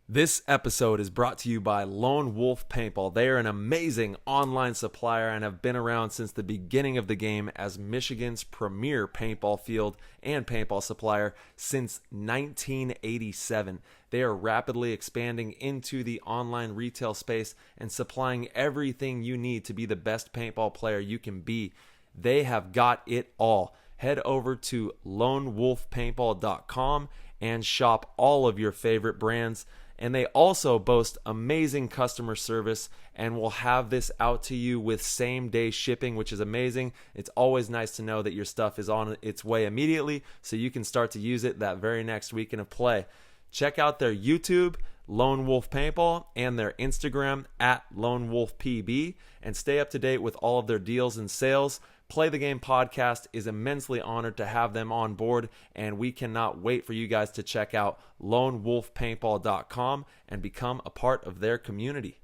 This episode is brought to you by Lonewolf Paintball. They are an amazing online supplier and have been around since the beginning of the game as Michigan's premier paintball field and paintball supplier since 1987. They are rapidly expanding into the online retail space and supplying everything you need to be the best paintball player you can be. They have got it all. Head over to lonewolfpaintball.com and shop all of your favorite brands. And they also boast amazing customer service and will have this out to you with same-day shipping, which is amazing. It's always nice to know that your stuff is on its way immediately so you can start to use it that very next weekend of play. Check out their YouTube, Lone Wolf Paintball, and their Instagram @LoneWolfPB, and stay up to date with all of their deals and sales. Play the Game podcast is immensely honored to have them on board, and we cannot wait for you guys to check out lonewolfpaintball.com and become a part of their community.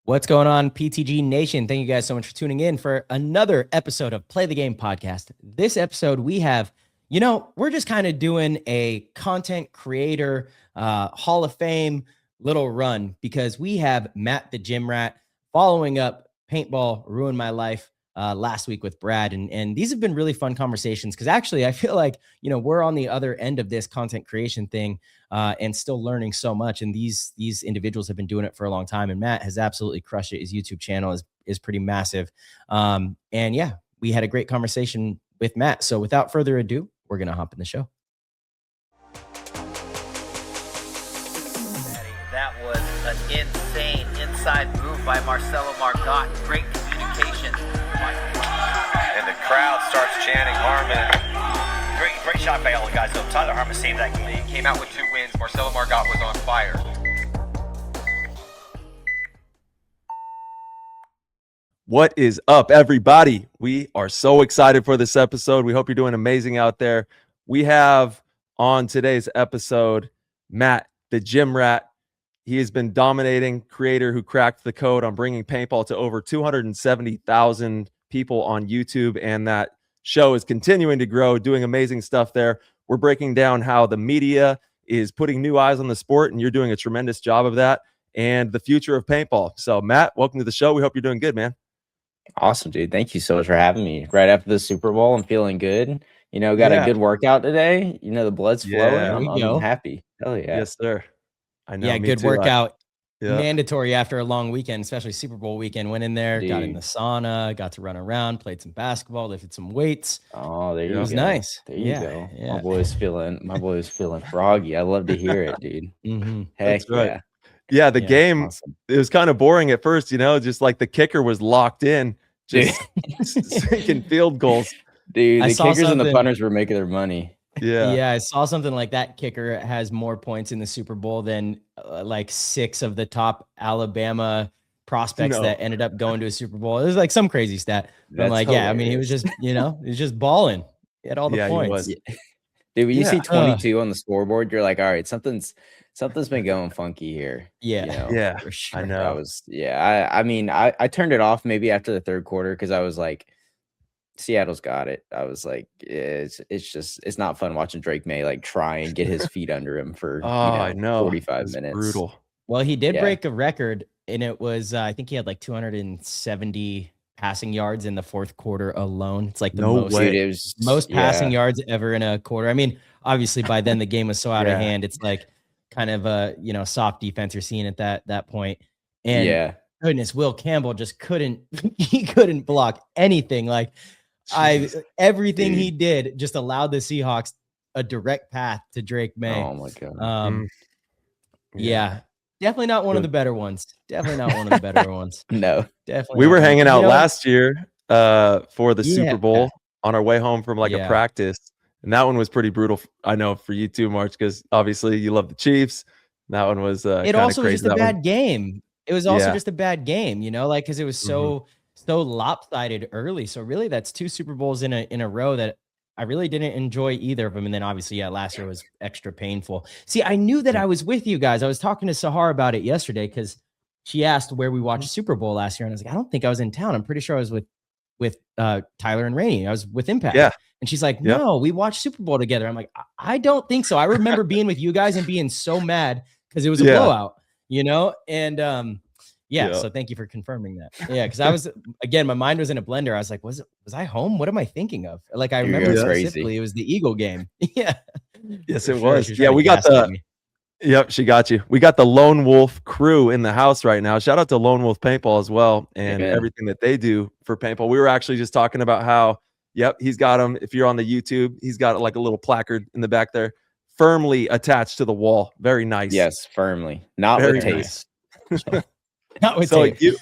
What's going on, PTG Nation? Thank you guys so much for tuning in for another episode of Play the Game podcast. This episode we have, we're just kind of doing a content creator Hall of Fame little run because we have Matt the Gym Rat following up Paintball Ruined My Life last week with Brad. And these have been really fun conversations because actually I feel like, we're on the other end of this content creation thing and still learning so much. And these individuals have been doing it for a long time. And Matt has absolutely crushed it. His YouTube channel is pretty massive. And yeah, we had a great conversation with Matt. So without further ado, we're going to hop in the show. That was an insane inside move by Marcelo Margot. Great communication. And the crowd starts chanting Harmon. Great shot by all the guys. So Tyler Harmon saved that game. He came out with 2 wins. Marcelo Margot was on fire. What is up, everybody? We are so excited for this episode. We hope you're doing amazing out there. We have on today's episode Matt the Gym Rat. He has been dominating creator who cracked the code on bringing paintball to over 270,000 people on YouTube, and that show is continuing to grow, doing amazing stuff there. We're breaking down how the media is putting new eyes on the sport, and you're doing a tremendous job of that, and the future of paintball. So, Matt, welcome to the show. We hope you're doing good, man. Awesome, dude. Thank you so much for having me. Right after the Super Bowl, I'm feeling good. Got a good workout today. The blood's flowing. I'm happy. Hell yeah. Yes, sir. I know. Yeah, good workout. Mandatory after a long weekend, especially Super Bowl weekend. Went in there, got in the sauna, got to run around, played some basketball, lifted some weights. Oh, there you go. It was nice. There you go. Yeah. My boy's feeling froggy. I love to hear it, dude. Heck That's right. Yeah, the game, awesome. It was kind of boring at first, just like the kicker was locked in, just sinking field goals. Dude, the kickers and the punters were making their money. Yeah, I saw something like that. Kicker has more points in the Super Bowl than like 6 of the top Alabama prospects that ended up going to a Super Bowl. It was like some crazy stat. I'm like, hilarious. Yeah, I mean, he was just, he was just balling. He had all the points. Dude, when you see 22 on the scoreboard, you're like, all right, something's been going funky here. Yeah, for sure. I know. I turned it off maybe after the third quarter because I was like, Seattle's got it. I was like, it's not fun watching Drake May like try and get his feet under him for 45 minutes. Brutal. Well, he did break a record, and it was I think he had like 270 passing yards in the fourth quarter alone. It's like the most passing yards ever in a quarter. I mean, obviously by then the game was so out of hand. It's like kind of a soft defense you're seeing at that point. And goodness, Will Campbell just couldn't block anything. Like everything he did just allowed the Seahawks a direct path to Drake May. Oh my god. Definitely not one of the better ones. Definitely not one of the better ones. No, definitely. We were hanging out last year for the Super Bowl on our way home from a practice. And that one was pretty brutal. I know for you too, March, because obviously you love the Chiefs. That one was it also was just a bad game. It was also just a bad game, because it was so lopsided early. So really that's 2 Super Bowls in a row that I really didn't enjoy either of them. And then obviously, last year was extra painful. See, I knew that I was with you guys. I was talking to Sahar about it yesterday because she asked where we watched Super Bowl last year. And I was like, I don't think I was in town. I'm pretty sure I was with Tyler and Rainey. I was with Impact. Yeah. And she's like, no, we watched Super Bowl together. I'm like, I don't think so. I remember being with you guys and being so mad because it was a Yeah. blowout, and so thank you for confirming that. Yeah, because I was, again, my mind was in a blender. I was like, was I home? What am I thinking of? Like, I You're remember going specifically crazy. it was the Eagle game. Yeah. Yes, For it sure. was. She was Yeah, trying to we got gaslight the me. Yep, she got you. We got the Lone Wolf crew in the house right now. Shout out to Lone Wolf Paintball as well and Amen. everything that they do for paintball. We were actually just talking about how, he's got them. If you're on the YouTube, he's got like a little placard in the back there, firmly attached to the wall. Very nice. Yes, firmly. Not Very with taste. Not with So tape.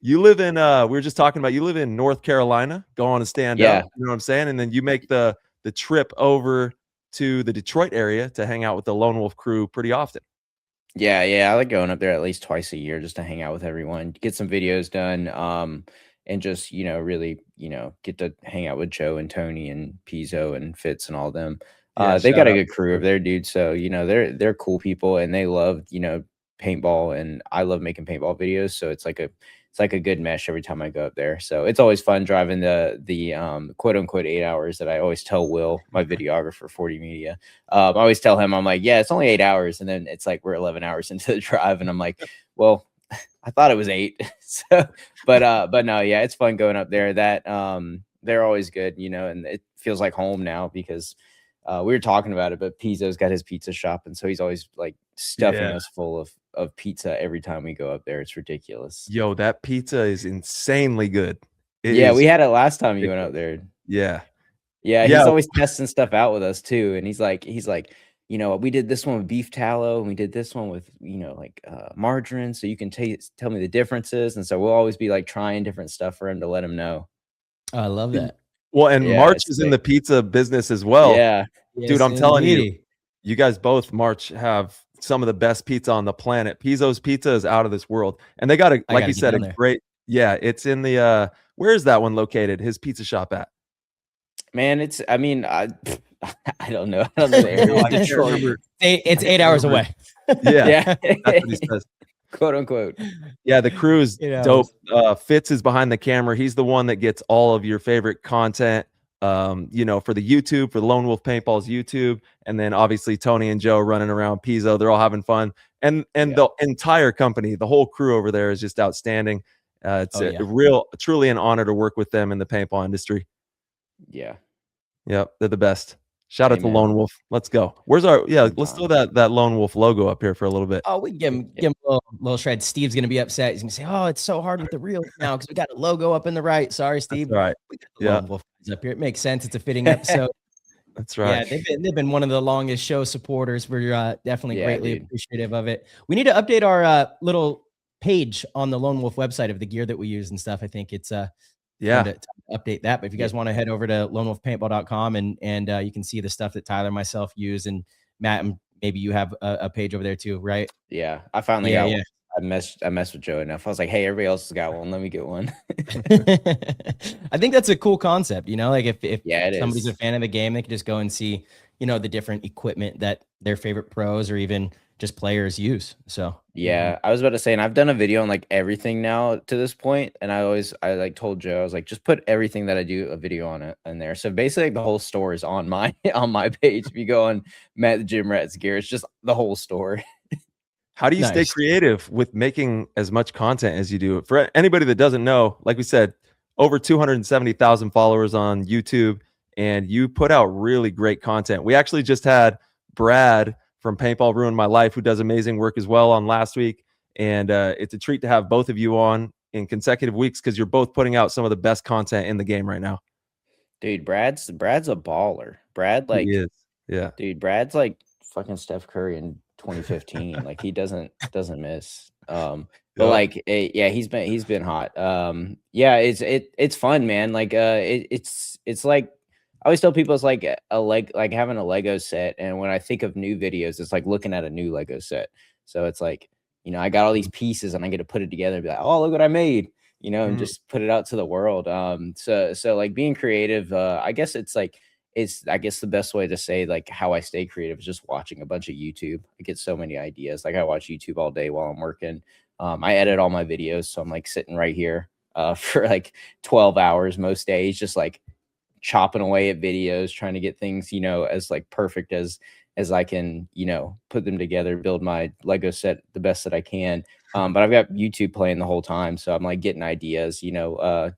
you live in we were just talking about, you live in North Carolina. Go on and stand Yeah. up. You know what I'm saying? And then you make the trip over to the Detroit area to hang out with the Lone Wolf crew pretty often. Yeah, I like going up there at least twice a year just to hang out with everyone, get some videos done, and just, really, get to hang out with Joe and Tony and Pizzo and Fitz and all them. Yeah, They shout got a out. good crew over there, dude. So, they're cool people and they love, paintball, and I love making paintball videos. So it's like a good mesh every time I go up there. So it's always fun driving the quote unquote 8 hours that I always tell Will, my videographer, 40 Media. I always tell him, I'm like, yeah, it's only 8 hours. And then it's like, we're 11 hours into the drive. And I'm like, well, I thought it was 8. So, but no, yeah, it's fun going up there. That, they're always good, and it feels like home now because, we were talking about it, but Pizzo's got his pizza shop. And so he's always like stuffing us full of pizza every time we go up there. It's ridiculous. Yo, that pizza is insanely good. We had it last time you went up there. Yeah. He's always testing stuff out with us too. And he's like, we did this one with beef tallow and we did this one with, margarine. So you can tell me the differences. And so we'll always be like trying different stuff for him to let him know. Oh, I love that. Well, and March is in the pizza business as well. Yeah. Dude, Yes, I'm telling indeed. you guys both, March, have some of the best pizza on the planet. Pizzo's pizza is out of this world. And they got like you said, a great, it's in the, where is that one located? His pizza shop at? Man, I don't know. I don't know the area. Detroit. It's 8 hours away. Yeah. That's what he says. Quote unquote. Yeah, the crew is dope. Fitz is behind the camera. He's the one that gets all of your favorite content, for the YouTube, for the Lone Wolf Paintball's YouTube. And then obviously Tony and Joe running around Pizzo. They're all having fun. And the entire company, the whole crew over there is just outstanding. It's truly an honor to work with them in the paintball industry. Yeah. Yep, they're the best. Shout out to Lone Wolf. Let's go. Where's our let's throw that Lone Wolf logo up here for a little bit. Oh, we can give him a little shred. Steve's gonna be upset. He's gonna say, "Oh, it's so hard with the reel now because we got a logo up in the right." Sorry, Steve. That's right. We got the Lone Wolf up here. It makes sense. It's a fitting episode. That's right. Yeah, they've been one of the longest show supporters. We're definitely greatly appreciative of it. We need to update our little page on the Lone Wolf website of the gear that we use and stuff. I think it's to update that. But if you guys want to head over to lonewolfpaintball.com and you can see the stuff that Tyler and myself use, and Matt, and maybe you have a page over there too, right? Yeah, I finally got one. I messed with Joe enough. I was like, hey, everybody else has got one. Let me get one. I think that's a cool concept. Like if somebody's is a fan of the game, they can just go and see, the different equipment that their favorite pros or even just players use. So yeah, I was about to say, and I've done a video on like everything now to this point, and I like told Joe, I was like, just put everything that I do a video on it in there. So basically, like, the whole store is on my page. If you go on Matt the Gym Rat's gear, it's just the whole store. How do you stay creative with making as much content as you do? For anybody that doesn't know, like we said, over 270,000 followers on YouTube, and you put out really great content. We actually just had Brad from Paintball Ruined My Life, who does amazing work as well, on last week. And it's a treat to have both of you on in consecutive weeks because you're both putting out some of the best content in the game right now. Dude, Brad's a baller. Brad, like, he is. Yeah. Dude, Brad's like fucking Steph Curry in 2015. Like, he doesn't miss. But like, he's been hot. It's fun, man. Like, it's like, I always tell people it's like like having a Lego set. And when I think of new videos, it's like looking at a new Lego set. So it's like, I got all these pieces and I get to put it together and be like, oh, look what I made, and just put it out to the world. So like being creative, I guess the best way to say like how I stay creative is just watching a bunch of YouTube. I get so many ideas. Like, I watch YouTube all day while I'm working. I edit all my videos. So I'm like sitting right here for like 12 hours most days, just like chopping away at videos, trying to get things, as like perfect as as I can, put them together, build my Lego set the best that I can. But I've got YouTube playing the whole time, so I'm like getting ideas. No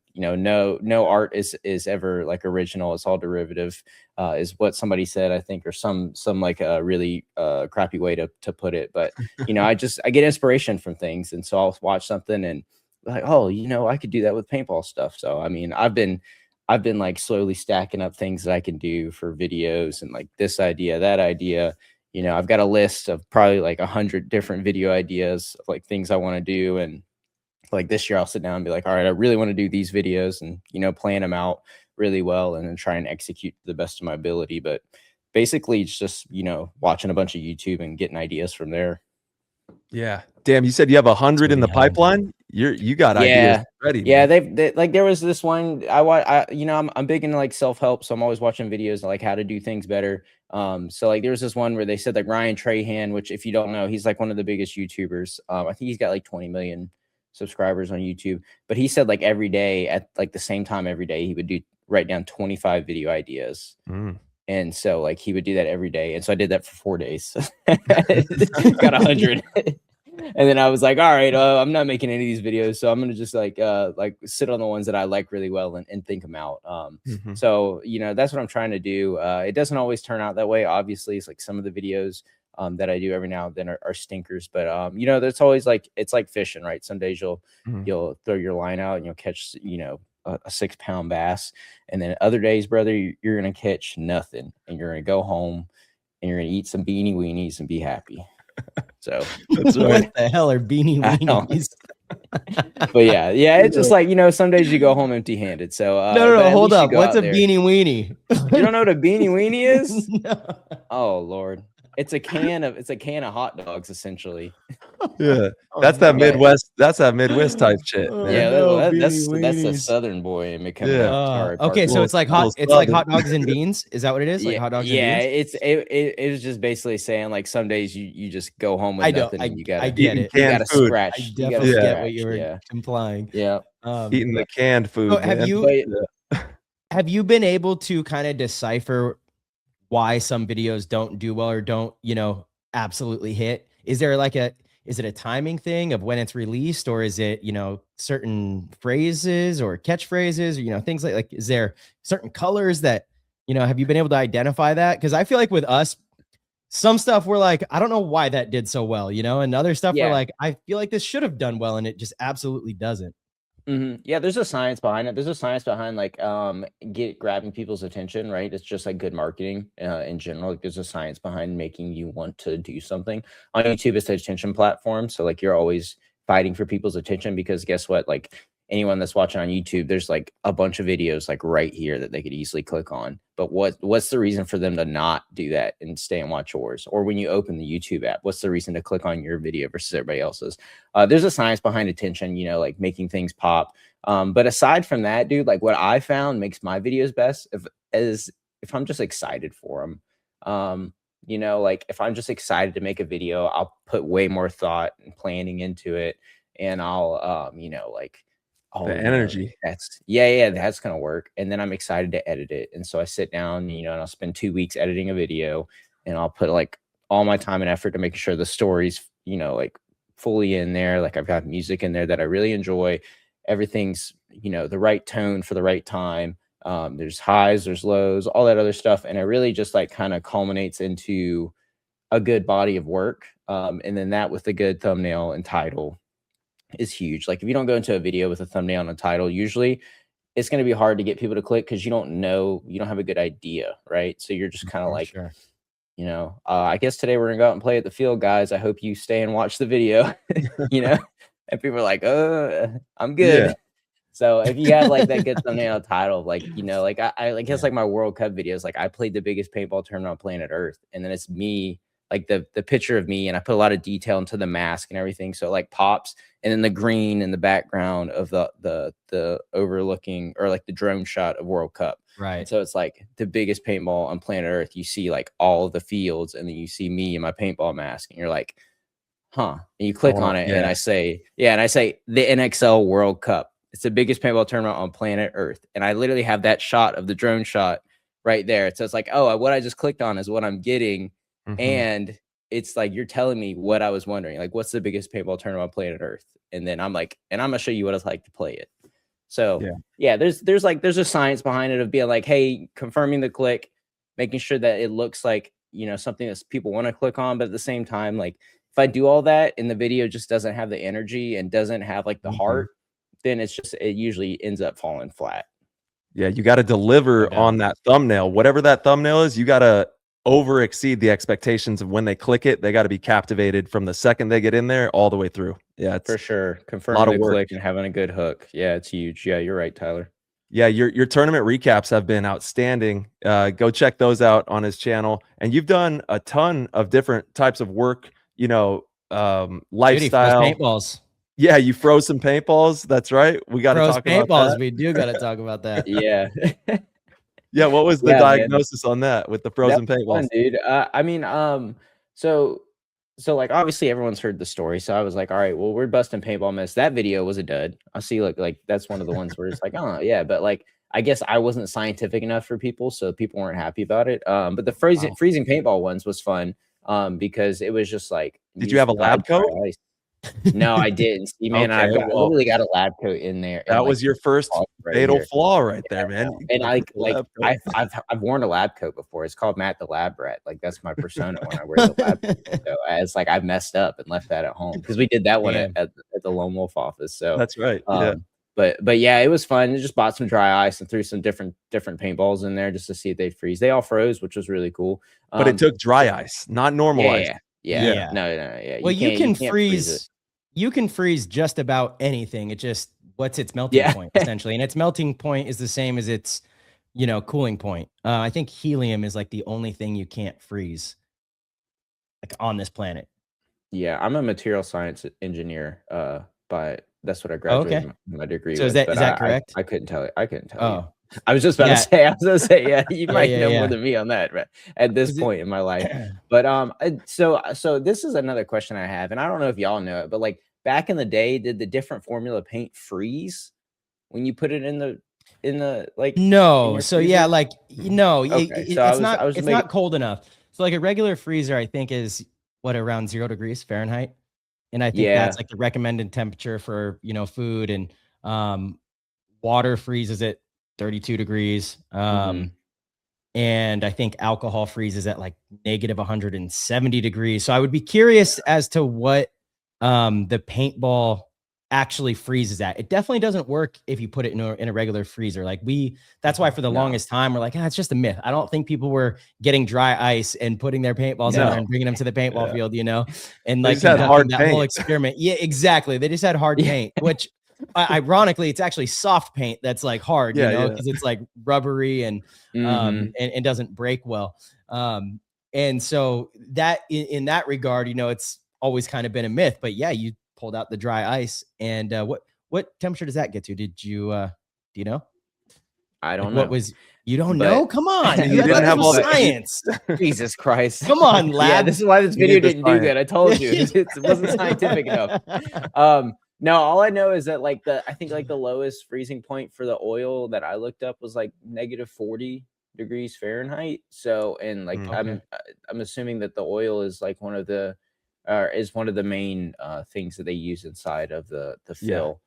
art is ever like original. It's all derivative, is what somebody said, I think, or some like a really crappy way to put it. But I get inspiration from things, and so I'll watch something and like, oh, I could do that with paintball stuff. So I mean, I've been like slowly stacking up things that I can do for videos, and like this idea, that idea. I've got a list of probably like 100 different video ideas of like things I want to do. And like this year I'll sit down and be like, all right, I really want to do these videos, and, plan them out really well and then try and execute to the best of my ability. But basically it's just, watching a bunch of YouTube and getting ideas from there. Yeah. Damn, you said you have 100 in the pipeline? You got ideas ready. Yeah, they like there was this one I'm big into like self-help, so I'm always watching videos of like how to do things better. So like there was this one where they said like Ryan Trahan, which if you don't know, he's like one of the biggest YouTubers. I think he's got like 20 million subscribers on YouTube, but he said like every day at like the same time every day he would write down 25 video ideas. And so like he would do that every day. And so I did that for 4 days. Got 100. And then I was like, all right, I'm not making any of these videos. So I'm going to just like sit on the ones that I like really well and think them out. So, that's what I'm trying to do. It doesn't always turn out that way. Obviously, it's like some of the videos that I do every now and then are stinkers. But, there's always like, it's like fishing, right? Some days you'll throw your line out and you'll catch, a 6-pound bass. And then other days, brother, you're going to catch nothing. And you're going to go home and you're going to eat some beanie weenies and be happy. So that's right. What the hell are beanie weenies? But yeah, it's just like, some days you go home empty handed. So no, hold up. What's a beanie weenie? You don't know what a beanie weenie is? No. Oh Lord. It's a can of hot dogs, essentially. Yeah, that's that Midwest. That's that Midwest type shit. Man. Yeah, that's a Southern boy and becoming. Okay, so it's like hot dogs and beans. Is that what it is? Like hot dogs and beans? It was just basically saying like some days you just go home with nothing. And you gotta, I get it. You gotta scratch. I definitely get what you were implying. Yeah, eating the canned food. So have you been able to kind of decipher why some videos don't do well or don't, absolutely hit? Is it a timing thing of when it's released, or is it, certain phrases or catchphrases or, things like, is there certain colors that, have you been able to identify that? Cause I feel like with us, some stuff we're like, I don't know why that did so well, and other stuff we're like, I feel like this should have done well. And it just absolutely doesn't. Yeah, there's a science behind it. There's a science behind like grabbing people's attention, right? It's just like good marketing in general. Like there's a science behind making you want to do something. On YouTube, it's the attention platform. So like you're always fighting for people's attention, because guess what? Like anyone that's watching on YouTube, there's like a bunch of videos like right here that they could easily click on. But what's the reason for them to not do that and stay and watch yours? Or when you open the YouTube app, what's the reason to click on your video versus everybody else's? There's a science behind attention, like making things pop. But aside from that, dude, like what I found makes my videos best if I'm just excited for them. Like if I'm just excited to make a video, I'll put way more thought and planning into it, and I'll the energy. That's gonna work. And then I'm excited to edit it. And so I sit down, and I'll spend 2 weeks editing a video, and I'll put like all my time and effort to making sure the story's, like fully in there. Like I've got music in there that I really enjoy. Everything's, the right tone for the right time. There's highs, there's lows, all that other stuff. And it really just like kind of culminates into a good body of work. And then that with a good thumbnail and title is huge. Like if you don't go into a video with a thumbnail and a title, usually it's going to be hard to get people to click because you don't have a good idea, right? So you're just kind of like, sure. I guess today we're gonna go out and play at the field, guys. I hope you stay and watch the video. And people are like, I'm good. Yeah. So if you have like that good thumbnail title, like, like I guess like my World Cup videos, like I played the biggest paintball tournament on planet Earth, and then it's me, like the picture of me, and I put a lot of detail into the mask and everything, so it like pops. And then the green in the background of the overlooking, or like the drone shot of World Cup. Right. And so it's like the biggest paintball on planet Earth. You see like all of the fields, and then you see me in my paintball mask, and you're like, huh. And you click on it, and I say the NXL World Cup. It's the biggest paintball tournament on planet Earth. And I literally have that shot of the drone shot right there. So it's like, what I just clicked on is what I'm getting And it's like, you're telling me what I was wondering, like, what's the biggest paintball tournament on planet Earth? And then I'm like, and I'm gonna show you what it's like to play it. So yeah, there's a science behind it of being like, hey, confirming the click, making sure that it looks like, you know, something that people want to click on, but at the same time, like, if I do all that and the video just doesn't have the energy and doesn't have like the heart, then it usually ends up falling flat. Yeah, you got to deliver on that thumbnail. Whatever that thumbnail is, you got to over exceed the expectations of when they click it. They got to be captivated from the second they get in there all the way through. Yeah, it's for sure. Confirming the click and having a good hook. Yeah, it's huge. Yeah, you're right, Tyler. Yeah, your tournament recaps have been outstanding. Go check those out on his channel. And you've done a ton of different types of work, you know, lifestyle. Paintballs. Yeah, you froze some paintballs. That's right. We got to talk about that. We do got to talk about that. Yeah. Yeah, what was the diagnosis on that with the frozen paintballs? Fun, dude. I mean, so like, obviously everyone's heard the story. So I was like, all right, well, we're busting paintball mess. That video was a dud. I see, like that's one of the ones where it's like, oh yeah, but like, I guess I wasn't scientific enough for people, so people weren't happy about it. But the freezing paintball ones was fun. Because it was just like, did you have a lab coat? No, I didn't. See, man, I literally got a lab coat in there. That was your first fatal flaw right there, man. And I've worn a lab coat before. It's called Matt the Lab Rat. Like, that's my persona when I wear the lab coat. So it's like I've messed up and left that at home because we did that one at the Lonewolf office. So that's right. But yeah, it was fun. I just bought some dry ice and threw some different paintballs in there just to see if they freeze. They all froze, which was really cool. But it took dry ice, not normal ice. Yeah. No. Well, you can freeze. You can freeze just about anything. It just, what's its melting point essentially, and its melting point is the same as its, you know, cooling point. I think helium is like the only thing you can't freeze, like on this planet. Yeah, I'm a material science engineer. But that's what I graduated my degree. So with. Is that correct? I couldn't tell you. I was just about to say. I was going to say, yeah, you might know more than me on that, right? At this point in my life. But so this is another question I have, and I don't know if y'all know it, but like back in the day, did the different formula paint freeze when you put it in the like? No. So yeah, like no, it's not cold enough. So like a regular freezer, I think is around 0 degrees Fahrenheit, and I think that's like the recommended temperature for, you know, food, and water freezes at 32 degrees. And I think alcohol freezes at like negative 170 degrees. So I would be curious as to what the paintball actually freezes at. It definitely doesn't work if you put it in a regular freezer. Like that's why for the longest time we're like, it's just a myth. I don't think people were getting dry ice and putting their paintballs in there and bringing them to the paintball field, you know, and like had hard that whole experiment. Yeah, exactly. They just had hard paint, which ironically, it's actually soft paint that's like hard, you know, because it's like rubbery and and doesn't break well. And so that in that regard, you know, it's always kind of been a myth. But yeah, you pulled out the dry ice, and what temperature does that get to? Did you do you know? I don't know. You don't know? Come on, you didn't have all science. Jesus Christ! Come on, lad. Yeah, this is why this video didn't do good. I told you it wasn't scientific enough. No, all I know is that like I think the lowest freezing point for the oil that I looked up was like negative 40 degrees Fahrenheit. So, and like I'm assuming that the oil is like one of the main things that they use inside of the fill.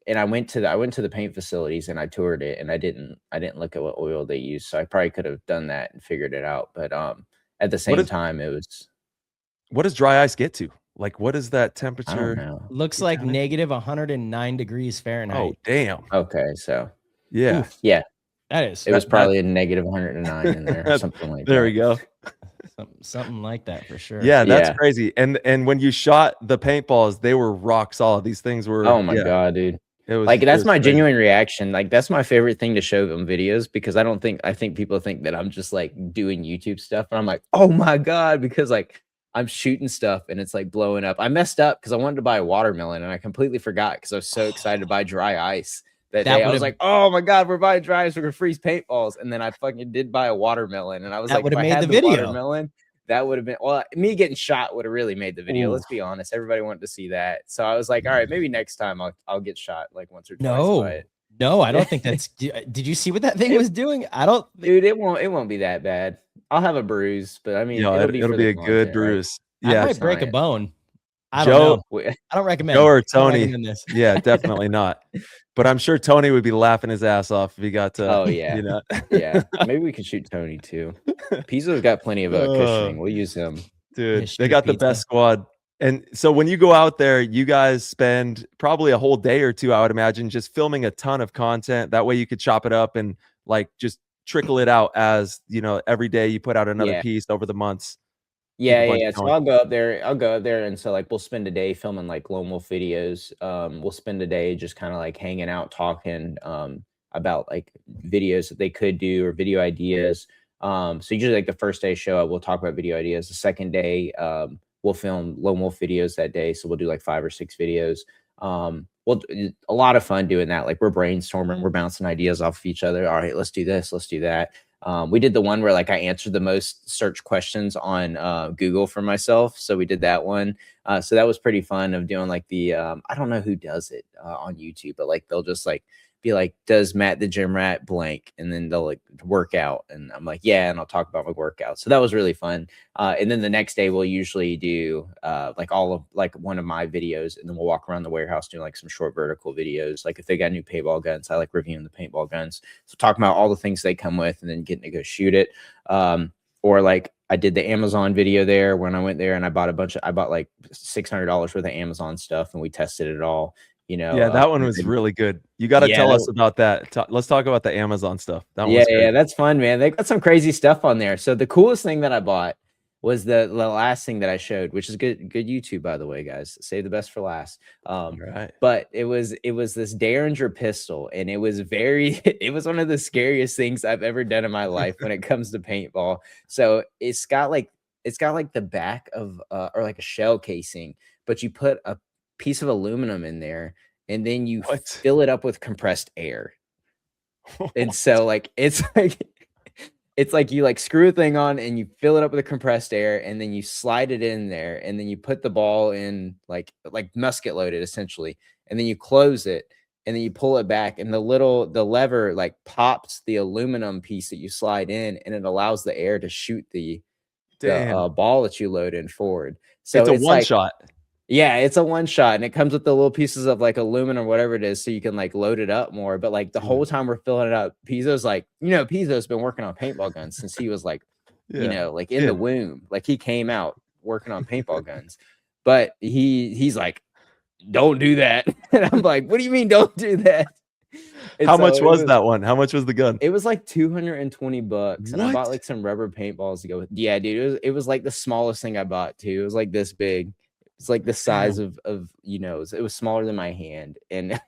And I went to the paint facilities and I toured it, and I didn't look at what oil they use. So I probably could have done that and figured it out. But at the same time, it was. What does dry ice get to? Like, what is that temperature? I don't know. Looks like negative 109 degrees Fahrenheit. Oh, damn. Okay, so yeah. Oof. Yeah. That is. It was probably a negative 109 in there or something like that. There we go. Something like that for sure. Yeah, that's crazy. And when you shot the paintballs, they were rock solid. These things were. Oh my God, dude. It was like, that's my genuine reaction. Like, that's my favorite thing to show them videos, because I think people think that I'm just like doing YouTube stuff, and I'm like, oh my God, because like I'm shooting stuff and it's like blowing up. I messed up because I wanted to buy a watermelon and I completely forgot because I was so excited to buy dry ice that day. I was like, oh my God, we're buying dry ice. We're gonna freeze paintballs. And then I fucking did buy a watermelon, and I was like, would have made the video. Watermelon, that would have been, well, me getting shot would have really made the video. Let's be honest. Everybody wanted to see that. So I was like, all right, maybe next time I'll get shot like once or twice. No, I don't think that's. Did you see what that thing was doing? I don't. Dude, it won't be that bad. I'll have a bruise, but I mean, Yeah, it'll be it'll for be the a good content, right? bruise. I Yeah, might break a Science. bone. I don't Joe, know. We- I don't recommend. Joe or I don't Tony. recommend this. Yeah, definitely not. But I'm sure Tony would be laughing his ass off if he got to. Oh yeah, You know. yeah. Maybe we could shoot Tony too. Pizzo's got plenty of cushioning. We'll use him. Dude, Shoot they got the pizza. best squad. And so when you go out there, you guys spend probably a whole day or two, I would imagine, just filming a ton of content. That way you could chop it up and like just trickle it out as, you know, every day you put out another Yeah. piece over the months. Yeah. So I'll go up there, and so like we'll spend a day filming like Lonewolf videos. We'll spend a day just kind of like hanging out, talking about like videos that they could do or video ideas. So usually like the first day show up, we'll talk about video ideas. The second day, we'll film Lonewolf videos that day. So we'll do like 5 or 6 videos. Well, a lot of fun doing that. Like we're brainstorming, we're bouncing ideas off of each other. All right, let's do this, let's do that. We did the one where like I answered the most search questions on Google for myself. So we did that one. So that was pretty fun of doing like the, I don't know who does it on YouTube, but like they'll just like be like, does Matt the gym rat blank? And then they'll like work out. And I'm like, yeah. And I'll talk about my workout. So that was really fun. And then the next day we'll usually do like all of like one of my videos. And then we'll walk around the warehouse doing like some short vertical videos. Like if they got new paintball guns, I like reviewing the paintball guns. So talking about all the things they come with and then getting to go shoot it. Or like I did the Amazon video there when I went there and I bought like $600 worth of Amazon stuff and we tested it all. You know, Yeah, that one was really good. You got to tell us about that. Let's talk about the Amazon stuff. That one was great. Yeah, that's fun, man. They got some crazy stuff on there. So the coolest thing that I bought was the last thing that I showed, which is good YouTube, by the way, guys. Save the best for last. Right. But it was this Derringer pistol, and it was it was one of the scariest things I've ever done in my life when it comes to paintball. So it's got like the back of or like a shell casing, but you put a piece of aluminum in there and then you fill it up with compressed air. And so like it's like you like screw a thing on and you fill it up with a compressed air and then you slide it in there and then you put the ball in like musket loaded essentially, and then you close it and then you pull it back and the lever like pops the aluminum piece that you slide in and it allows the air to shoot the ball that you load in forward. So it's a one shot. Yeah, it's a one shot and it comes with the little pieces of like aluminum or whatever it is so you can like load it up more. But like the whole time we're filling it up, Pizzo's like, Pizzo's been working on paintball guns since he was like, like in the womb. Like he came out working on paintball guns. But he's like, don't do that. And I'm like, what do you mean don't do that? And How much was that one? How much was the gun? It was like $220 and I bought like some rubber paintballs to go with. Yeah, dude, it was like the smallest thing I bought too. It was like this big. It's like the size of it was smaller than my hand. And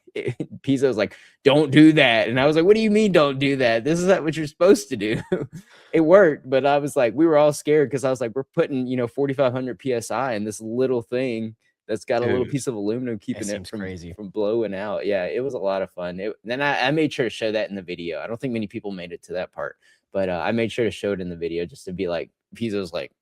Pizzo was like, don't do that. And I was like, what do you mean don't do that? This is not what you're supposed to do. It worked, but I was like, we were all scared because I was like, we're putting 4,500 PSI in this little thing that's got a little piece of aluminum keeping it from blowing out. Yeah, it was a lot of fun. Then I made sure to show that in the video. I don't think many people made it to that part, but I made sure to show it in the video just to be like, Pizzo's like,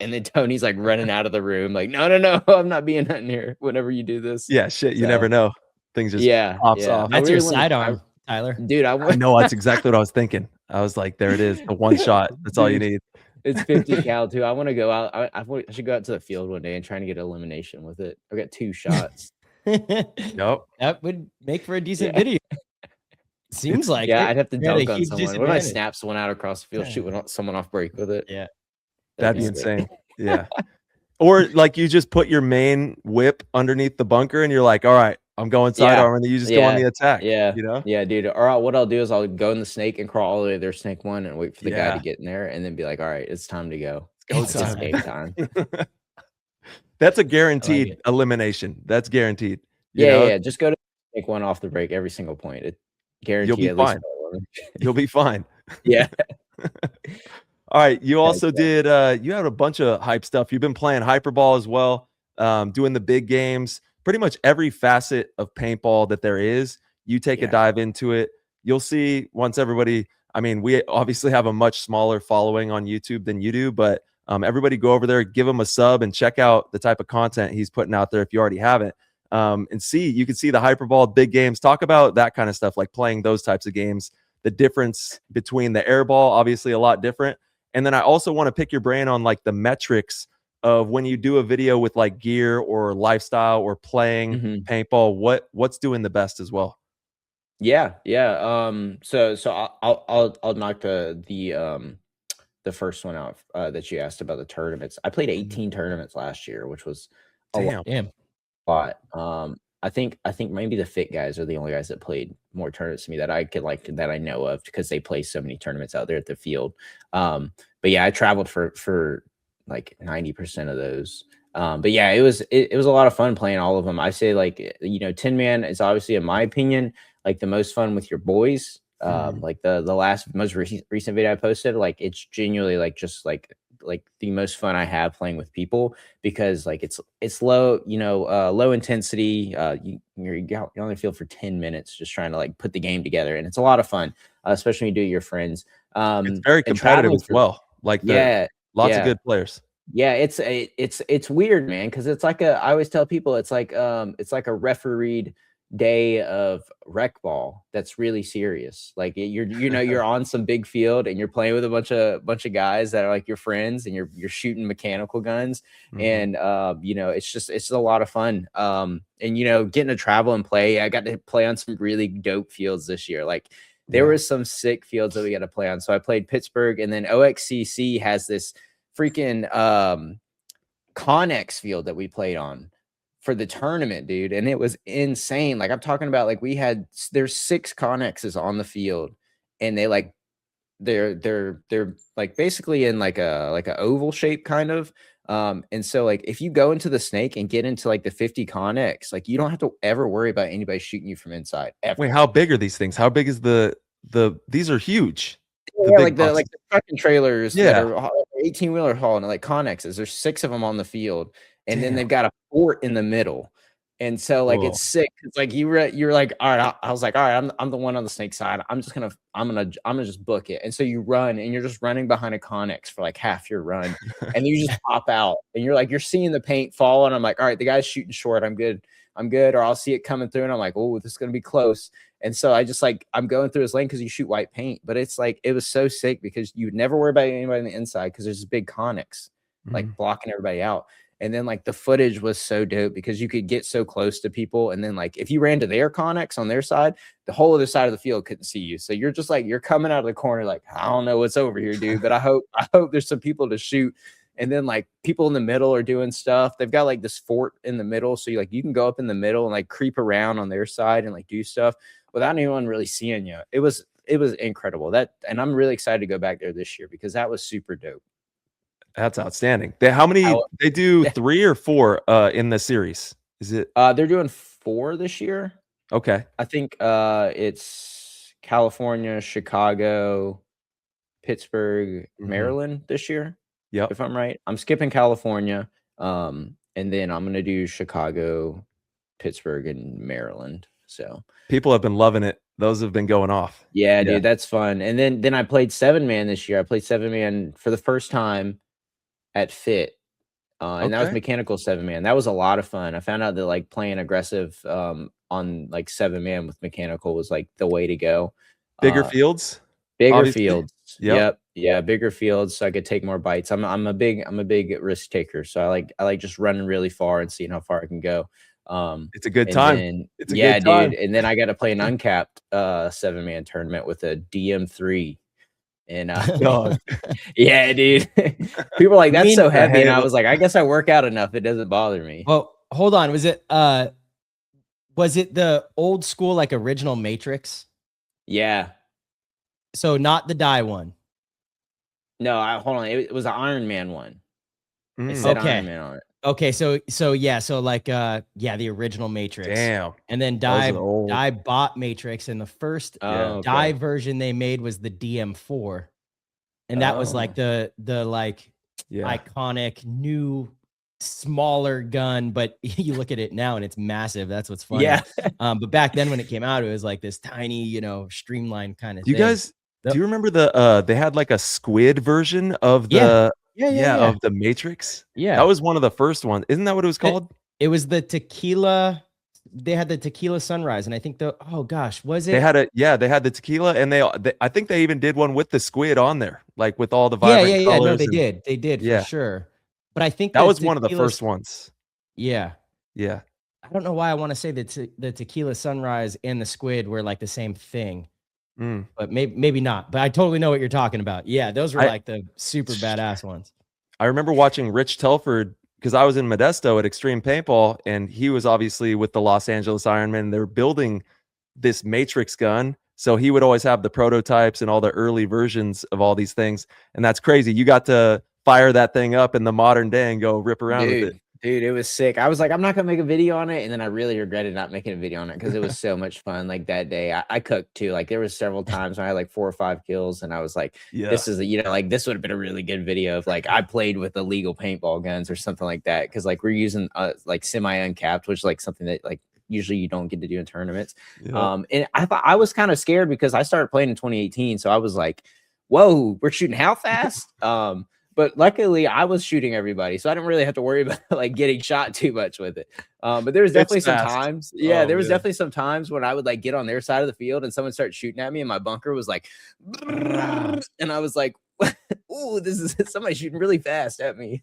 and then Tony's like running out of the room, like, no, I'm not being in here whenever you do this. Yeah, shit, you never know. Things just pops off. That's your sidearm, Tyler. Dude, I know that's exactly what I was thinking. I was like, there it is, the one shot. That's all you need. It's 50 cal too. I want to go out. I should go out to the field one day and try to get elimination with it. I've got 2 shots. Nope. That would make for a decent video. Seems like I'd have to dunk on someone. What if I snap someone out across the field, shoot someone off break with it? Yeah. That'd be insane. Yeah. Or like you just put your main whip underneath the bunker and you're like, all right, I'm going sidearm, and then you just go on the attack. Yeah. Yeah, dude. Or what I'll do is I'll go in the snake and crawl all the way to their snake one and wait for the guy to get in there and then be like, all right, it's time to go. It's game time. That's a guaranteed elimination. That's guaranteed. Yeah. Just go to snake one off the break every single point. It guaranteed. You'll be fine. You'll be fine. Yeah. All right. You also did you had a bunch of hype stuff. You've been playing Hyperball as well, doing the big games, pretty much every facet of paintball that there is. You take a dive into it. You'll see once everybody, I mean, we obviously have a much smaller following on YouTube than you do, but everybody go over there, give him a sub and check out the type of content he's putting out there if you already haven't. And you can see the Hyperball big games. Talk about that kind of stuff, like playing those types of games, the difference between the airball, obviously a lot different, And then I also want to pick your brain on like the metrics of when you do a video with like gear or lifestyle or playing paintball, what's doing the best as well. Yeah. So I'll knock the first one out that you asked about the tournaments. I played 18 tournaments last year, which was a lot. I think maybe the fit guys are the only guys that played more tournaments to me that I could that I know of, because they play so many tournaments out there at the field. But yeah, I traveled for like 90% of those. But yeah, it was a lot of fun playing all of them. I say, like, 10-man is obviously, in my opinion, like the most fun with your boys. Like the most recent video I posted, like it's genuinely like just like the most fun I have playing with people, because like it's low, low intensity. You only feel for 10 minutes just trying to like put the game together, and it's a lot of fun, especially when you do it with your friends. It's very competitive as well. Like lots of good players. Yeah, it's weird, man, because it's like I always tell people it's like a refereed day of rec ball that's really serious. Like you're on some big field and you're playing with a bunch of guys that are like your friends, and you're shooting mechanical guns, and it's a lot of fun. And getting to travel and play, I got to play on some really dope fields this year. Like there were some sick fields that we got to play on. So I played Pittsburgh, and then OXCC has this freaking Connex field that we played on for the tournament, dude, and it was insane. Like I'm talking about, like there's 6 Connexes on the field, and they're like basically in like a oval shape kind of. And so like if you go into the snake and get into like the 50 Connex, like you don't have to ever worry about anybody shooting you from inside ever. Wait, how big are these things? How big is these are huge. The trucking trailers that are 18-wheeler haul, and like Connexes. There's 6 of them on the field, and then they've got a fort in the middle. And so like it's sick. It's like you're like, all right. I was like, all right, I'm the one on the snake side. I'm gonna just book it. And so you run, and you're just running behind a Connex for like half your run, and you just pop out, and you're seeing the paint fall, and I'm like, all right, the guy's shooting short. I'm good. Or I'll see it coming through, and I'm like, oh, this is gonna be close. And so I just like, I'm going through his lane because you shoot white paint, but it's like, it was so sick because you would never worry about anybody on the inside because there's this big Connex like blocking everybody out. And then like the footage was so dope because you could get so close to people. And then like, if you ran to their Connex on their side, the whole other side of the field couldn't see you. So you're just like, you're coming out of the corner, like, I don't know what's over here, dude, but I hope there's some people to shoot. And then like people in the middle are doing stuff. They've got like this fort in the middle. So you can go up in the middle and like creep around on their side and like do stuff without anyone really seeing you. It was incredible. And I'm really excited to go back there this year because that was super dope. That's outstanding. They do 3 or 4 in the series? Is it? They're doing 4 this year. Okay. I think it's California, Chicago, Pittsburgh, Maryland this year. Yeah, if I'm right. I'm skipping California, and then I'm gonna do Chicago, Pittsburgh, and Maryland. So people have been loving it. Those have been going off. Yeah, dude, that's fun. And then I played 7-man this year. I played 7-man for the first time at Fit, and that was mechanical 7-man. That was a lot of fun. I found out that like playing aggressive on like 7-man with mechanical was like the way to go. Bigger fields. Fields. Yep. Yeah, bigger fields, so I could take more bites. I'm a big risk taker, so I like just running really far and seeing how far I can go. It's a good time. It's a good time, dude. And then I got to play an uncapped 7-man tournament with a DM3. And yeah, dude. People are like, that's so heavy. And I was like, I guess I work out enough. It doesn't bother me. Well, hold on. Was it the old school, like original Matrix? Yeah. So not the die one. No, hold on. It was an Iron Man one. It said Iron Man on it. Okay, so like the original Matrix. Damn. And then Die bought Matrix, and the first Die version they made was the DM4. And that was like the iconic new smaller gun, but you look at it now and it's massive. That's what's funny. Yeah. But back then when it came out, it was like this tiny, streamlined kind of thing. You guys, do you remember they had like a squid version of the of the Matrix? Yeah. That was one of the first ones. Isn't that what it was called? It was the tequila they had the tequila sunrise, and I think oh gosh, was it? They had the tequila, and I think they even did one with the squid on there, like with all the Yeah, vibrant yeah, yeah. No, colors. they did for Yeah, sure. But I think that the was one of the tequila, first ones. yeah. Yeah. I don't know why I want to say that the tequila sunrise and the squid were like the same thing, Mm. but maybe not. But I totally know what you're talking about. Yeah, those were I like the super badass ones. I remember watching Rich Telford because I was in Modesto at Extreme Paintball, and he was obviously with the Los Angeles Ironman. They're building this Matrix gun. So he would always have the prototypes and all the early versions of all these things. And that's crazy. You got to fire that thing up in the modern day and go rip around with it. Dude, it was sick. I was like, I'm not gonna make a video on it, and then I really regretted not making a video on it because it was so much fun. Like that day, I cooked too. Like there was several times when I had like 4 or 5 kills, and I was like, this is like this would have been a really good video of like I played with illegal paintball guns or something like that, because like we're using like semi uncapped, which is like something that like usually you don't get to do in tournaments. And I thought I was kind of scared because I started playing in 2018, so I was like, whoa, we're shooting how fast? But luckily I was shooting everybody, so I didn't really have to worry about like getting shot too much with it. But there was definitely some times, there was definitely some times when I would like get on their side of the field and someone started shooting at me and my bunker was like, and I was like, ooh, this is somebody shooting really fast at me.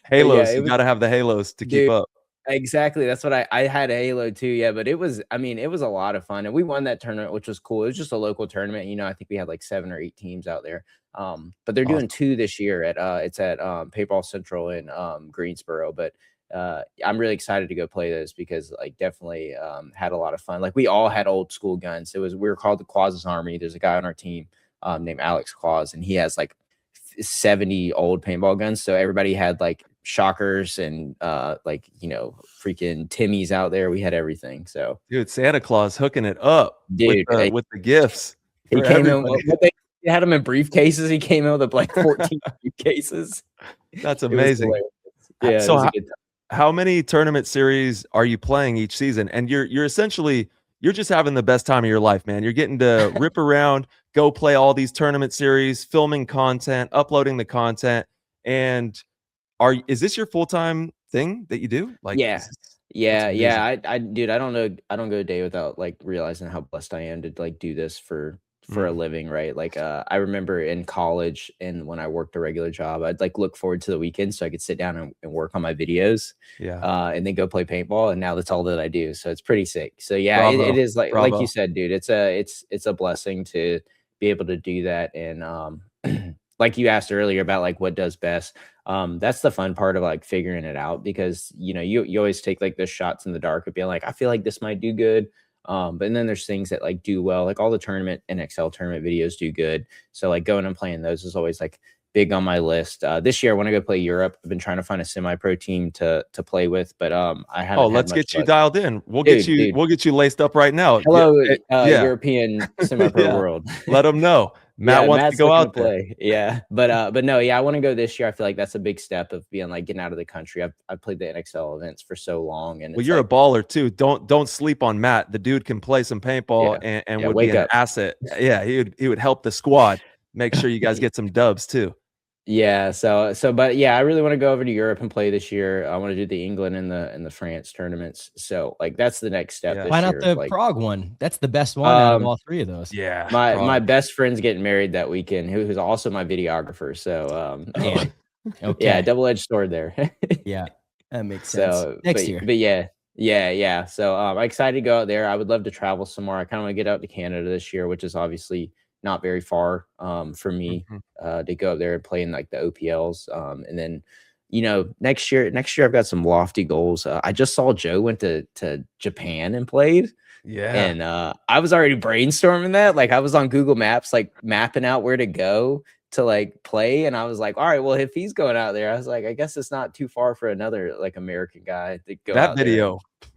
Halos, you got to have the halos to keep up. Exactly. That's what I had a Halo too. Yeah, but it was a lot of fun, and we won that tournament, which was cool. It was just a local tournament. I think we had like 7 or 8 teams out there. But they're doing 2 this year at it's at Paintball Central in Greensboro. But I'm really excited to go play those because like definitely had a lot of fun. Like we all had old school guns. We were called the Claus's Army. There's a guy on our team named Alex Claus, and he has like 70 old paintball guns. So everybody had like shockers and freaking Timmys out there. We had everything. So dude, Santa Claus hooking it up, dude, with the gifts. He came in. They had them in briefcases. He came in with like 14 briefcases. That's amazing. Yeah. So how many tournament series are you playing each season? And you're essentially just having the best time of your life, man. You're getting to rip around, go play all these tournament series, filming content, uploading the content. And is this your full-time thing that you do? Like, yeah. I dude, I don't go a day without like realizing how blessed I am to like do this for a living, right? Like I remember in college and when I worked a regular job, I'd like look forward to the weekend so I could sit down and work on my videos. And then go play paintball, and now that's all that I do. So it's pretty sick. So yeah, it is like you said, dude, it's a blessing to be able to do that. And like you asked earlier about like what does best. That's the fun part of like figuring it out, because you always take like the shots in the dark of being like, I feel like this might do good. But then there's things that like do well, like all the tournament and XL tournament videos do good. So like going and playing those is always like big on my list. This year I want to go play Europe. I've been trying to find a semi-pro team to play with, but I haven't. Oh, let's get you dialed in. We'll get you laced up right now. Hello, European semi-pro world. Let them know. Matt wants to go out there. Play. Yeah. But no, I want to go this year. I feel like that's a big step of being like getting out of the country. I've played the NXL events for so long. And you're a baller too. Don't sleep on Matt. The dude can play some paintball and would be an asset. Yeah, he would help the squad. Make sure you guys get some dubs too. Yeah. But yeah, I really want to go over to Europe and play this year. I want to do the England and the France tournaments. So like that's the next step. Why not the Prague one? That's the best one out of all 3 of those. Yeah. My best friend's getting married that weekend, who's also my videographer. So okay. Yeah, double-edged sword there. Yeah, that makes sense. Next year. But yeah. So I'm excited to go out there. I would love to travel some more. I kind of want to get out to Canada this year, which is obviously not very far for me to go up there and play in like the OPLs. And then, next year I've got some lofty goals. I just saw Joe went to Japan and played. Yeah. And I was already brainstorming that. Like I was on Google Maps, like mapping out where to go to like play. And I was like, all right, well, if he's going out there, I was like, I guess it's not too far for another like American guy to go out video. There.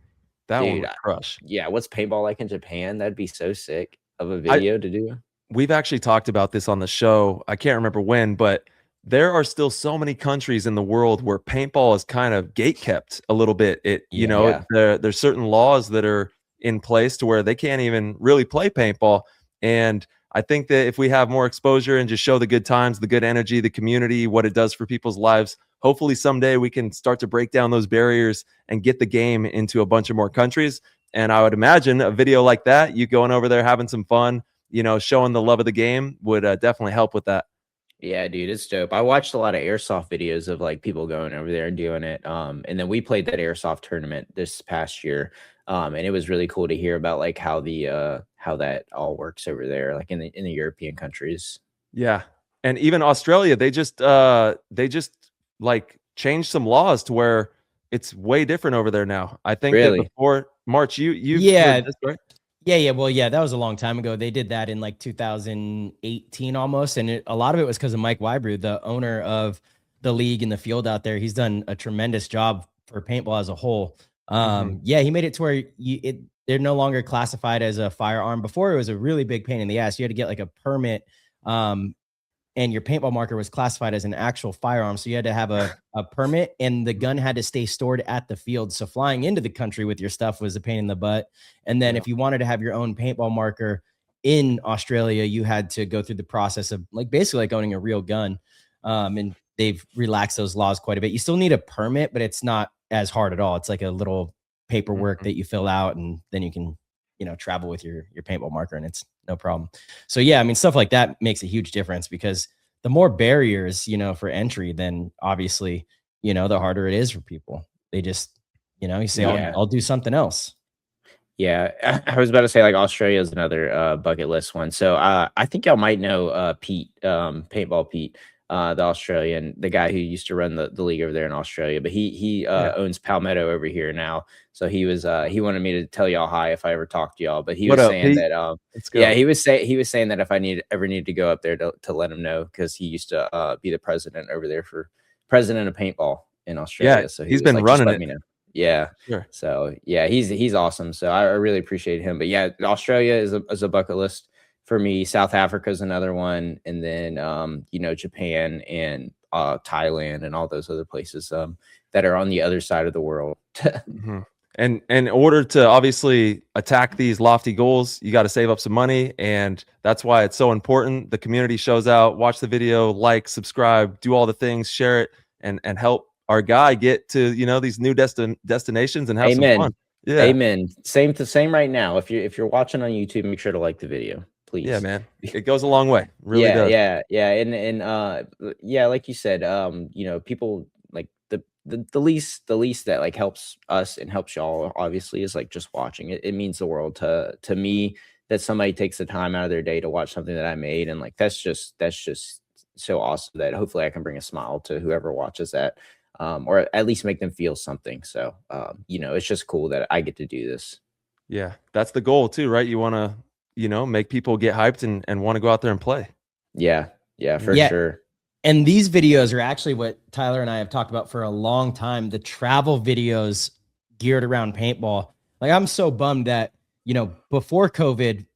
That one would crush. Yeah. What's paintball like in Japan? That'd be so sick of a video to do. We've actually talked about this on the show. I can't remember when, but there are still so many countries in the world where paintball is kind of gatekept a little bit. There's certain laws that are in place to where they can't even really play paintball. And I think that if we have more exposure and just show the good times, the good energy, the community, what it does for people's lives, hopefully someday we can start to break down those barriers and get the game into a bunch of more countries. And I would imagine a video like that, you going over there having some fun, showing the love of the game would definitely help with that. Yeah, dude, it's dope. I watched a lot of airsoft videos of like people going over there and doing it. And then we played that airsoft tournament this past year. And it was really cool to hear about like how that all works over there, like in the European countries. Yeah. And even Australia, they just like changed some laws to where it's way different over there now. I think that Really? before March, you've Yeah. heard this, right? Yeah. Well, yeah, that was a long time ago. They did that in like 2018 almost. And a lot of it was because of Mike Wybrew, the owner of the league and the field out there. He's done a tremendous job for paintball as a whole. Yeah, he made it to where they're no longer classified as a firearm. Before, it was a really big pain in the ass. You had to get like a permit, and your paintball marker was classified as an actual firearm. So you had to have a permit, and the gun had to stay stored at the field. So flying into the country with your stuff was a pain in the butt. And then if you wanted to have your own paintball marker in Australia, you had to go through the process of like basically like owning a real gun. And they've relaxed those laws quite a bit. You still need a permit, but it's not as hard at all. It's like a little paperwork that you fill out, and then you can, travel with your paintball marker, and it's no problem. So yeah, I mean, stuff like that makes a huge difference, because the more barriers, for entry, then obviously, the harder it is for people. They just, you say, I'll do something else. Yeah, I was about to say like Australia is another bucket list one. So I think y'all might know Pete, Paintball Pete, the Australian, the guy who used to run the league over there in Australia, but he owns Palmetto over here now. So he he wanted me to tell y'all hi if I ever talked to y'all, but he was saying that he was saying that if I ever need to go up there to let him know, because he used to be the president over there for president of paintball in Australia. Yeah, so he's been running it. Me know. Yeah. Sure. So yeah, he's awesome. So I really appreciate him. But yeah, Australia is a bucket list for me. South Africa is another one, and then Japan and Thailand and all those other places that are on the other side of the world. And in order to obviously attack these lofty goals, you got to save up some money, and that's why it's so important. The community shows out, watch the video, like, subscribe, do all the things, share it, and help our guy get to these new destinations and have some fun. Yeah, amen. Same right now. If you're watching on YouTube, make sure to like the video, please. Yeah, man, it goes a long way. Really does. Yeah, and like you said, people like the least that like helps us and helps y'all obviously is like just watching it. It means the world to me that somebody takes the time out of their day to watch something that I made, and like that's just so awesome that hopefully I can bring a smile to whoever watches that. Or at least make them feel something. So, it's just cool that I get to do this. Yeah, that's the goal too, right? You want to, make people get hyped and want to go out there and play. Yeah, for sure. And these videos are actually what Tyler and I have talked about for a long time. The travel videos geared around paintball. Like, I'm so bummed that, before COVID,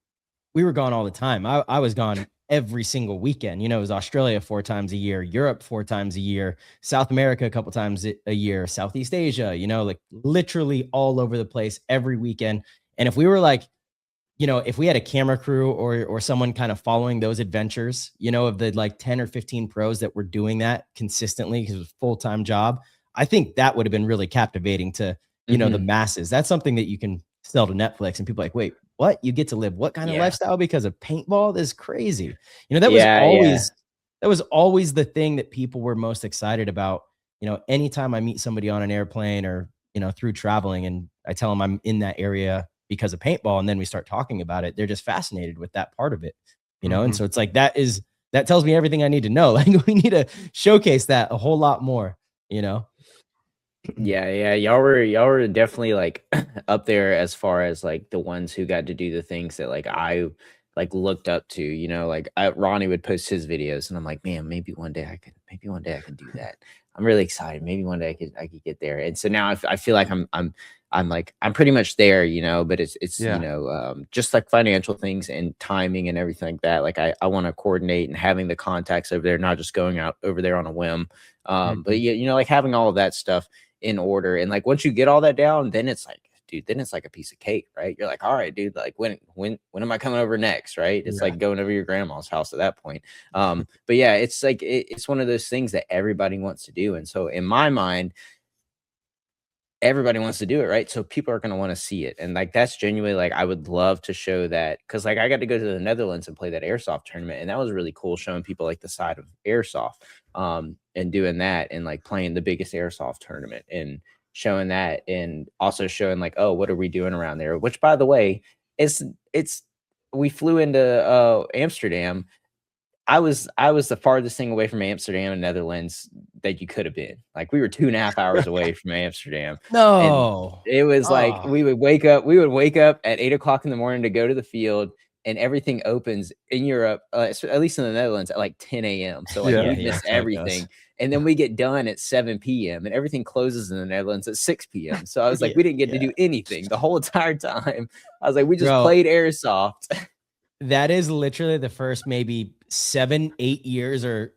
we were gone all the time. I was gone every single weekend. It was Australia 4 times a year, Europe 4 times a year, South America a couple times a year, Southeast Asia, like literally all over the place every weekend. And if we were like, if we had a camera crew or someone kind of following those adventures, of the like 10 or 15 pros that were doing that consistently because it was a full-time job, I think that would have been really captivating to, the masses. That's something that you can sell to Netflix, and people are like, wait, what? You get to live what kind of lifestyle because of paintball? This is crazy. That was always the thing that people were most excited about. Anytime I meet somebody on an airplane or, through traveling, and I tell them I'm in that area because of paintball, and then we start talking about it, they're just fascinated with that part of it, And so it's like, that tells me everything I need to know. Like, we need to showcase that a whole lot more, Yeah. Y'all were definitely like up there as far as like the ones who got to do the things that like I like looked up to, like Ronnie would post his videos, and I'm like, man, maybe one day I can do that. I'm really excited. Maybe one day I could get there. And so now I feel like I'm pretty much there, but it's just like financial things and timing and everything like that. Like I want to coordinate and having the contacts over there, not just going out over there on a whim. But like having all of that stuff in order. And like, once you get all that down, then it's like, dude, then it's like a piece of cake, right? You're like, all right, dude, like when am I coming over next? Right. It's like going over your grandma's house at that point. But yeah, it's like, it's one of those things that everybody wants to do. And so in my mind, everybody wants to do it, right? So people are going to want to see it. And like, that's genuinely like, I would love to show that, because like I got to go to the Netherlands and play that airsoft tournament, and that was really cool, showing people like the side of airsoft, and doing that, and like playing the biggest airsoft tournament and showing that, and also showing like, oh, what are we doing around there? Which, by the way, it's we flew into Amsterdam. I was the farthest thing away from Amsterdam and Netherlands that you could have been. Like, we were 2.5 hours away from Amsterdam. No, And it was like we would wake up at 8 o'clock in the morning to go to the field, and everything opens in Europe, at least in the Netherlands, at like 10 a.m. So like we miss everything. And then we get done at 7 p.m. and everything closes in the Netherlands at 6 p.m. So I was like, we didn't get to do anything the whole entire time. I was like, we just played airsoft. That is literally the first maybe 7-8 years, or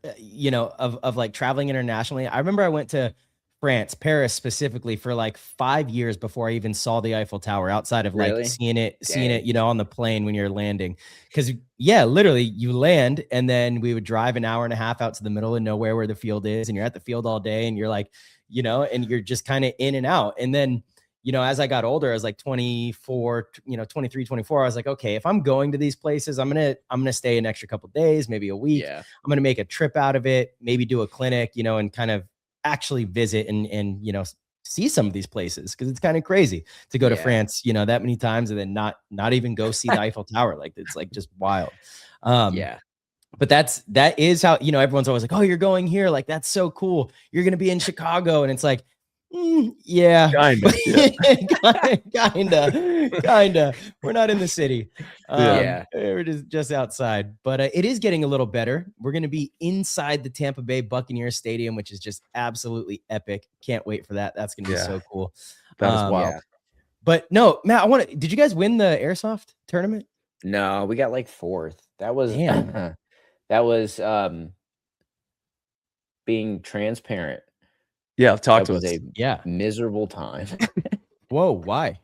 of like traveling internationally. I remember I went to France, Paris specifically, for like 5 years before I even saw the Eiffel Tower, outside of like seeing it, on the plane when you're landing. Because literally you land, and then we would drive an hour and a half out to the middle of nowhere where the field is, and you're at the field all day, and you're like, and you're just kind of in and out. And then as I got older, I was like 24, 23, 24. I was like, okay, if I'm going to these places, I'm going to stay an extra couple of days, maybe a week. Yeah. I'm going to make a trip out of it, maybe do a clinic, and kind of actually visit and see some of these places. Cause it's kind of crazy to go to France, that many times, and then not even go see the Eiffel Tower. Like, it's like just wild. But that is how, everyone's always like, oh, you're going here. Like, that's so cool. You're going to be in Chicago. And it's like, yeah, kinda. We're not in the city. We're just outside, but it is getting a little better. We're going to be inside the Tampa Bay Buccaneers Stadium, which is just absolutely epic. Can't wait for that. That's going to be so cool. That is wild. But no, Matt, did you guys win the airsoft tournament? No, we got like 4th. That was being transparent. Yeah, talk to us. Miserable time. Whoa, why?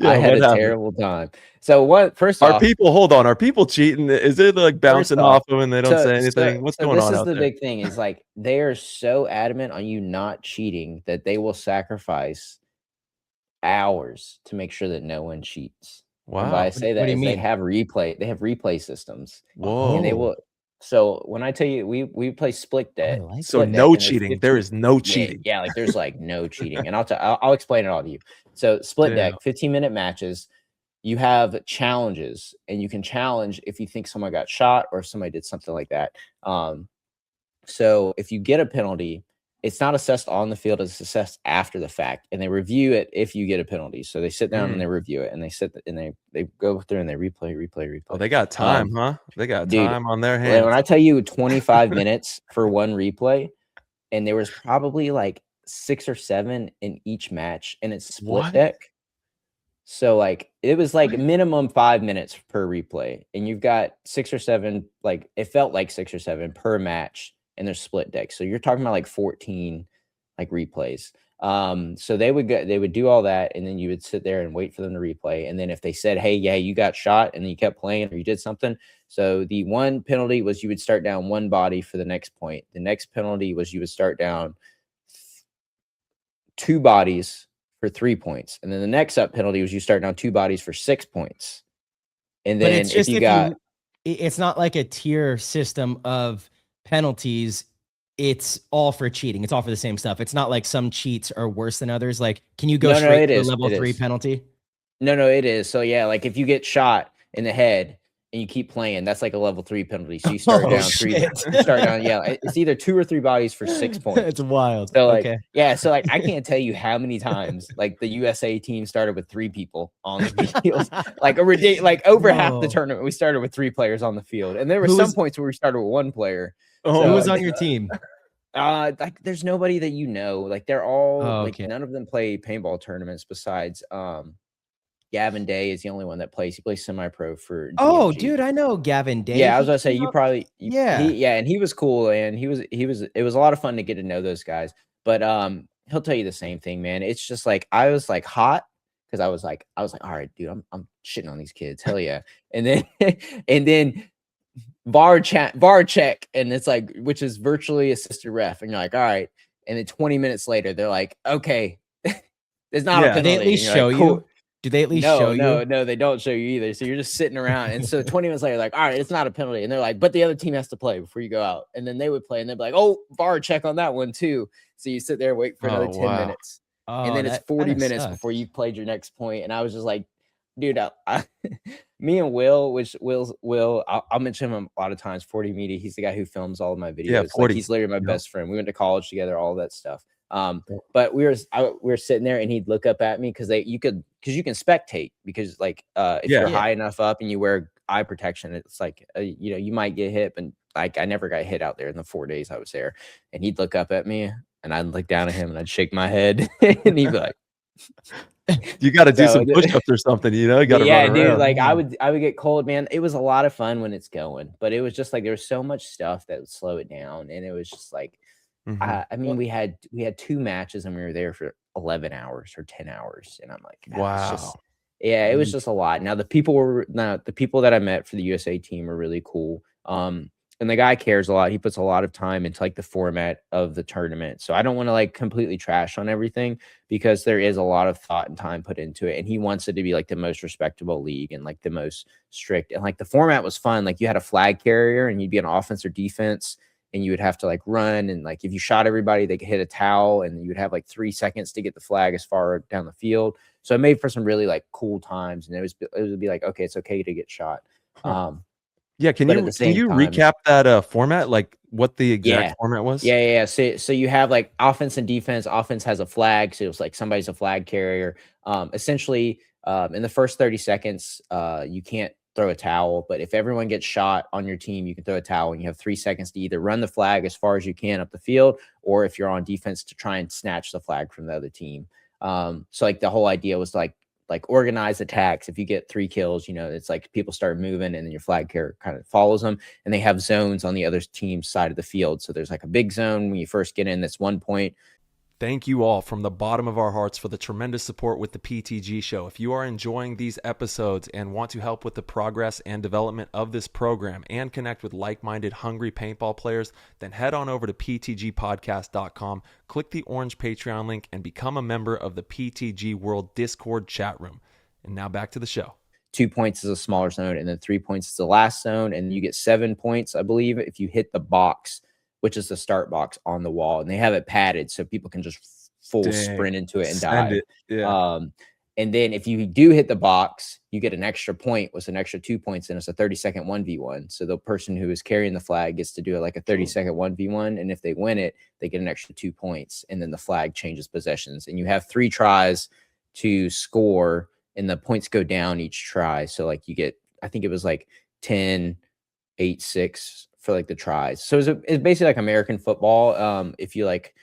I had a terrible time. So first off, are people cheating? Is it like bouncing off them and they don't say anything? What's going on out there? This is the big thing, is like, they are so adamant on you not cheating that they will sacrifice hours to make sure that no one cheats. Wow. And by I say that, they have replay systems. Whoa. And they will. So when I tell you, we play split deck. So no cheating. There is no cheating. Yeah, like there's like no cheating. And I'll explain it all to you. So split deck, 15-minute matches. You have challenges, and you can challenge if you think someone got shot or if somebody did something like that. So if you get a penalty, it's not assessed on the field, it's assessed after the fact, and they review it if you get a penalty. So they sit down and they review it, and they go through and they replay. Oh, they got time, huh? They got time on their hands. When I tell you 25 minutes for one replay, and there was probably like 6 or 7 in each match, and it's split deck. So like, it was like minimum 5 minutes per replay, and you've got 6 or 7, like it felt like 6 or 7 per match. And they're split deck. So you're talking about like 14 like replays. So they would do all that, and then you would sit there and wait for them to replay. And then if they said, hey, yeah, you got shot, and then you kept playing or you did something. So the one penalty was you would start down 1 body for the next point. The next penalty was you would start down 2 bodies for 3 points. And then the next up penalty was you start down 2 bodies for 6 points. And then it's not like a tier system of penalties. It's all for cheating. It's all for the same stuff. It's not like some cheats are worse than others. Like, can you go straight to a level 3 penalty? No, it is. So yeah, like if you get shot in the head and you keep playing, that's like a level 3 penalty. So you start down 3. Start down, it's either 2 or 3 bodies for 6 points. It's wild. So like, so like, I can't tell you how many times like the USA team started with 3 people on the field. Like over half the tournament, we started with 3 players on the field, and there were some points where we started with 1 player. Who was on your team? Like there's nobody that like they're all none of them play paintball tournaments besides Gavin Day is the only one that plays. He plays semi-pro for DMG. Dude, I know Gavin Day. Yeah, I was gonna say and he was cool, and it was a lot of fun to get to know those guys. But he'll tell you the same thing, man. It's just like I was like hot because I was like, all right, dude, I'm shitting on these kids. Hell yeah. And then VAR check, and it's like, which is virtually assisted ref, and you're like, all right. And then 20 minutes later, they're like, okay, It's not a Yeah. Do they at penalty. least And you're show like, you? cool. Do they at least No, show no, you? no, they don't show you either. So you're just sitting around. And so 20 minutes later, like, all right, it's not a penalty. And they're like, but the other team has to play before you go out. And then they would play and they'd be like, oh, VAR check on that one too. So you sit there and wait for another 10 wow. minutes. Oh, And then it's that 40 kinda minutes sucks. before you've played your next point. And I was just like, dude, me and Will, which I'll mention him a lot of times, 40 Media. He's the guy who films all of my videos. Yeah, 40. Like, he's literally my Yep. best friend. We went to college together, all that stuff. But we were sitting there and he'd look up at me because you can spectate, because like if Yeah. you're high enough up and you wear eye protection, it's like you might get hit. But like, I never got hit out there in the 4 days I was there. And he'd look up at me and I'd look down at him and I'd shake my head and he'd be like, You got to do So, some push-ups or something, you know? You got to yeah, run dude, around. like I would get cold, man. It was a lot of fun when it's going, but it was just like there was so much stuff that would slow it down, and it was just like Mhm. I mean, we had 2 matches and we were there for 11 hours or 10 hours, and I'm like, it's just, Wow. yeah, it was just a lot. Now the people that I met for the USA team were really cool. And the guy cares a lot. He puts a lot of time into like the format of the tournament. So I don't want to like completely trash on everything, because there is a lot of thought and time put into it. And he wants it to be like the most respectable league and like the most strict. And like the format was fun. Like you had a flag carrier and you'd be on offense or defense, and you would have to like run. And like if you shot everybody, they could hit a towel, and you would have like 3 seconds to get the flag as far down the field. So it made for some really like cool times. And it would be like, okay, it's okay to get shot. Yeah, can But you at the same time, recap that format, like what the exact format was? Yeah. So you have like offense and defense. Offense has a flag, so it's like somebody's a flag carrier. Essentially, in the first 30 seconds, you can't throw a towel, but if everyone gets shot on your team, you can throw a towel, and you have 3 seconds to either run the flag as far as you can up the field, or if you're on defense, to try and snatch the flag from the other team. So like the whole idea was like organized attacks. If you get 3 kills, it's like people start moving, and then your flag carrier kind of follows them, and they have zones on the other team's side of the field. So there's like a big zone when you first get in, that's 1 point. Thank you all from the bottom of our hearts for the tremendous support with the PTG show. If you are enjoying these episodes and want to help with the progress and development of this program and connect with like-minded, hungry paintball players, then head on over to ptgpodcast.com, click the orange Patreon link, and become a member of the PTG World Discord chat room. And now back to the show. 2 points is a smaller zone, and then 3 points is the last zone, and you get 7 points, I believe, if you hit the box, which is the start box on the wall, and they have it padded so people can just full sprint into it and dive. Yeah. And then if you do hit the box, you get an extra point with an extra 2 points, and it's a 30-second 1v1. So the person who is carrying the flag gets to do it like a 30-second 1v1, and if they win it, they get an extra 2 points, and then the flag changes possessions. And you have 3 tries to score, and the points go down each try. So like you get, I think it was like 10, 8, 6 for like the tries. So it's basically like American football. If you like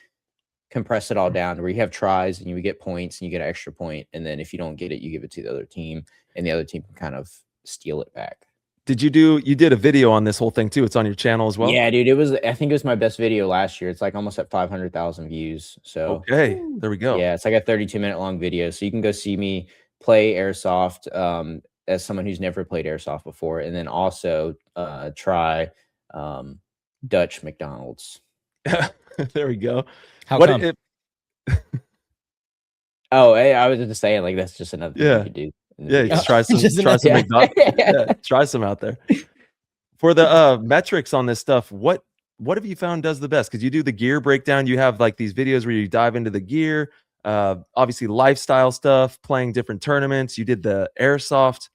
compress it all down, where you have tries and you would get points and you get an extra point, and then if you don't get it, you give it to the other team, and the other team can kind of steal it back. You did a video on this whole thing too? It's on your channel as well? Yeah, dude, I think it was my best video last year. It's like almost at 500,000 views. So okay, there we go. Yeah, it's like a 32-minute long video. So you can go see me play Airsoft as someone who's never played Airsoft before, and then also try Dutch McDonald's. There we go. How come? I was just saying, like, that's just another thing you could do. Yeah, just try some McDonald's. Yeah, try some out there. For the metrics on this stuff, what have you found does the best? Because you do the gear breakdown. You have like these videos where you dive into the gear, obviously lifestyle stuff, playing different tournaments. You did the Airsoft.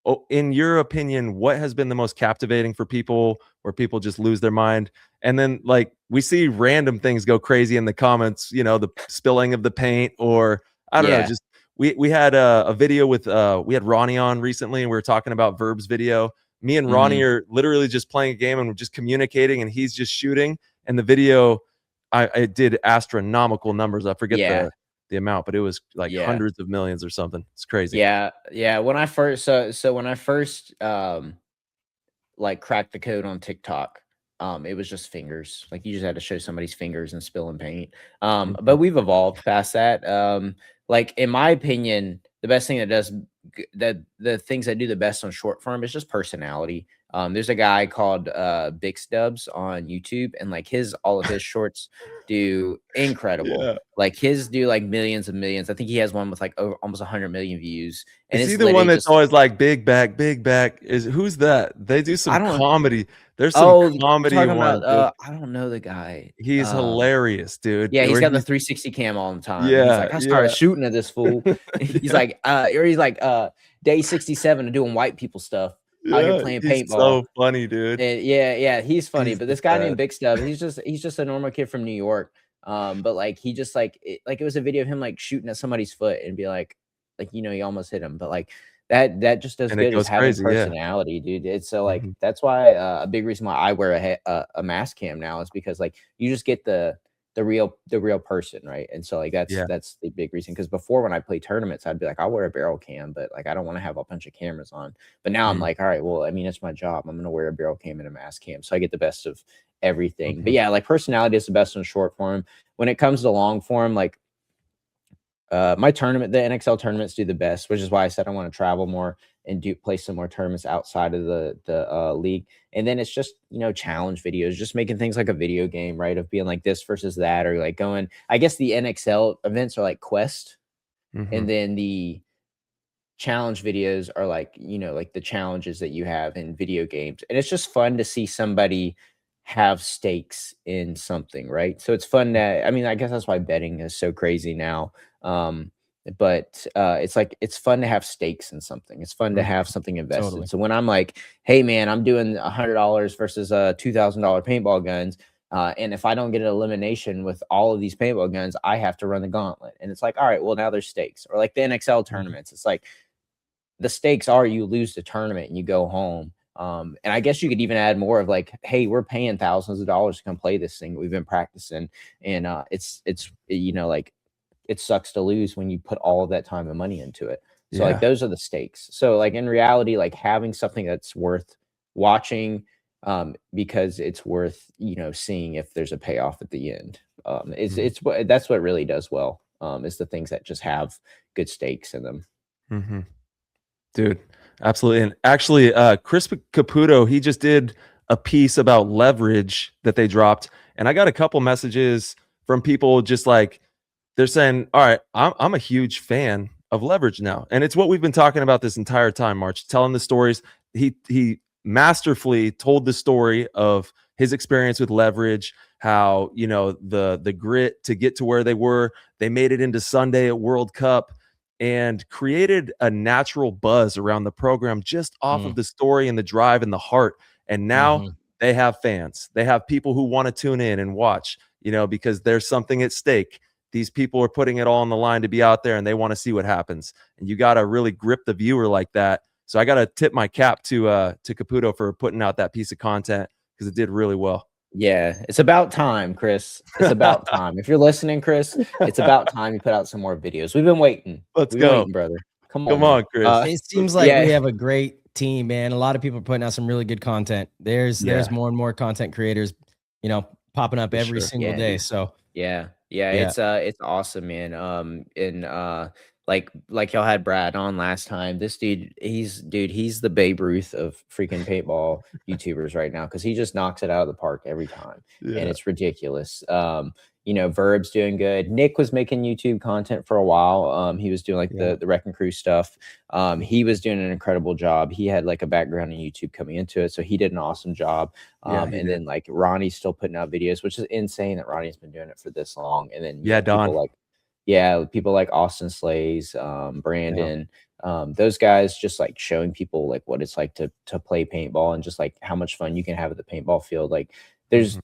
Oh, in your opinion, what has been the most captivating for people, where people just lose their mind? And then like we see random things go crazy in the comments, the spilling of the paint, or I don't know, just we had a video with we had Ronnie on recently, and we were talking about Verb's video. Me and Ronnie are literally just playing a game, and we're just communicating, and he's just shooting. And the video, I did astronomical numbers. I forget the amount, but it was like hundreds of millions or something. It's crazy. Yeah. When I first like cracked the code on TikTok, it was just fingers. Like you just had to show somebody's fingers and spilling paint. But we've evolved past that. Like in my opinion, the best thing the things that do the best on short form is just personality. There's a guy called Big Stubs on YouTube, and like all of his shorts do incredible. Yeah. Like his do like millions and millions. I think he has one with like almost 100 million views. And Is it's he the one literally that's just always like big back, big back? Who's that? They do some I don't comedy. There's some you're comedy talking ones, about dude. I don't know the guy. He's hilarious, dude. Yeah, he's Where got the 360 cam all the time. He's yeah, like, I started yeah. shooting at this fool. He's like, day 67 of doing white people stuff out here Yeah, playing he's paintball. so funny, dude. And yeah, he's funny. He's But the this guy best. named Big Stub, he's just a normal kid from New York. But like he just it was a video of him like shooting at somebody's foot and be like he almost hit him. But like that just does And it good as goes having crazy, yeah. personality, dude. It's so like Mhm. that's why a big reason why I wear a mask cam now is because like you just get the real person, right? And so like Yeah. that's the big reason. Because before when I play tournaments, I'd be like, I'll wear a barrel cam, but like I don't want to have a bunch of cameras on. But now I'm Mhm. like, all right, well, I mean, it's my job. I'm gonna wear a barrel cam and a mask cam, so I get the best of everything. But Mhm. yeah, like personality is the best in short form. When it comes to long form, like my tournament, the NXL tournaments do the best, which is why I said I want to travel more and play some more tournaments outside of the league. And then it's just challenge videos, just making things like a video game, right? Of being like this versus that, or like going. I guess the NXL events are like quest, Mhm. and then the challenge videos are like like the challenges that you have in video games, and it's just fun to see somebody have stakes in something, right? So it's fun that I mean, I guess that's why betting is so crazy now. But it's like it's fun to have stakes in something. It's fun to Mhm. have something invested. Totally. So when I'm like, hey man, I'm doing $100 versus $2,000 paintball guns. And if I don't get an elimination with all of these paintball guns, I have to run the gauntlet. And it's like, all right, well, now there's stakes. Or like the NXL tournaments. It's like the stakes are you lose the tournament and you go home. And I guess you could even add more of like, hey, we're paying thousands of dollars to come play this thing. We've been practicing, and it's like it sucks to lose when you put all of that time and money into it. So like Yeah. those are the stakes. So like in reality, like having something that's worth watching, because it's worth seeing if there's a payoff at the end. That's what really does well. Is the things that just have good stakes in them. Mm-hmm. Dude, absolutely. And actually, Chris Caputo, he just did a piece about leverage that they dropped. And I got a couple messages from people just like, they're saying, all right, I'm a huge fan of leverage now. And it's what we've been talking about this entire time, March, telling the stories. He masterfully told the story of his experience with leverage, how, the grit to get to where they were. They made it into Sunday at World Cup and created a natural buzz around the program just off of the story and the drive and the heart. And now they have fans. They have people who want to tune in and watch, because there's something at stake. These people are putting it all on the line to be out there and they want to see what happens. And you got to really grip the viewer like that. So I got to tip my cap to Caputo for putting out that piece of content because it did really well. Yeah, it's about time, Chris. It's about time. If you're listening, Chris, it's about time you put out some more videos. We've been waiting. Let's We've been go. waiting, brother. Come Come on, on, Chris. It seems like yeah. we have a great team, man. A lot of people are putting out some really good content. There's more and more content creators, popping up every single day. So yeah, it's awesome, man. And like y'all had Brad on last time. This dude, he's the Babe Ruth of freaking paintball YouTubers right now, because he just knocks it out of the park every time, and it's ridiculous. Verb's doing good. Nick was making YouTube content for a while. He was doing like the Wrecking Crew stuff. He was doing an incredible job. He had like a background in YouTube coming into it, so he did an awesome job. Then like Ronnie's still putting out videos, which is insane that Ronnie's been doing it for this long. And then Don. people like Austin Slays, Brandon, those guys just like showing people like what it's like to play paintball and just like how much fun you can have at the paintball field. Like there's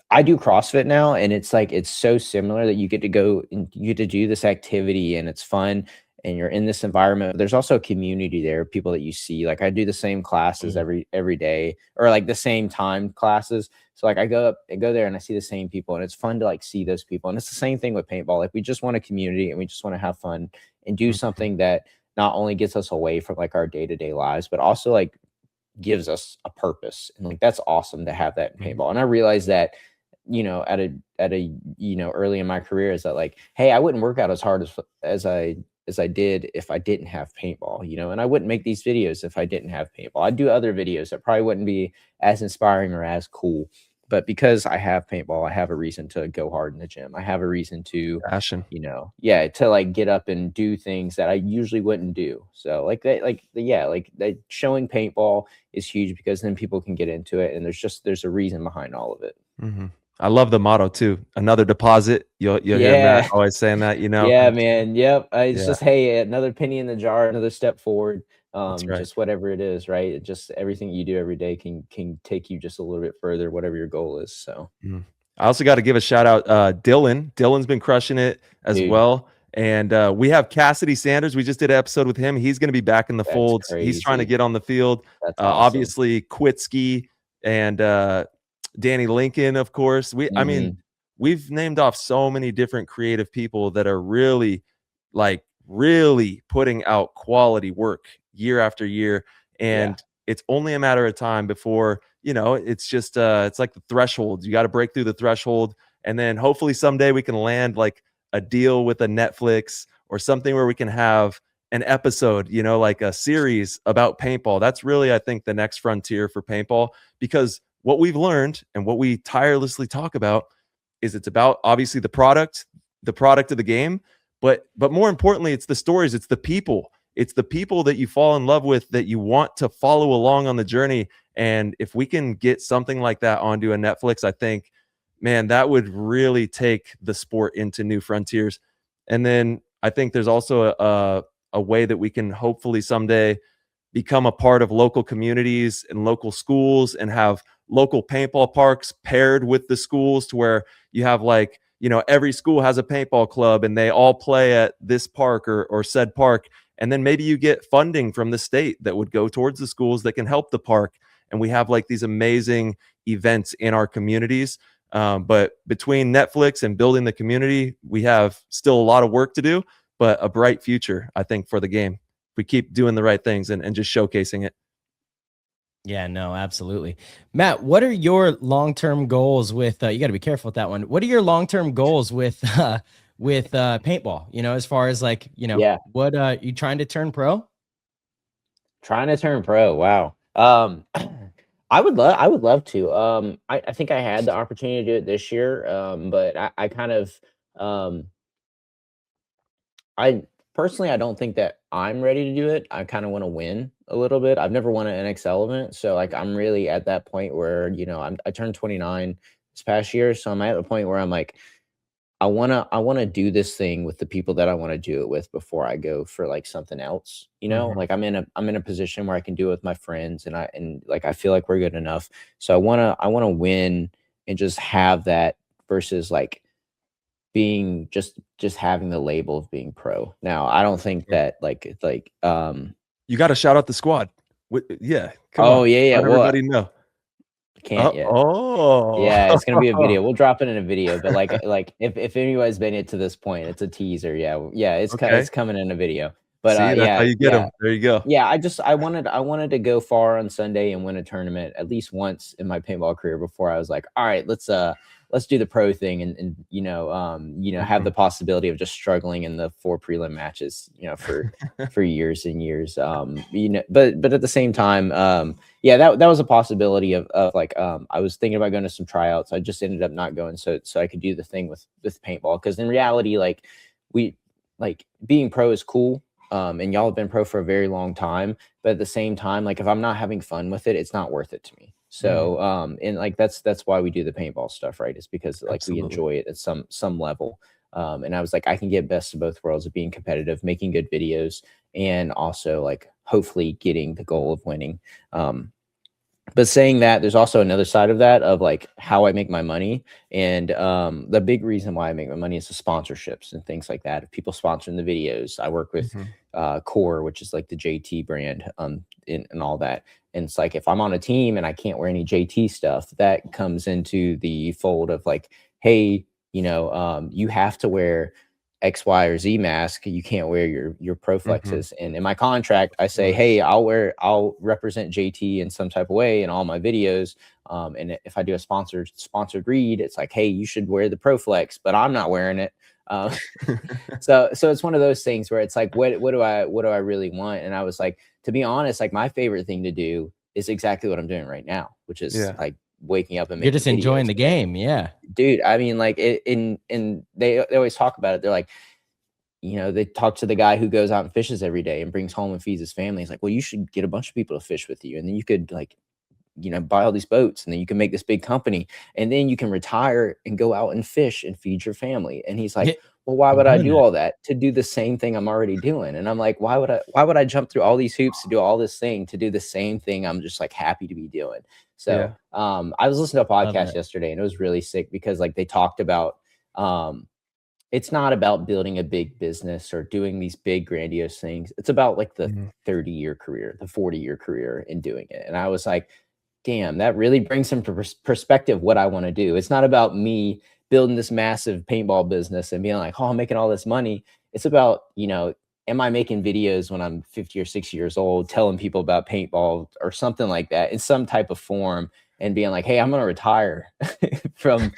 I do CrossFit now, and it's like it's so similar that you get to go and you get to do this activity and it's fun and you're in this environment. There's also a community there, people that you see. Like I do the same classes every day, or like the same time classes. So like I go there and I see the same people, and it's fun to like see those people. And it's the same thing with paintball. Like we just want a community and we just want to have fun and do something that not only gets us away from like our day-to-day lives, but also like gives us a purpose. And like that's awesome to have that in paintball. And I realized that at a early in my career is that like, hey, I wouldn't work out as hard as I as I did if I didn't have paintball, you know, and I wouldn't make these videos if I didn't have paintball. I'd do other videos that probably wouldn't be as inspiring or as cool. But because I have paintball, I have a reason to go hard in the gym. I have a reason to, Passion. you know, to like get up and do things that I usually wouldn't do. So like that showing paintball is huge because then people can get into it, and there's a reason behind all of it. Mm-hmm. I love the motto too. Another deposit. You'll hear Matt always saying that, you know. Yeah, man. Yep. It's Yeah. just, hey, another penny in the jar, another step forward. That's right. Just whatever it is, right? It just everything you do every day can take you just a little bit further, whatever your goal is. So I also got to give a shout out Dylan. Dylan's been crushing it as Dude. well. And we have Cassidy Sanders. We just did an episode with him. He's going to be back in the fold. He's trying to crazy. get on the field. That's awesome. Obviously, Quitski and Danny Lincoln, of course. I mean, we've named off so many different creative people that are really putting out quality work year after year. And it's only a matter of time before, you know, it's just it's like the threshold. You got to break through the threshold, and then hopefully someday we can land like a deal with a Netflix or something where we can have an episode, you know, like a series about paintball. That's really, I think, the next frontier for paintball, because what we've learned and what we tirelessly talk about is it's about obviously the product of the game, but more importantly, it's the stories, it's the people. It's the people that you fall in love with, that you want to follow along on the journey. And if we can get something like that onto a Netflix, I think, man, that would really take the sport into new frontiers. And then I think there's also a way that we can hopefully someday become a part of local communities and local schools and have local paintball parks paired with the schools, to where you have, like, you know, every school has a paintball club and they all play at this park or said park. And then maybe you get funding from the state that would go towards the schools that can help the park. And we have like these amazing events in our communities. But between Netflix and building the community, we have still a lot of work to do, but a bright future, I think, for the game. We keep doing the right things and just showcasing it. Yeah, no, absolutely. Matt, what are your long-term goals with, you got to be careful with that one. What are your long-term goals with paintball? You know, as far as like, you know, what, you trying to turn pro? Trying to turn pro. Wow. I would love to. I think I had the opportunity to do it this year. But I kind of, I personally, I don't think that I'm ready to do it. I kind of want to win a little bit. I've never won an NXL event. So like, I'm really at that point where, you know, I turned 29 this past year. So I'm at the point where I'm like, I want to do this thing with the people that I want to do it with before I go for like something else, you know. Like I'm in a position where I can do it with my friends, and I feel like we're good enough. So I want to win and just have that, versus like being just having the label of being pro. Now, I don't think that like you got to shout out the squad. Yeah. Come on. Yeah. Let everybody know. Can't yet. Oh, yeah, it's gonna be a video. We'll drop it in a video, but like if anybody's made it to this point, it's a teaser. Yeah, it's coming in a video. But that's how you get them. There you go. Yeah, I wanted to go far on Sunday and win a tournament at least once in my paintball career before I was like, all right, let's do the pro thing and have the possibility of just struggling in the 4 prelim matches, you know, for years and years. But at the same time, that was a possibility of like I was thinking about going to some tryouts. I just ended up not going so I could do the thing with paintball, because in reality, like being pro is cool. And y'all have been pro for a very long time, but at the same time, like if I'm not having fun with it, it's not worth it to me. So, and like, that's why we do the paintball stuff, right? It's because like we enjoy it at some level. And I was like, I can get best of both worlds of being competitive, making good videos, and also like hopefully getting the goal of winning. But saying that, there's also another side of that, of like how I make my money. And the big reason why I make my money is the sponsorships and things like that. If people sponsoring the videos, I work with Core, which is like the JT brand, and all that. And it's like, if I'm on a team and I can't wear any JT stuff, that comes into the fold of like, hey, you have to wear X, Y, or Z mask. You can't wear your Proflexes. And in my contract, I say, hey, I'll represent JT in some type of way in all my videos. And if I do a sponsored read, it's like, hey, you should wear the Proflex, but I'm not wearing it. Um, so it's one of those things where it's like, what do I really want? And I was like, to be honest, like my favorite thing to do is exactly what I'm doing right now, which is like waking up and You're making just enjoying videos. the game. Yeah. Dude, I mean, like they always talk about it. They're like, they talk to the guy who goes out and fishes every day and brings home and feeds his family. He's like, well, you should get a bunch of people to fish with you. And then you could like, buy all these boats, and then you can make this big company, and then you can retire and go out and fish and feed your family. And he's like, well, why would I do all that to do the same thing I'm already doing? And I'm like, why would I jump through all these hoops to do all this thing to do the same thing I'm just like happy to be doing? So I was listening to a podcast yesterday, and it was really sick because like they talked about it's not about building a big business or doing these big grandiose things. It's about like the 30-year career, the 40-year career in doing it. And I was like, damn, that really brings some perspective what I want to do. It's not about me building this massive paintball business and being like, oh, I'm making all this money. It's about, am I making videos when I'm 50 or 60 years old, telling people about paintball or something like that in some type of form, and being like, hey, I'm going to retire from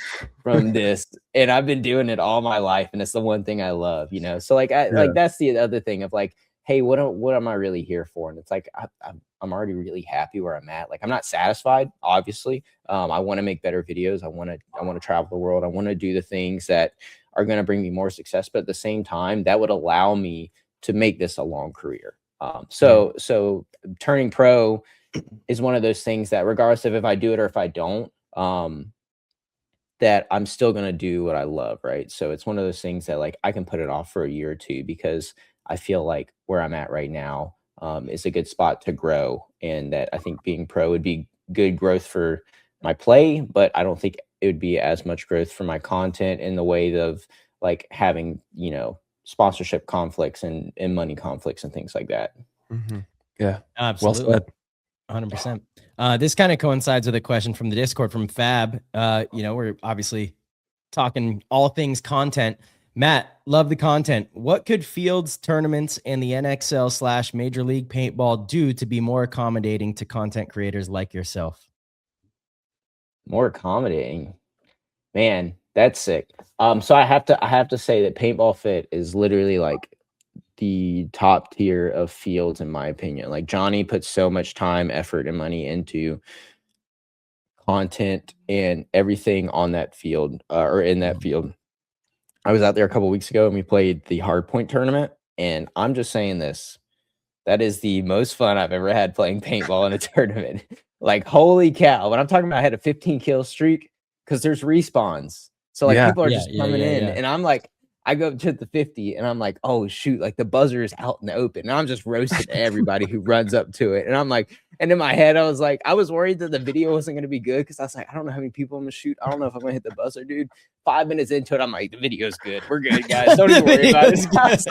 this. And I've been doing it all my life. And it's the one thing I love, So like, like that's the other thing of like, hey, what am I really here for? And it's like, I'm already really happy where I'm at. Like, I'm not satisfied, obviously. I want to make better videos. I want to travel the world. I want to do the things that are going to bring me more success. But at the same time, that would allow me to make this a long career. So turning pro is one of those things that regardless of if I do it or if I don't, that I'm still going to do what I love. Right. So it's one of those things that like I can put it off for a year or two because I feel like where I'm at right now is a good spot to grow. And that I think being pro would be good growth for my play, but I don't think it would be as much growth for my content in the way of like having, sponsorship conflicts and money conflicts and things like that. Yeah. Absolutely. Well said. 100%. This kind of coincides with a question from the Discord from Fab. We're obviously talking all things content. Matt, love the content. What could fields, tournaments, and the NXL / Major League Paintball do to be more accommodating to content creators like yourself? More accommodating, man, that's sick. So I have to say that Paintball Fit is literally like the top tier of fields in my opinion. Like Johnny puts so much time, effort, and money into content and everything on that field or in that field. I was out there a couple weeks ago and we played the Hardpoint tournament, and I'm just saying this, that is the most fun I've ever had playing paintball in a tournament. Like, holy cow. When I'm talking about I had a 15 kill streak because there's respawns. So like people are just coming in and I'm like, I go up to the 50 and I'm like, oh shoot, like the buzzer is out in the open. And I'm just roasting everybody who runs up to it. And I'm like, and in my head, I was like, I was worried that the video wasn't going to be good because I was like, I don't know how many people I'm going to shoot. I don't know if I'm going to hit the buzzer, dude. 5 minutes into it, I'm like, the video's good. We're good, guys. Don't even worry about it. I was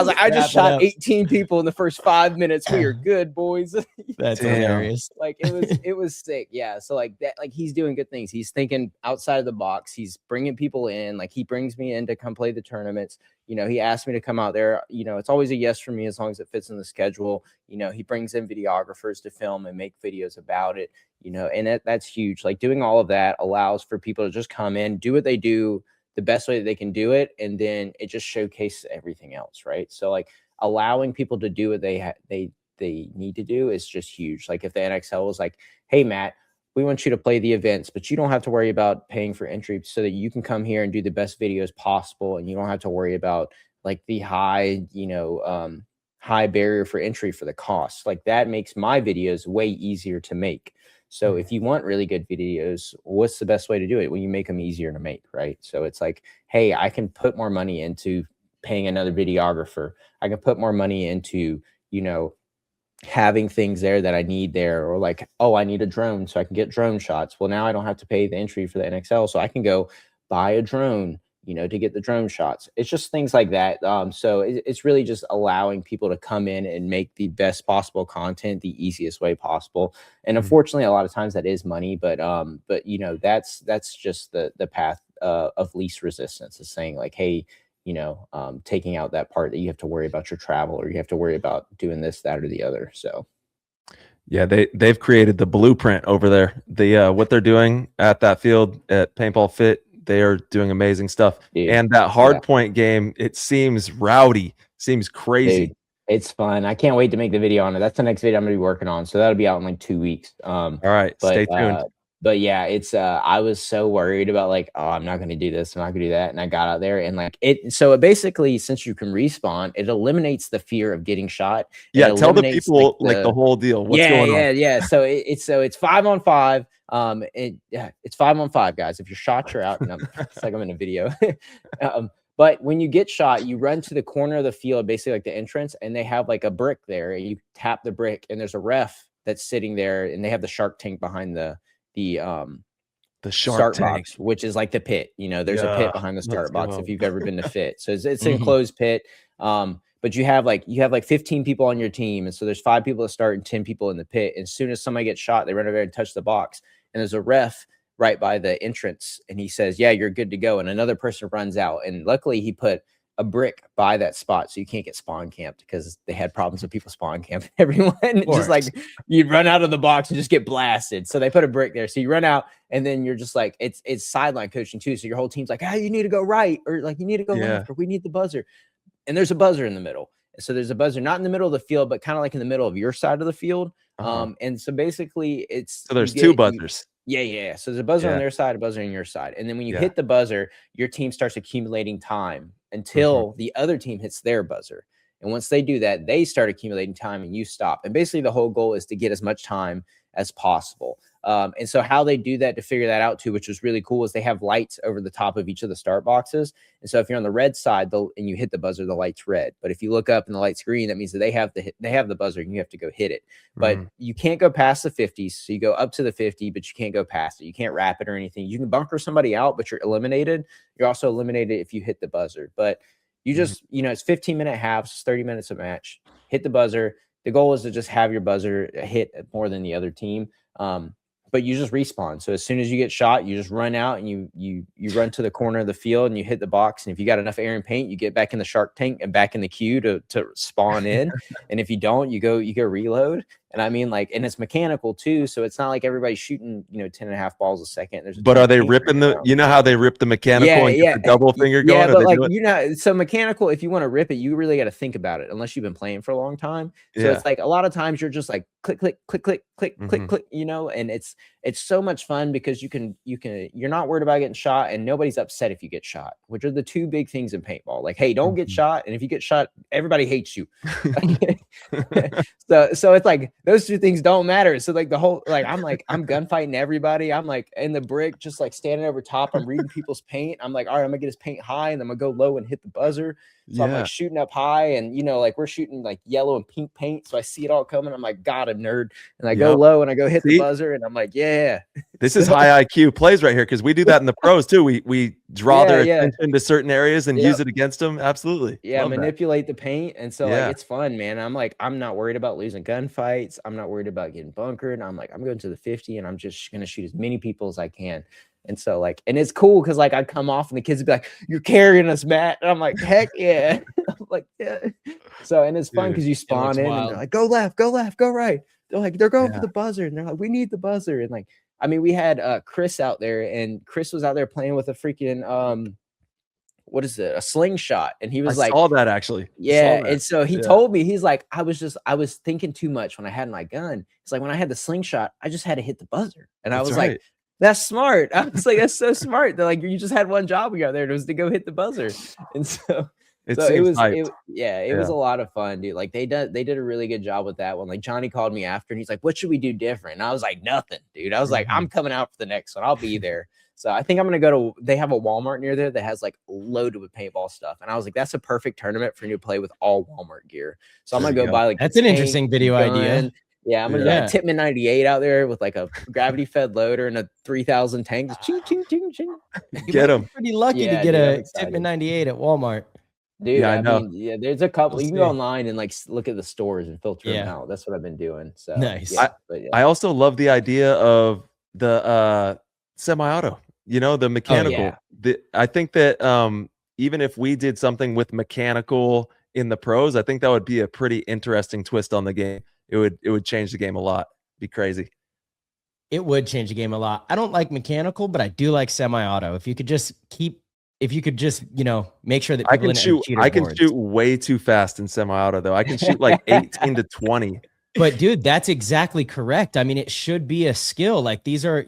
like, I just shot 18 people in the first 5 minutes. We are good, boys. That's hilarious. Like it was sick. Yeah. So like that, like he's doing good things. He's thinking outside of the box. He's bringing people in. Like he brings me in to come play the tournaments. He asked me to come out there. It's always a yes for me as long as it fits in the schedule. He brings in videographers to film and make videos about it, and that's huge. Like doing all of that allows for people to just come in, do what they do the best way that they can do it. And then it just showcases everything else. Right. So like allowing people to do what they need to do is just huge. Like if the NXL was like, hey, Matt, we want you to play the events, but you don't have to worry about paying for entry so that you can come here and do the best videos possible. And you don't have to worry about like the high, high barrier for entry for the cost. Like that makes my videos way easier to make. So if you want really good videos, what's the best way to do it? Well, you make them easier to make, right? So it's like, hey, I can put more money into paying another videographer. I can put more money into, having things there that I need there, or like, oh, I need a drone so I can get drone shots. Well, now I don't have to pay the entry for the NXL, so I can go buy a drone, to get the drone shots. It's just things like that. So it's really just allowing people to come in and make the best possible content the easiest way possible. And unfortunately, a lot of times that is money, but that's just the path of least resistance, is saying like, hey, taking out that part that you have to worry about your travel, or you have to worry about doing this, that, or the other. So yeah, they've created the blueprint over there. The what they're doing at that field at Paintball Fit, they are doing amazing stuff. Dude, And that hard point game, it seems rowdy, seems crazy. dude, it's fun. I can't wait to make the video on it. That's the next video I'm gonna be working on. So that'll be out in like 2 weeks. All right, stay tuned. But yeah, it's I was so worried about like, oh, I'm not gonna do this, I'm not gonna do that. And I got out there and like it basically, since you can respawn, it eliminates the fear of getting shot. Yeah, tell the people like the whole deal. What's going on? Yeah. So it's 5-on-5. It's 5-on-5, guys. If you're shot, you're out. No, it's like I'm in a video. But when you get shot, you run to the corner of the field, basically like the entrance, and they have like a brick there. You tap the brick, and there's a ref that's sitting there, and they have the shark tank behind the shark start box, which is like the pit. You know, there's a pit behind the start box if you've ever been to fit. So it's an enclosed pit. But you have like 15 people on your team, and so there's 5 people to start and 10 people in the pit. And as soon as somebody gets shot, they run over there and touch the box, and there's a ref right by the entrance, and he says, "Yeah, you're good to go." And another person runs out, and luckily he put a brick by that spot so you can't get spawn camped, because they had problems with people spawn camping everyone. Just like you'd run out of the box and just get blasted. So they put a brick there. So you run out, and then you're just like, it's sideline coaching too. So your whole team's like, you need to go right, or like you need to go left, or we need the buzzer. And there's a buzzer in the middle. So there's a buzzer not in the middle of the field, but kind of like in the middle of your side of the field. And so basically there's 2 buzzers. Yeah. So there's a buzzer on their side, a buzzer on your side. And then when you hit the buzzer, your team starts accumulating time until the other team hits their buzzer. And once they do that, they start accumulating time and you stop. And basically the whole goal is to get as much time as possible. And so how they do that, to figure that out too, which was really cool, is they have lights over the top of each of the start boxes. And so if you're on the red side and you hit the buzzer, the light's red. But if you look up and the light's green, that means that they have the buzzer and you have to go hit it. But you can't go past the 50s. So you go up to the 50, but you can't go past it. You can't wrap it or anything. You can bunker somebody out, but you're eliminated. You're also eliminated if you hit the buzzer. But you just, it's 15-minute halves, 30 minutes a match. Hit the buzzer. The goal is to just have your buzzer hit more than the other team. But you just respawn. So as soon as you get shot, you just run out and you run to the corner of the field and you hit the box. And if you got enough air and paint, you get back in the shark tank and back in the queue to spawn in. And if you don't, you go reload. And I mean, like, and it's mechanical too. So it's not like everybody's shooting, 10.5 balls a second. But are they ripping how they rip the mechanical and get the double finger going? Yeah, but like, so mechanical, if you want to rip it, you really got to think about it unless you've been playing for a long time. So it's like a lot of times you're just like click, click, click, click, click, click, click, and it's so much fun because you're not worried about getting shot and nobody's upset if you get shot, which are the 2 big things in paintball. Like, hey, don't get shot. And if you get shot, everybody hates you. So it's like, those 2 things don't matter. So like the whole, like, I'm gunfighting everybody. I'm like in the brick, just like standing over top. I'm reading people's paint. I'm like, all right, I'm gonna get his paint high and then I'm gonna go low and hit the buzzer. So I'm like shooting up high and, like we're shooting like yellow and pink paint. So I see it all coming. I'm like, God, a nerd. And I go low and I go hit the buzzer and I'm like, yeah. This is high IQ plays right here, because we do that in the pros too. We draw their attention to certain areas and use it against them. Absolutely. Yeah, manipulate the paint. And so like it's fun, man. I'm like, I'm not worried about losing gunfights. I'm not worried about getting bunkered. I'm like, I'm going to the 50 and I'm just gonna shoot as many people as I can. And so like, and it's cool because like I'd come off and the kids would be like, "You're carrying us, Matt." And I'm like, heck yeah. I'm like, yeah. So, and it's fun because you spawn in and they're like, go left, go right. They're like, they're going for the buzzer. And they're like, we need the buzzer. And like, I mean, we had Chris out there, and Chris was out there playing with a freaking what is it? A slingshot. And he was like, saw that actually. Yeah. And so he told me, he's like, I was thinking too much when I had my gun. It's like when I had the slingshot, I just had to hit the buzzer. And I was like, that's smart. I was like, that's so smart. They're like, you just had one job out there. It was to go hit the buzzer. And so it was a lot of fun, dude. Like they did a really good job with that one. Like Johnny called me after and he's like, what should we do different? And I was like, nothing, dude. I was like, I'm coming out for the next one. I'll be there. So I think I'm going to they have a Walmart near there that has like loaded with paintball stuff. And I was like, that's a perfect tournament for you to play with all Walmart gear. So I'm going to go buy like, that's an interesting video idea. Yeah, I'm gonna go Tippmann 98 out there with like a gravity fed loader and a 3,000 tank. Just ching, ching, ching, ching. Get them. Pretty lucky to get a Tippmann 98 at Walmart. Dude, I mean, there's a couple. You can go online and like look at the stores and filter them out. That's what I've been doing. So nice. I also love the idea of the semi-auto. The mechanical. I think that even if we did something with mechanical in the pros, I think that would be a pretty interesting twist on the game. It would change the game a lot. Be crazy. It would change the game a lot. I don't like mechanical, but I do like semi-auto. If you could just make sure that I people can didn't shoot. have cheater I can boards. shoot way too fast in semi-auto though. I can shoot like 18 to 20. But dude, that's exactly correct. I mean, it should be a skill. Like these are,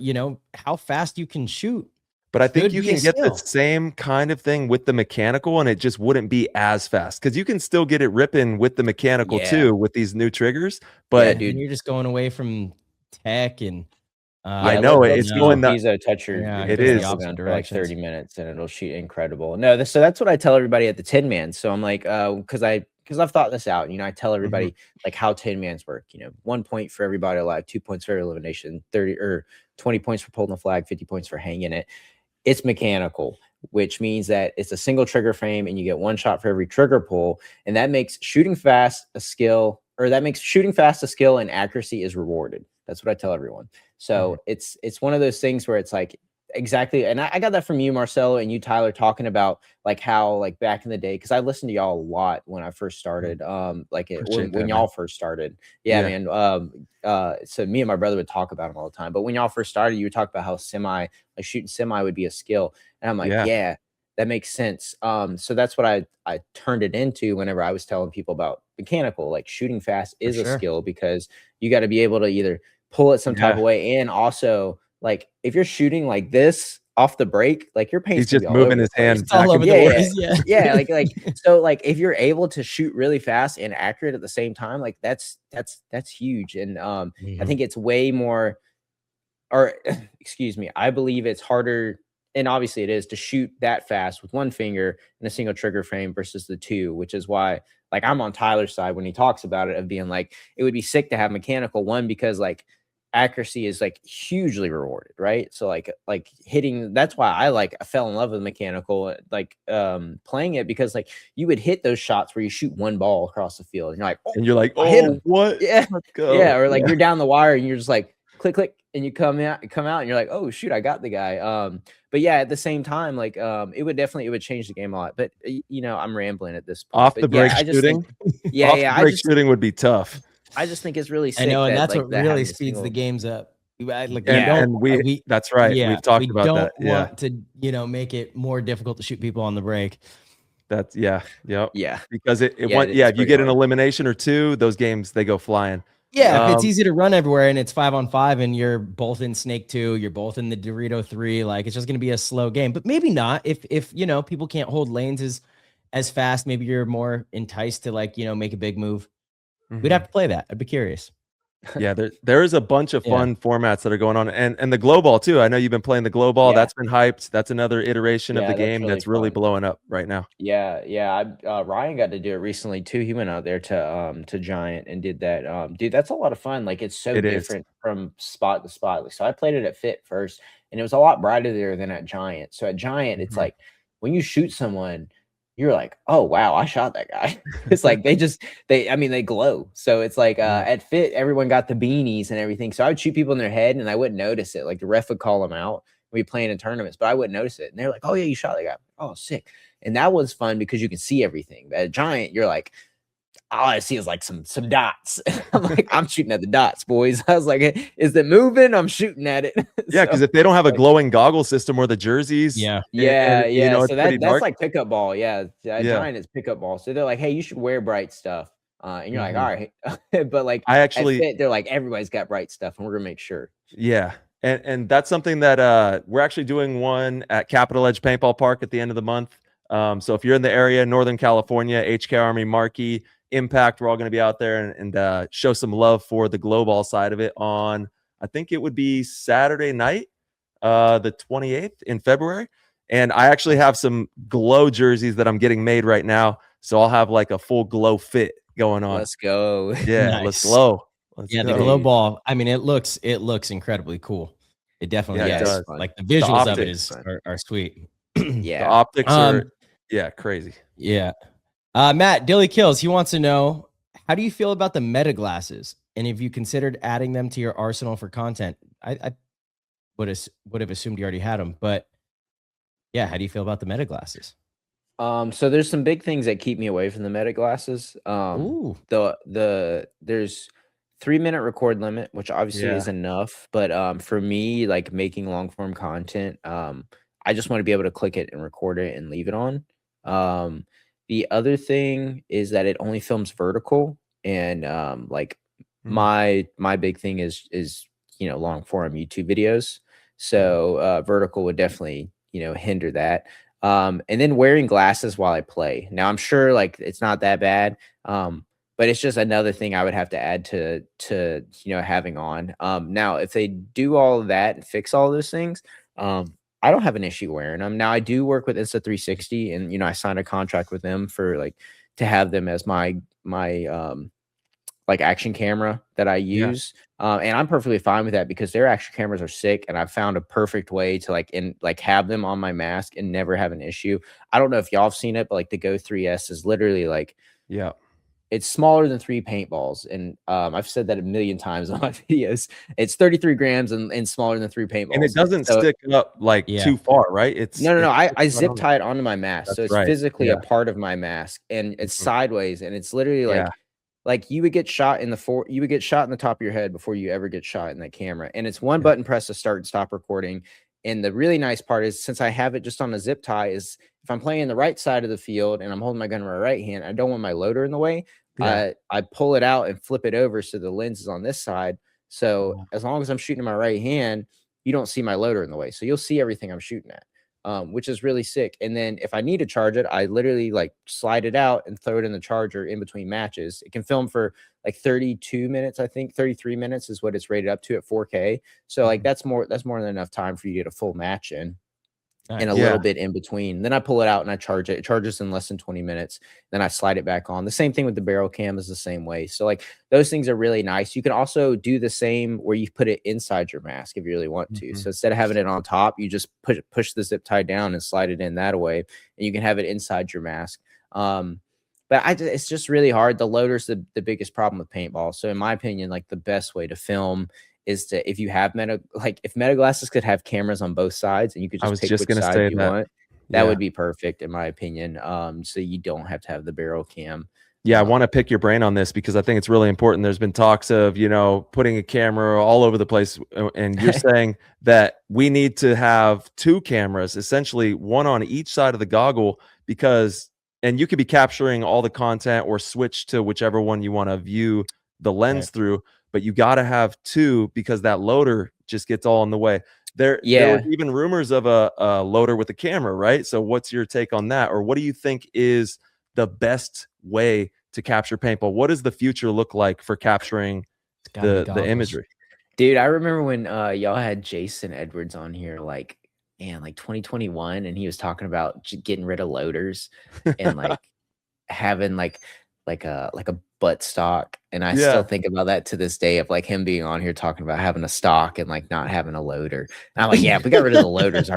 how fast you can shoot. But I think Should you be a can get the skill. same kind of thing with the mechanical, and it just wouldn't be as fast because you can still get it ripping with the mechanical Yeah. too with these new triggers. Yeah, But dude. And you're just going away from tech and I know let it's the going the piezo toucher. Yeah, it goes the is. opposite For like directions. 30 minutes and it'll shoot incredible. No, so that's what I tell everybody at the 10 man. So I'm like, because I've thought this out. I tell everybody like how 10 mans work. 1 point for everybody alive, 2 points for elimination, 30 or 20 points for pulling the flag, 50 points for hanging it. It's mechanical, which means that it's a single trigger frame and you get 1 shot for every trigger pull. And that makes shooting fast a skill, and accuracy is rewarded. That's what I tell everyone. So it's one of those things where it's like, exactly. And I got that from you, Marcelo, and you, Tyler, talking about like how like back in the day, because I listened to y'all a lot when I first started, when y'all first started. Yeah, man. So me and my brother would talk about them all the time. But when y'all first started, you would talk about how shooting semi would be a skill. And I'm like, yeah, that makes sense. So that's what I turned it into whenever I was telling people about mechanical. Like shooting fast is a skill because you got to be able to either pull it some type of way, and also like if you're shooting like this off the break, like your paint's he's just moving his hand all over the boards. Yeah, like so like if you're able to shoot really fast and accurate at the same time, like that's huge. And I think it's way more, or excuse me, I believe it's harder, and obviously it is, to shoot that fast with 1 finger in a single trigger frame versus the 2, which is why like I'm on Tyler's side when he talks about it, of being like it would be sick to have mechanical, one because like accuracy is like hugely rewarded, right? So like hitting, that's why I fell in love with mechanical, like playing it, because like you would hit those shots where you shoot 1 ball across the field and you're like, oh, hit him. What? Yeah, let's go. Yeah, or like you're down the wire and you're just like click click, and you come out and you're like, oh shoot, I got the guy. But yeah, at the same time, like it would change the game a lot. But I'm rambling at this point. Off the break shooting. Shooting would be tough. I just think it's really sick. I know, and that, that's like, what that really speeds the games up. That's right. Yeah, we've talked about that. We don't want to, make it more difficult to shoot people on the break. That's yeah. Because if you get an elimination or 2, those games, they go flying. Yeah, if it's easy to run everywhere and it's 5-on-5 and you're both in Snake 2, you're both in the Dorito 3, like it's just going to be a slow game. But maybe not if people can't hold lanes as fast. Maybe you're more enticed to make a big move. We'd have to play that. I'd be curious. Yeah, there is a bunch of fun formats that are going on, and the Glowball too. I know you've been playing the Glowball. Yeah. That's been hyped. That's another iteration of the game that's really fun. blowing up right now. Yeah. Ryan got to do it recently too. He went out there to Giant and did that. Dude, that's a lot of fun. Like it's so different from spot to spot. So I played it at Fit first, and it was a lot brighter there than at Giant. So at Giant, it's like when you shoot someone, you're like, oh wow, I shot that guy. It's like they glow. So it's like at Fit, everyone got the beanies and everything. So I would shoot people in their head and I wouldn't notice it. Like the ref would call them out. We'd be playing in tournaments, but I wouldn't notice it. And they're like, oh yeah, you shot that guy. Oh, sick. And that was fun because you can see everything. But at Giant, you're like, all I see is like some dots. I'm like, I'm shooting at the dots, boys. I was like, is it moving? I'm shooting at it. Yeah, because if they don't have a glowing goggle system or the jerseys, yeah. So that's like pickup ball. Yeah, Giant is pickup ball. So they're like, hey, you should wear bright stuff. And you're like, all right. But like, at Fit, they're like, everybody's got bright stuff, and we're gonna make sure. Yeah. And that's something that we're actually doing one at Capital Edge Paintball Park at the end of the month. So if you're in the area, Northern California, HK Army, Marquee, Impact, we're all going to be out there and show some love for the Glowball side of it on, I think it would be Saturday night, the 28th in February. And I actually have some glow jerseys that I'm getting made right now. So I'll have like a full glow fit going on. Let's go. Yeah, Nice. let's glow. The Glowball. I mean, it looks incredibly cool. It definitely does. Like the visuals of it are sweet. Yeah. The optics are crazy. Yeah. Matt, Dilly Kills, he wants to know, how do you feel about the meta glasses? And have you considered adding them to your arsenal for content? I would have assumed you already had them, but yeah, how do you feel about the meta glasses? So there's some big things that keep me away from the meta glasses. Ooh. There's 3-minute record limit, which obviously Yeah. is enough. But for me, like making long form content, I just want to be able to click it and record it and leave it on. The other thing is that it only films vertical, and like my big thing is long form YouTube videos. So vertical would definitely hinder that. And then wearing glasses while I play. Now I'm sure like it's not that bad. But it's just another thing I would have to add to having on. Now if they do all of that and fix all those things, I don't have an issue wearing them. Now I do work with Insta360, and I signed a contract with them for like to have them as my like action camera that I use. And I'm perfectly fine with that because their action cameras are sick, and I've found a perfect way to have them on my mask and never have an issue. I don't know if y'all have seen it, but like the Go 3S is literally like, it's smaller than 3 paintballs. And I've said that a million times on my videos. It's 33 grams and smaller than 3 paintballs. And it doesn't stick up like too far, right? No. I zip tie it onto my mask. That's so it's right. physically a part of my mask, and it's sideways, and it's literally like you would get shot in the top of your head before you ever get shot in that camera. And it's one button press to start and stop recording. And the really nice part is, since I have it just on a zip tie, is if I'm playing the right side of the field and I'm holding my gun in my right hand, I don't want my loader in the way. I pull it out and flip it over so the lens is on this side. So as long as I'm shooting in my right hand, you don't see my loader in the way. So you'll see everything I'm shooting at. Which is really sick. And then if I need to charge it, I literally like slide it out and throw it in the charger in between matches. It can film for like 32 minutes. I think 33 minutes is what it's rated up to at 4K. So like that's more than enough time for you to get a full match in. And a little bit in between. Then I pull it out and I charge it. It charges in less than 20 minutes. Then I slide it back on. The same thing with the barrel cam is the same way. So like those things are really nice. You can also do the same where you put it inside your mask if you really want to. So instead of having it on top, you just push the zip tie down and slide it in that way, and you can have it inside your mask. But it's just really hard. The loader's the biggest problem with paintball. So in my opinion, like the best way to film is to, if you have if meta glasses could have cameras on both sides and you could just pick which side you want, that would be perfect in my opinion. So you don't have to have the barrel cam. I want to pick your brain on this because I think it's really important. There's been talks of, putting a camera all over the place, and you're saying that we need to have 2 cameras, essentially one on each side of the goggle, and you could be capturing all the content or switch to whichever one you want to view the lens through. But you got to have 2 because that loader just gets all in the way. There were even rumors of a loader with a camera, right? So what's your take on that? Or what do you think is the best way to capture paintball? What does the future look like for capturing the imagery? Dude, I remember when y'all had Jason Edwards on here, like 2021, and he was talking about getting rid of loaders and like having like a butt stock. And I still think about that to this day, of like him being on here talking about having a stock and like not having a loader. And I'm like, if we got rid of the loaders,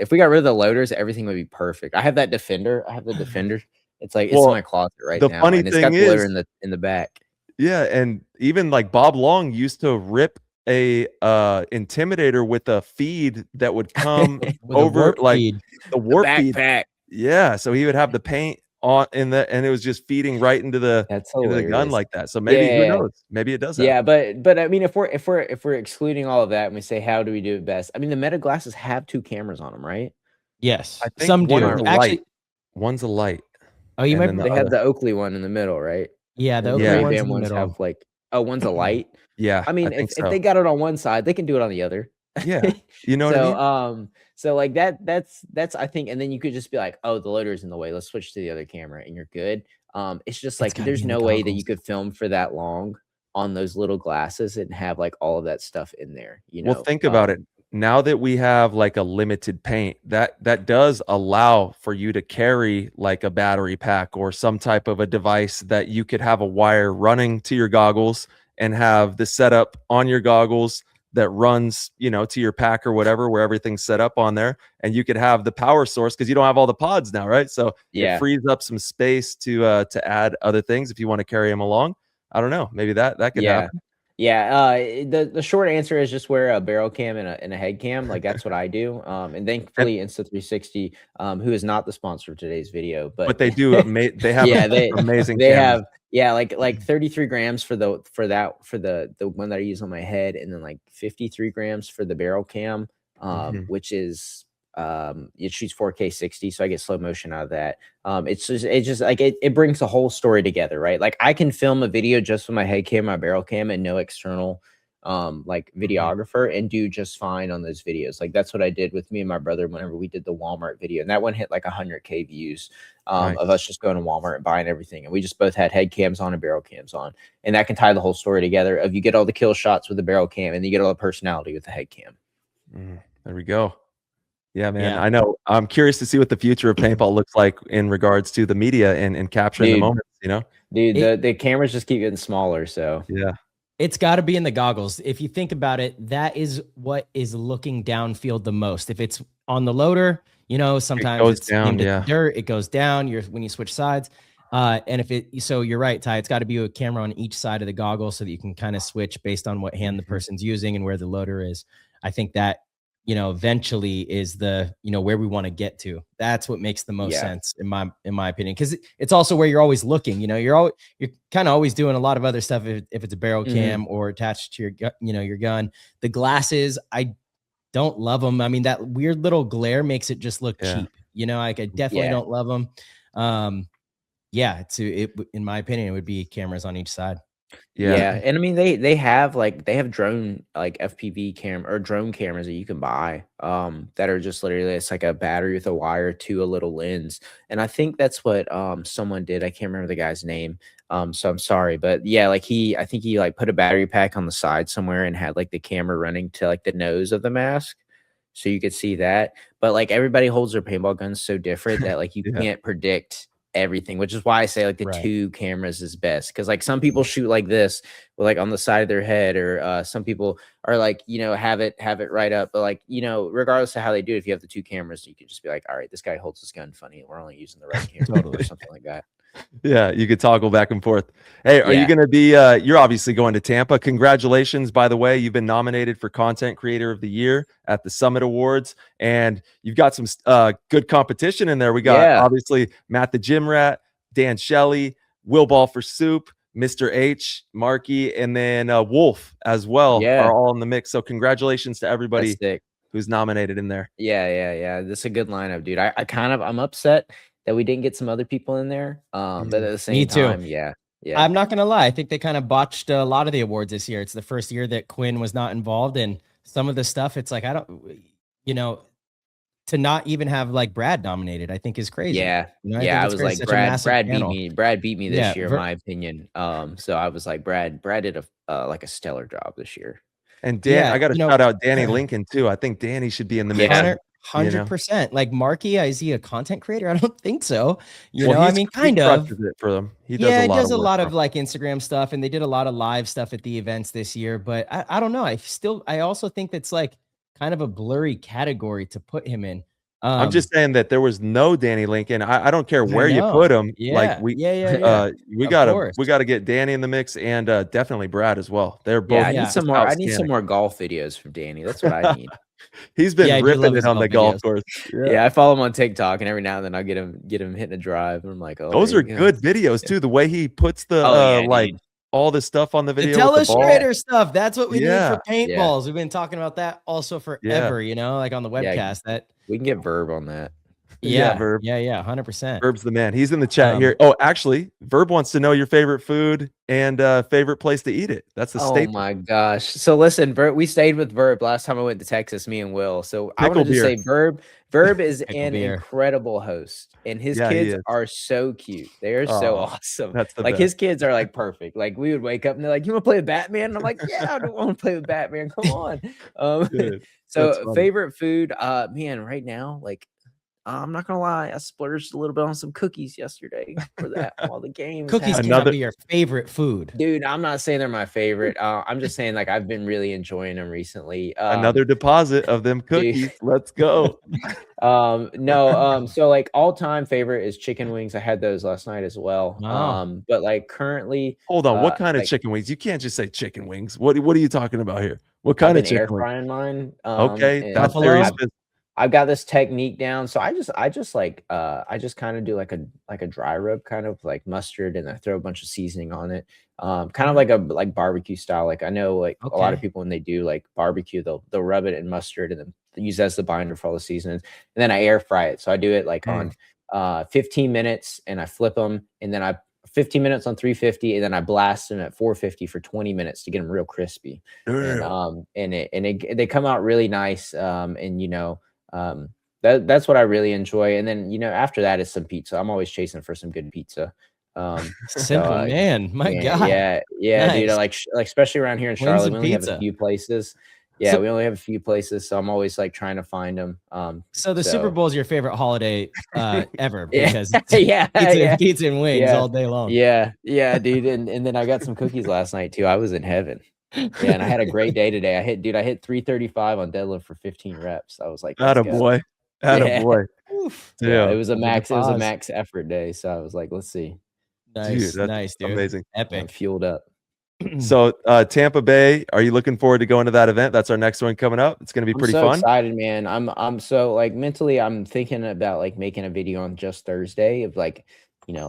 if we got rid of the loaders, everything would be perfect. I have that Defender. It's like, it's in my closet right now. Funny and it's thing got the loader in the back. Yeah. And even like Bob Long used to rip a Intimidator with a feed that would come over like the warp feed. Yeah. So he would have the paint on and it was just feeding right into the gun like that. So maybe who knows? Maybe it does happen. Yeah, but I mean, if we're excluding all of that and we say how do we do it best? I mean, the meta glasses have 2 cameras on them, right? Yes, I think some do. Actually, one's a light. Oh, you might. They have the Oakley one in the middle, right? Yeah, the Oakley ones in the middle. Have like one's a light. Yeah, I mean, if they got it on one side, they can do it on the other. Yeah, you know what I mean. So like that's I think, and then you could just be like, oh, the loader's in the way. Let's switch to the other camera, and you're good. It's just like there's no way that you could film for that long on those little glasses and have like all of that stuff in there. Well, think about it. Now that we have like a limited paint, that does allow for you to carry like a battery pack or some type of a device that you could have a wire running to your goggles and have the setup on your goggles that runs, to your pack or whatever, where everything's set up on there. And you could have the power source because you don't have all the pods now, right? So it frees up some space to add other things if you want to carry them along. I don't know. Maybe that could happen. Yeah, the short answer is just wear a barrel cam and a head cam. Like that's what I do. And And, thankfully Insta360, who is not the sponsor of today's video, but but they do they have yeah, amazing they cameras. have like 33 grams for the one that I use on my head, and then like 53 grams for the barrel cam, Mhm. which is it shoots 4K 60, so I get slow motion out of that. It's just like it brings the whole story together, right? Like I can film a video just with my head cam, my barrel cam, and no external like videographer, and do just fine on those videos. Like that's what I did with me and my brother whenever we did the Walmart video, and that one hit like 100K views of Nice. us just going to Walmart and buying everything, and we just both had head cams on and barrel cams on, and that can tie the whole story together. Of you get all the kill shots with the barrel cam, and you get all the personality with the head cam. There we go. Yeah, man. Yeah. I know. I'm curious to see what the future of paintball looks like in regards to the media and capturing the Dude, moments, you know? It- the cameras just keep getting smaller, so Yeah. It's got to be in the goggles. If you think about it, that is what is looking downfield the most. If it's on the loader, you know, sometimes goes it's down, aimed at yeah. the dirt, it goes down. When you switch sides. And if it, so you're right, Ty, it's got to be a camera on each side of the goggle so that you can kind of switch based on what hand the person's using and where the loader is. I think that, you know, eventually is the, you know, where we want to get to. That's what makes the most sense in my opinion, because it's also where you're always looking. You know, you're kind of always doing a lot of other stuff if it's a barrel cam or attached to your your gun. The glasses, I don't love them. I mean, that weird little glare makes it just look cheap. You know, like I definitely don't love them. Yeah, in my opinion, it would be cameras on each side. Yeah, and I mean they have drone like FPV cam or drone cameras that you can buy that are just literally it's like a battery with a wire to a little lens. And I think that's what someone did. I can't remember the guy's name. So I'm sorry, but yeah, like I think he like put a battery pack on the side somewhere and had like the camera running to like the nose of the mask so you could see that. But like everybody holds their paintball guns so different that like you can't predict everything, which is why I say like the two cameras is best, because like some people shoot like this with like on the side of their head, or some people are like, you know, have it right up, but like, you know, regardless of how they do it, if you have the two cameras, you could just be like, all right, this guy holds his gun funny, we're only using the right camera or something like that. Yeah, you could toggle back and forth. Hey, are you going to be you're obviously going to Tampa. Congratulations, by the way. You've been nominated for Content Creator of the Year at the Summit Awards, and you've got some good competition in there. We got obviously Matt the Gym Rat, Dan Shelley, Will Ball for Soup, Mr. H, Marky, and then Wolf as well are all in the mix. So congratulations to everybody who's nominated in there. Yeah. This is a good lineup, dude. I'm upset that we didn't get some other people in there. But at the same time, yeah. I'm not gonna lie. I think they kind of botched a lot of the awards this year. It's the first year that Quinn was not involved in some of the stuff. It's like, I don't, you know, to not even have like Brad nominated, I think is crazy. Yeah. You know, I was like, Brad beat me this year, in my opinion. So I was like, Brad did a stellar job this year. And Dan, I got to shout out Danny Lincoln too. I think Danny should be in the mix. 100%. Like Marky, is he a content creator? I don't think so. You know, I mean, kind of. It for them. He does a lot of like Instagram stuff, and they did a lot of live stuff at the events this year. But I don't know. I also think that's like kind of a blurry category to put him in. I'm just saying that there was no Danny Lincoln. I don't care where you put him. Like we gotta get Danny in the mix, and definitely Brad as well. They're both. I need some more. I need some more golf videos from Danny. That's what I need. He's been ripping it on the golf course. Yeah, I follow him on TikTok, and every now and then I'll get him hitting a drive, and I'm like, oh, those are good videos too. The way he puts the like all the stuff on the video. The Telestrator stuff. That's what we need for paintballs. Yeah. We've been talking about that also forever, you know, like on the webcast. That we can get Verb on that. Verb. Yeah, 100%. Verb's the man. He's in the chat here. Oh, actually, Verb wants to know your favorite food and favorite place to eat it. That's the staple. Oh my gosh. So listen, Verb, we stayed with Verb last time I went to Texas, me and Will. So I wanted to say Verb is an incredible host, and his kids are so cute. They are so awesome. That's the like best. His kids are like perfect. Like we would wake up and they're like, "You want to play with Batman?" And I'm like, "Yeah, I don't want to play with Batman. Come on." So favorite food, man, right now, like I'm not gonna lie, I splurged a little bit on some cookies yesterday for that while the game was Cookies happening. cannot be your favorite food. Dude, I'm not saying they're my favorite. I'm just saying like I've been really enjoying them recently. Another deposit of them cookies. Let's go. So like all-time favorite is chicken wings. I had those last night as well. Wow. But like currently, Hold on. What kind of like, chicken wings? You can't just say chicken wings. What are you talking about here? What kind of I've been air chicken wings? frying mine. Okay, and that's Buffalo? very specific. I've got this technique down. So I just kind of do like a dry rub, kind of like mustard, and I throw a bunch of seasoning on it. Kind of like barbecue style. Like I know like a lot of people when they do like barbecue, they'll rub it in mustard and then use that as the binder for all the seasonings. And then I air fry it. So I do it like on 15 minutes and I flip them, and then I 15 minutes on 350, and then I blast them at 450 for 20 minutes to get them real crispy. And they come out really nice. That's what I really enjoy. And then, after that is some pizza. I'm always chasing for some good pizza. Simple man. My God. Yeah, Nice. dude. Like especially around here in Wings Charlotte, and we only have pizza. a few places. Yeah, So- we only have a few places, so I'm always like trying to find them. So the Super Bowl is your favorite holiday ever Yeah. because Yeah, pizza and wings Yeah. all day long. yeah, dude. And then I got some cookies last night too. I was in heaven. Yeah, and I had a great day today. I hit 335 on deadlift for 15 reps. I was like, let's go. Attaboy. Attaboy. Oof. Yeah, Yeah. it was a max. It was a Pause. max effort day. So I was like, let's see. Nice, Dude, that's nice, dude. amazing. I'm Epic. fueled up. So Tampa Bay, are you looking forward to going to that event? That's our next one coming up. It's going to be pretty I'm so fun. excited, man. I'm so like mentally, I'm thinking about like making a video on just Thursday of like, Yeah,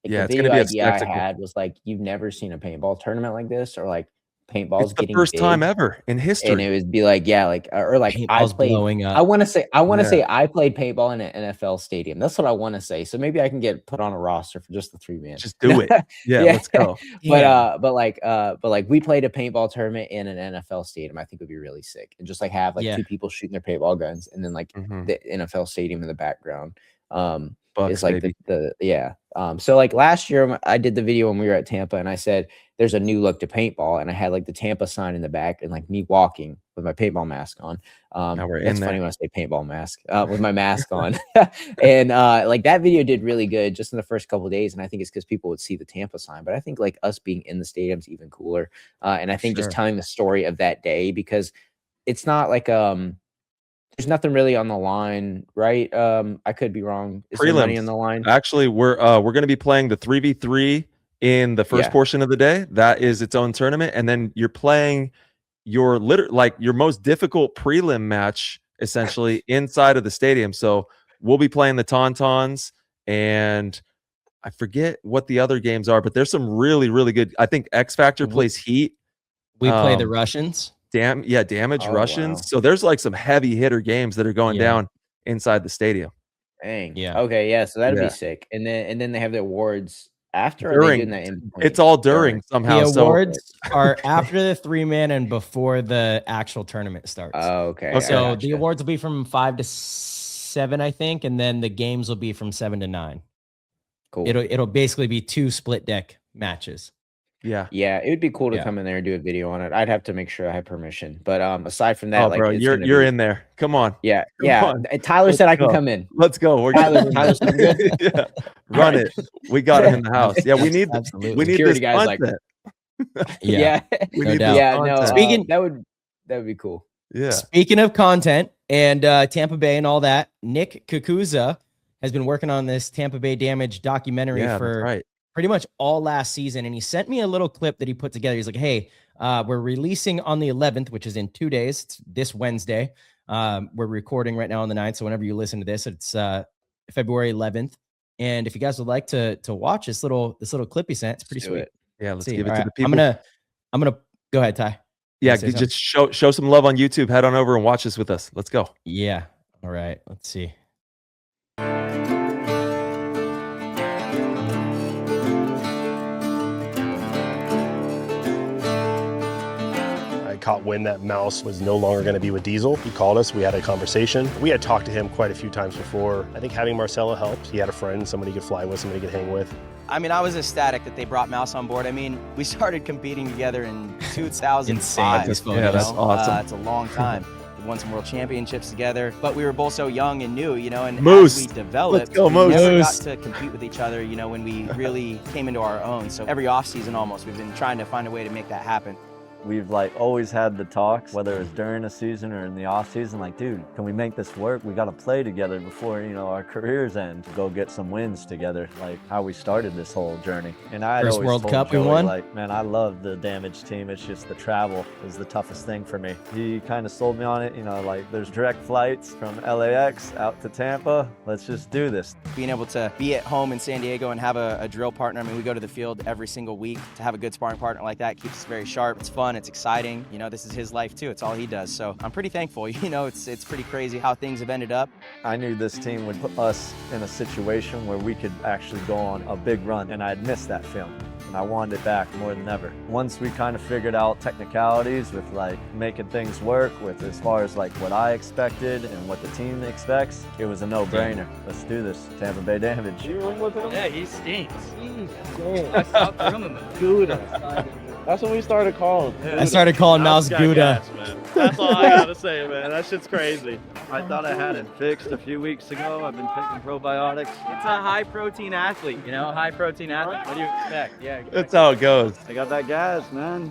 the it's video gonna be a idea I spectacle. had was like, you've never seen a paintball tournament like this, or like paintball's It's the getting first time big. ever in And history. it would be like, yeah, like or like I Paintball's played. blowing up. I want to say Yeah. I played paintball in an NFL stadium. That's what I want to say. So maybe I can get put on a roster for just the 3-man. Just do it. Yeah, Yeah. let's go. But like we played a paintball tournament in an NFL stadium. I think would be really sick, and just like have like Yeah. two people shooting their paintball guns, and then like Mhm. the NFL stadium in the background. Bucks, It's like baby. So like last year I did the video when we were at Tampa, and I said there's a new look to paintball, and I had like the Tampa sign in the back and like me walking with my paintball mask on. Now we're in That's there. funny when I say paintball mask with my mask on. And like that video did really good just in the first couple of days, and I think it's because people would see the Tampa sign, but I think like us being in the stadium's even cooler. And I think just Sure. telling the story of that day, because it's not like there's nothing really on the line, right? I could be wrong. Is there money Prelims. on the line? Actually, we're going to be playing the 3v3 in the first Yeah. portion of the day. That is its own tournament, and then you're playing your your most difficult prelim match essentially inside of the stadium. So we'll be playing the Tauntauns, and I forget what the other games are, but there's some really, really good. I think X Factor plays Heat. We play the Um, Russians. Damage Oh, Russians. wow. So there's like some heavy hitter games that are going Yeah. down inside the stadium. Dang. Yeah. Okay. Yeah. So that'd Yeah. be sick. And then they have the awards after. Or are they During. doing that in between? It's all during somehow. The awards are after the 3-man and before the actual tournament starts. Oh, okay. Okay. So I the gotcha. awards will be from 5 to 7, I think, and then the games will be from 7 to 9. Cool. It'll basically be 2 split deck matches. Yeah. Yeah, it would be cool to Yeah. come in there and do a video on it. I'd have to make sure I have permission. But aside from that, Oh, like bro, it's you're gonna you're be- in there. Come on. Yeah, Come yeah. on. And Tyler Let's said I can go. come in. Let's go. We're Tyler's looking good. yeah. Run it. We got him in the house. Yeah, we need Absolutely. we need Security this guys like- content. Yeah. We No need doubt. this Yeah, no. content. Speaking- that would be cool. Yeah. Speaking of content and Tampa Bay and all that, Nick Kukuza has been working on this Tampa Bay Damage documentary Yeah, that's for right. pretty much all last season. And he sent me a little clip that he put together. He's like, hey, we're releasing on the 11th, which is in 2 days. It's this Wednesday. We're recording right now on the 9th. So whenever you listen to this, it's February 11th. And if you guys would like to watch this little clip he sent, it's pretty Let's do sweet. it. Yeah, let's See, give it all to right, the people. I'm gonna go ahead, Ty. Yeah, say you just show some love on YouTube. Head on over and watch this with us. Let's go. Yeah. All right. Let's see. I caught wind that Mouse was no longer going to be with Diesel. He called us, we had a conversation. We had talked to him quite a few times before. I think having Marcelo helped. He had a friend, somebody he could fly with, somebody he could hang with. I mean, I was ecstatic that they brought Mouse on board. I mean, we started competing together in 2005. Insane. Yeah, that's awesome. It's a long time. won some world championships together, but we were both so young and new, you know, and Moose. as we developed, Let's go, we Moose. never got Moose. to compete with each other, you know, when we really came into our own. So every off season almost, we've been trying to find a way to make that happen. We've like always had the talks, whether it's during a season or in the off season, like, dude, can we make this work? We got to play together before, you know, our careers end. Go get some wins together, like how we started this whole journey. And I First always World told Cup we Joey, won? like, man, I love the Damage team. It's just the travel is the toughest thing for me. He kind of sold me on it, you know, like there's direct flights from LAX out to Tampa. Let's just do this. Being able to be at home in San Diego and have a drill partner. I mean, we go to the field every single week. To have a good sparring partner like that keeps us very sharp. It's fun, it's exciting. You know, this is his life too. It's all he does. So I'm pretty thankful. You know, it's pretty crazy how things have ended up. I knew this team would put us in a situation where we could actually go on a big run, and I had missed that feeling. And I wanted it back more than ever. Once we kind of figured out technicalities with like making things work with as far as like what I expected and what the team expects, it was a no-brainer. Let's do this. Tampa Bay Damage. Yeah, he stinks. I stopped filming him. Gouda. That's what we started calling. I started calling Mouse Gouda. That's all I gotta say, man. That shit's crazy. I thought I had it fixed a few weeks ago. I've been taking probiotics. It's a high protein athlete, you know, high protein athlete. What do you expect? Yeah, That's how it goes. I got that gas, man.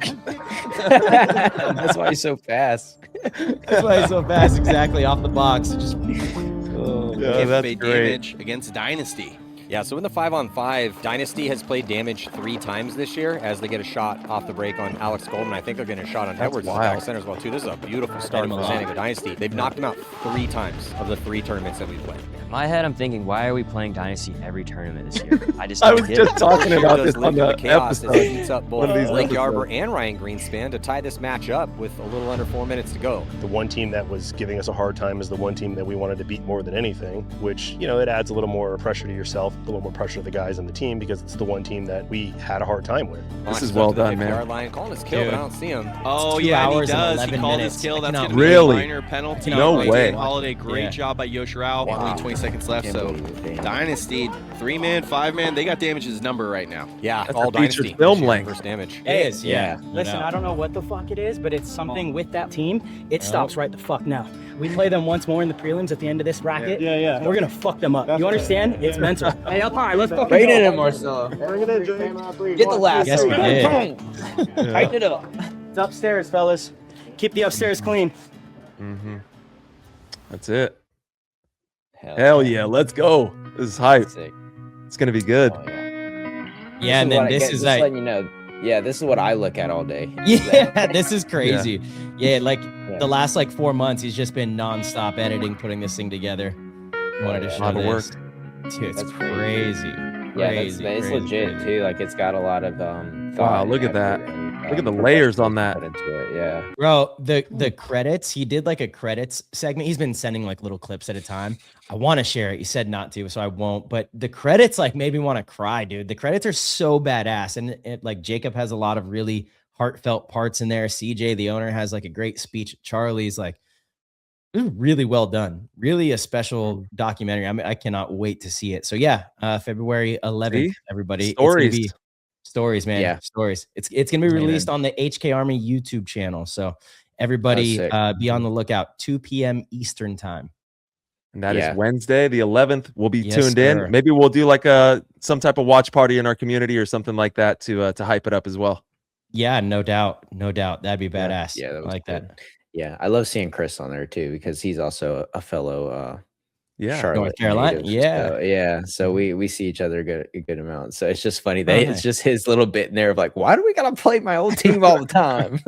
That's why he's so fast. That's why he's so fast, exactly, off the box. Just Yeah, Tampa that's Bay great. Damage against Dynasty. Yeah, so in the 5-on-5, Dynasty has played Damage 3 times this year as they get a shot off the break on Alex Goldman. I think they're getting a shot on Edwards in the back center as well, too. This is a beautiful start for San Diego Dynasty. They've knocked him out 3 times of the 3 tournaments that we've played. In my head, I'm thinking, why are we playing Dynasty every tournament this year? I just I don't was get just it. talking about Does this live on to the chaos as episode. he beats up both One of these Blake episodes. Yarber and Ryan Greenspan to tie this match up with a little under 4 minutes to go. The one team that was giving us a hard time is the one team that we wanted to beat more than anything, which, you know, it adds a little more pressure to yourself, a little more pressure to the guys on the team because it's the one team that we had a hard time with. This is Boxed well up to the done, 50-yard man. line, calling his kill, but I don't see him. Oh, 2 yeah, and he hours and does. He 11 called minutes. his kill. I That's cannot going to be Really? a minor penalty. No way. Holiday, great Yeah. job by Yoshiral. Wow. Only 20 seconds left. Can't So believe it, damn. Dynasty, 3-man, 5-man, they got Damage's number right now. Yeah, That's all a featured Dynasty. film this year, length. First Damage. It is, yeah. Listen, I don't know what the fuck it is, but it's something with that team. It stops right the fuck now. We play them once more in the prelims at the end of this bracket. Yeah. And we're gonna fuck them up. You understand? It's mental. Hey, all right, let's fucking Bring it go. in, Marcelo. Get the last Yes, we one. did. Tighten it up. It's upstairs, fellas. Keep the upstairs clean. Mm-hmm. That's it. Hell yeah, let's go. This is hype. Sick. It's gonna be good. Oh, yeah. Yeah, and then this is just like, letting you know. Yeah, this is what I look at all day. yeah, this is crazy. Yeah, like Yeah. the last like 4 months, he's just been nonstop editing, putting this thing together. Wanted to yeah. show Lot of this. work. Dude, it's That's crazy. crazy. Yeah, Crazy, it's crazy, legit crazy. too. Like it's got a lot of Wow, thought look and at that. effort and, Look at the layers on that. put into it. Yeah. Bro, the credits, he did like a credits segment. He's been sending like little clips at a time. I want to share it. He said not to, so I won't. But the credits like made me want to cry, dude. The credits are so badass. And like Jacob has a lot of really heartfelt parts in there. CJ, the owner, has like a great speech. Charlie's like, it was really well done. Really a special documentary. I mean, I cannot wait to see it. So yeah, February 11th, See? everybody. It's Stories. gonna be stories, man. Yeah. Stories. It's gonna be released on the HK Army YouTube channel. So everybody sick. be on the lookout. 2 p.m. Eastern time. And that is Yeah. Wednesday, the 11th. We'll be Yes, tuned sir. in. Maybe we'll do like some type of watch party in our community or something like that to hype it up as well. Yeah, no doubt. No doubt. That'd be badass. Yeah, that I was like cool. that. Yeah, I love seeing Chris on there too because he's also a fellow Yeah. Charlotte North Carolina. native. Yeah. So, yeah. So we see each other a good amount. So it's just funny that Oh, nice. it's just his little bit in there of like, why do we gotta play my old team all the time?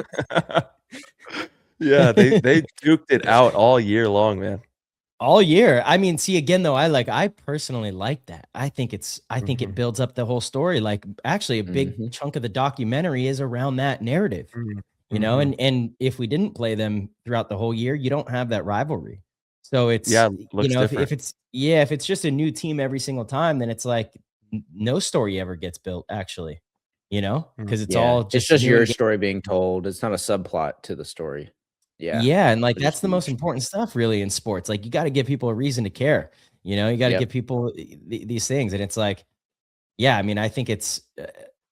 Yeah, they duked it out all year long, man. All year. I mean, see again though, I personally like that. I think it builds up the whole story. Like actually a big chunk of the documentary is around that narrative. You know, and if we didn't play them throughout the whole year, you don't have that rivalry. So it's looks you know, if different. if it's just a new team every single time, then it's like no story ever gets built actually, you know, because it's all it's just new your and story being told. It's not a subplot to the story. Yeah. Yeah, and like Which that's is the most huge. important stuff really in sports. Like you got to give people a reason to care. You know, you got to Yep. give people these things, and it's like, yeah, I mean, I think it's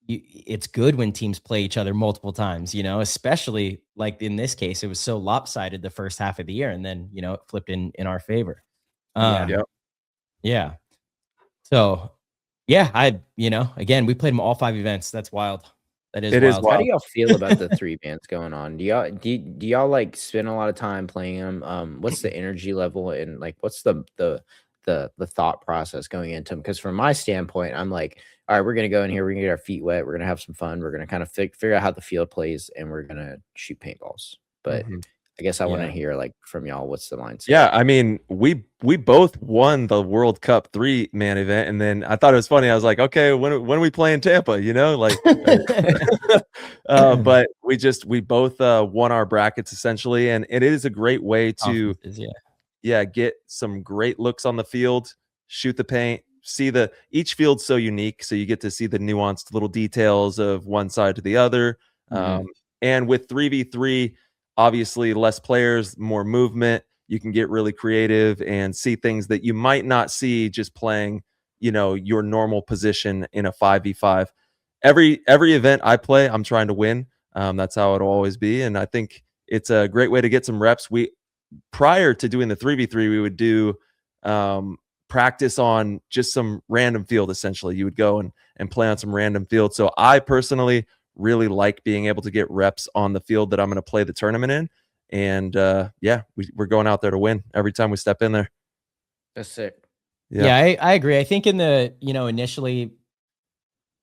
it's good when teams play each other multiple times, especially like in this case, it was so lopsided the first half of the year, and then, it flipped in our favor. Yeah. So yeah, again, we played them all 5 events. That's wild. That is wild. How do y'all feel about the 3 bands going on? Do y'all like spend a lot of time playing them? What's the energy level and like what's the thought process going into them? Because from my standpoint, I'm like, all right, we're gonna go in here, we're gonna get our feet wet, we're gonna have some fun, we're gonna kind of figure out how the field plays, and we're gonna shoot paintballs. But I guess I want to hear like from y'all, what's the mindset? Yeah, I mean, we both won the World Cup 3-man event, and then I thought it was funny. I was like, okay, when are we playing Tampa? Like, but we both won our brackets essentially, and it is a great way to get some great looks on the field, shoot the paint, see each field's so unique, so you get to see the nuanced little details of one side to the other. And with 3v3, obviously less players, more movement, you can get really creative and see things that you might not see just playing, your normal position in a 5v5. Every event I play, I'm trying to win. That's how it'll always be. And I think it's a great way to get some reps. Prior to doing the 3v3, we would do practice on just some random field. Essentially, you would go and play on some random field. So I personally really like being able to get reps on the field that I'm going to play the tournament in. And we're going out there to win every time we step in there. That's sick. Yeah, I agree. I think in the, initially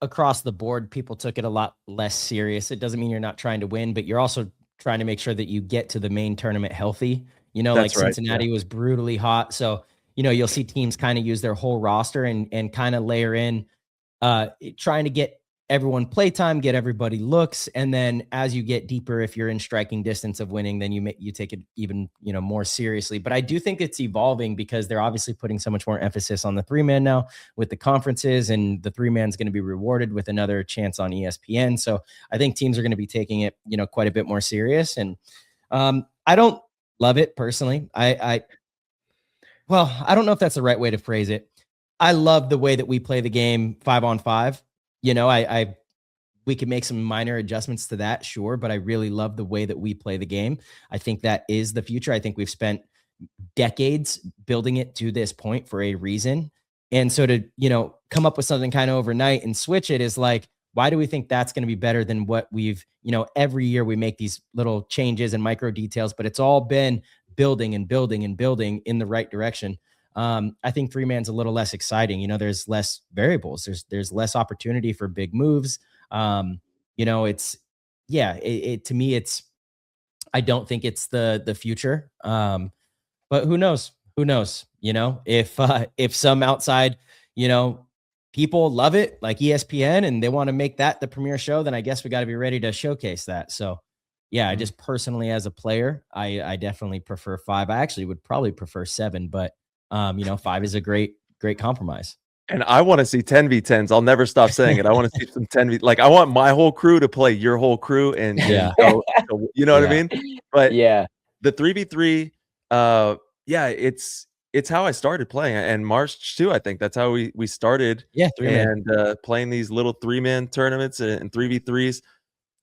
across the board, people took it a lot less serious. It doesn't mean you're not trying to win, but you're also trying to make sure that you get to the main tournament healthy. Like Cincinnati was brutally hot. So, you'll see teams kind of use their whole roster and kind of layer in, trying to get everyone playtime, get everybody looks. And then as you get deeper, if you're in striking distance of winning, then you take it even, more seriously. But I do think it's evolving because they're obviously putting so much more emphasis on the 3-man now with the conferences, and the 3-man's going to be rewarded with another chance on ESPN. So I think teams are going to be taking it, quite a bit more serious. And I don't love it personally. I don't know if that's the right way to phrase it. I love the way that we play the game 5-on-5. We can make some minor adjustments to that, sure, but I really love the way that we play the game. I think that is the future. I think we've spent decades building it to this point for a reason. And so to, come up with something kind of overnight and switch it is like, why do we think that's going to be better than what we've, every year we make these little changes and micro details, but it's all been building and building and building in the right direction. I think 3-man's a little less exciting. There's less variables. There's less opportunity for big moves. It's to me, I don't think it's the future. But who knows? If some outside, people love it like ESPN and they want to make that the premier show, then I guess we got to be ready to showcase that. So yeah, I just personally as a player, I definitely prefer 5. I actually would probably prefer 7, but 5 is a great compromise. And I want to see 10v10s. I'll never stop saying it. I want to see some 10v. Like I want my whole crew to play your whole crew, and go, you know what I mean. But the 3v3, it's how I started playing. And March too, I think that's how we started. Yeah, 3-man. And playing these little 3-man tournaments and 3v3s.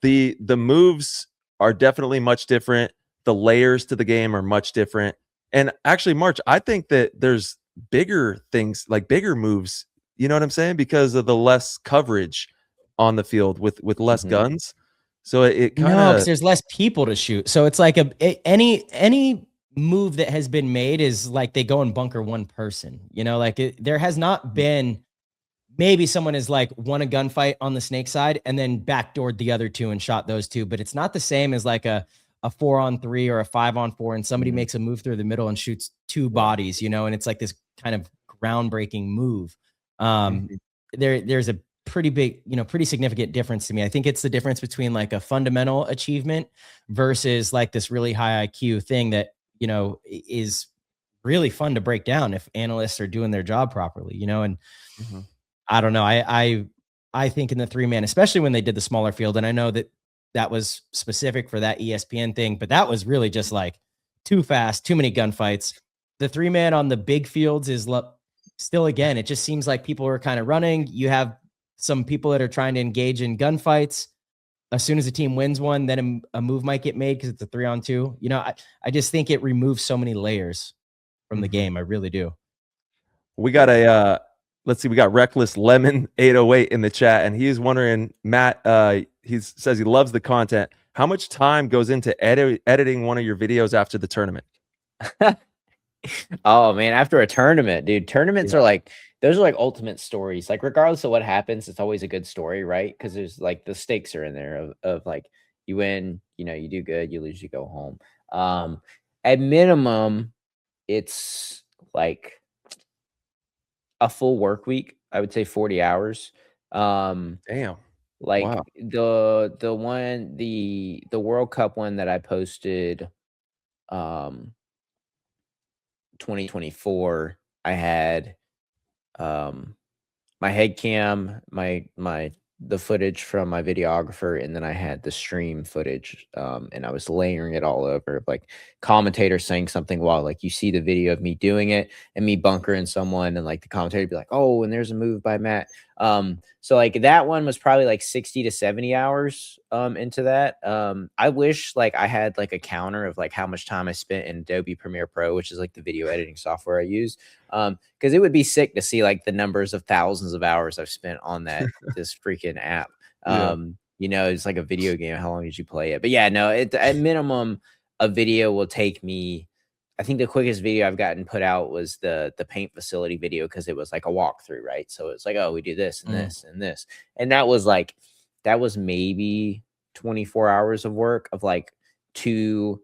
The moves are definitely much different. The layers to the game are much different. And actually, March, I think that there's bigger things, like bigger moves, you know what I'm saying? Because of the less coverage on the field with less guns. So it kind of... because there's less people to shoot. So it's like any move that has been made is like they go and bunker one person, there has not been... Maybe someone is like won a gunfight on the snake side and then backdoored the other 2 and shot those 2, but it's not the same as like a 4-on-3 or a 5-on-4 and somebody makes a move through the middle and shoots 2 bodies, and it's like this kind of groundbreaking move. There's a pretty big, pretty significant difference to me. I think it's the difference between like a fundamental achievement versus like this really high IQ thing that, is really fun to break down if analysts are doing their job properly, and I don't know. I think in the 3-man, especially when they did the smaller field, and I know that was specific for that ESPN thing, but that was really just like too fast, too many gunfights. The 3-man on the big fields is still, again, it just seems like people are kind of running. You have some people that are trying to engage in gunfights. As soon as a team wins one, then a move might get made because it's a 3-on-2. You know, I just think it removes so many layers from the game. I really do. We got a let's see, we got Reckless Lemon 808 in the chat, and he's wondering, Matt, he says he loves the content. How much time goes into editing one of your videos after the tournament? Oh man, after a tournament, dude, tournaments are like, those are like ultimate stories. Like regardless of what happens, it's always a good story, right? Because there's like the stakes are in there of like you win, you know, you do good, you lose, you go home. At minimum, it's like a full work week. I would say 40 hours. Damn. Like wow. the World Cup one that I posted 2024, I had my head cam, the footage from my videographer, and then I had the stream footage, and I was layering it all over, like commentator saying something while like you see the video of me doing it and me bunkering someone, and like the commentator would be like, oh, and there's a move by Matt. So like that one was probably like 60 to 70 hours into that. I wish like I had like a counter of like how much time I spent in Adobe Premiere Pro, which is like the video editing software I use. Because it would be sick to see like the numbers of thousands of hours I've spent on that this freaking app. You know, it's like a video game. How long did you play it? But yeah, no, at minimum, a video will take me. I think the quickest video I've gotten put out was the paint facility video, because it was like a walkthrough, right? So it's like, oh, we do this and this and this, and that was maybe 24 hours of work, of like 2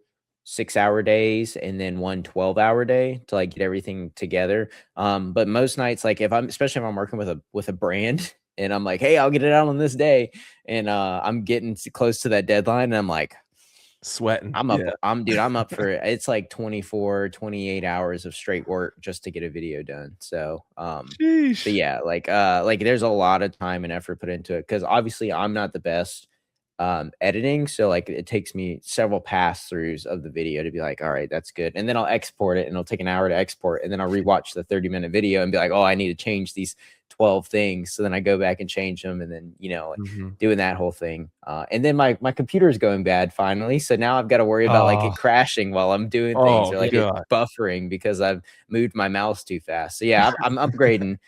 6-hour days and then 1 12-hour day to like get everything together. But most nights, like especially if I'm working with a brand and I'm like, hey, I'll get it out on this day, and I'm getting close to that deadline, and I'm like sweating. I'm up for it. It's like 24 28 hours of straight work just to get a video done. So but yeah, like there's a lot of time and effort put into it, because obviously I'm not the best editing, so like it takes me several pass throughs of the video to be like, all right, that's good, and then I'll export it, and it'll take an hour to export, and then I'll rewatch the 30-minute video and be like, oh, I need to change these 12 things. So then I go back and change them, and then, you know, doing that whole thing, and then my computer is going bad finally, so now I've got to worry about like it crashing while I'm doing things, or like it buffering because I've moved my mouse too fast. So yeah, I'm upgrading,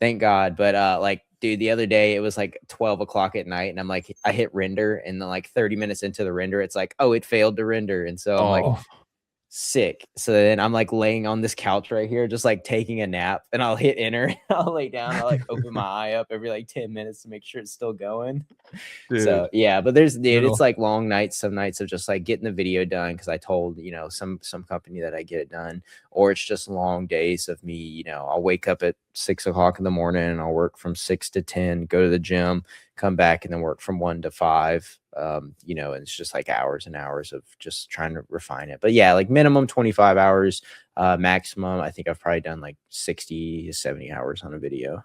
thank God. But like, dude, the other day it was like 12 o'clock at night, and I'm like, I hit render, and then like 30 minutes into the render, it's like, oh, it failed to render. And so I'm like sick. So then I'm like laying on this couch right here, just like taking a nap, and I'll hit enter. I'll lay down. I'll like open my eye up every like 10 minutes to make sure it's still going. Dude. So yeah, but it's like long nights, some nights of just like getting the video done, because I told, you know, some company that I get it done, or it's just long days of me, you know, I'll wake up at 6 o'clock in the morning, and I'll work from 6 to 10, go to the gym, come back, and then work from 1 to 5. You know, and it's just like hours and hours of just trying to refine it. But yeah, like minimum 25 hours, maximum, I think I've probably done like 60 to 70 hours on a video.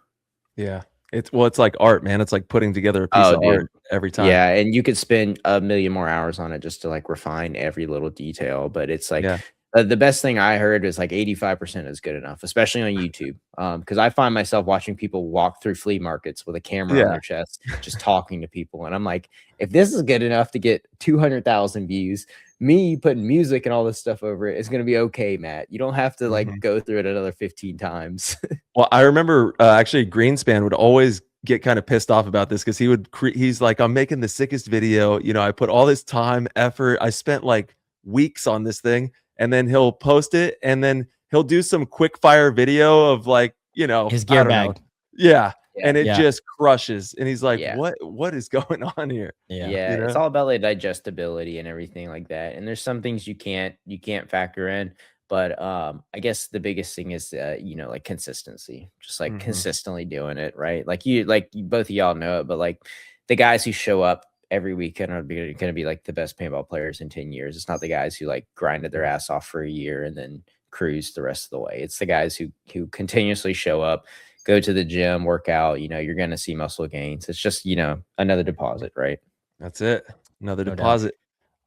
Yeah. It's like art, man. It's like putting together a piece of art every time. Yeah, and you could spend a million more hours on it just to like refine every little detail. But it's like the best thing I heard was like 85% is good enough, especially on YouTube. Because I find myself watching people walk through flea markets with a camera on their chest, just talking to people. And I'm like, if this is good enough to get 200,000 views, me putting music and all this stuff over it is going to be okay, Matt. You don't have to like go through it another 15 times. Well, I remember actually Greenspan would always get kind of pissed off about this, because he's like, I'm making the sickest video. You know, I put all this time, effort. I spent like weeks on this thing. And then he'll post it, and then he'll do some quick fire video of like, you know, his gear bag. Yeah. And it just crushes. And he's like, what is going on here? Yeah. You know? It's all about like digestibility and everything like that. And there's some things you can't factor in. But I guess the biggest thing is, you know, like consistency, just like consistently doing it. Right. Like both of y'all know it, but like the guys who show up every weekend are going to be like the best paintball players in 10 years. It's not the guys who like grinded their ass off for a year and then cruise the rest of the way. It's the guys who continuously show up, go to the gym, work out. You know, you're going to see muscle gains. It's just, you know, another deposit, right? That's it. Another deposit.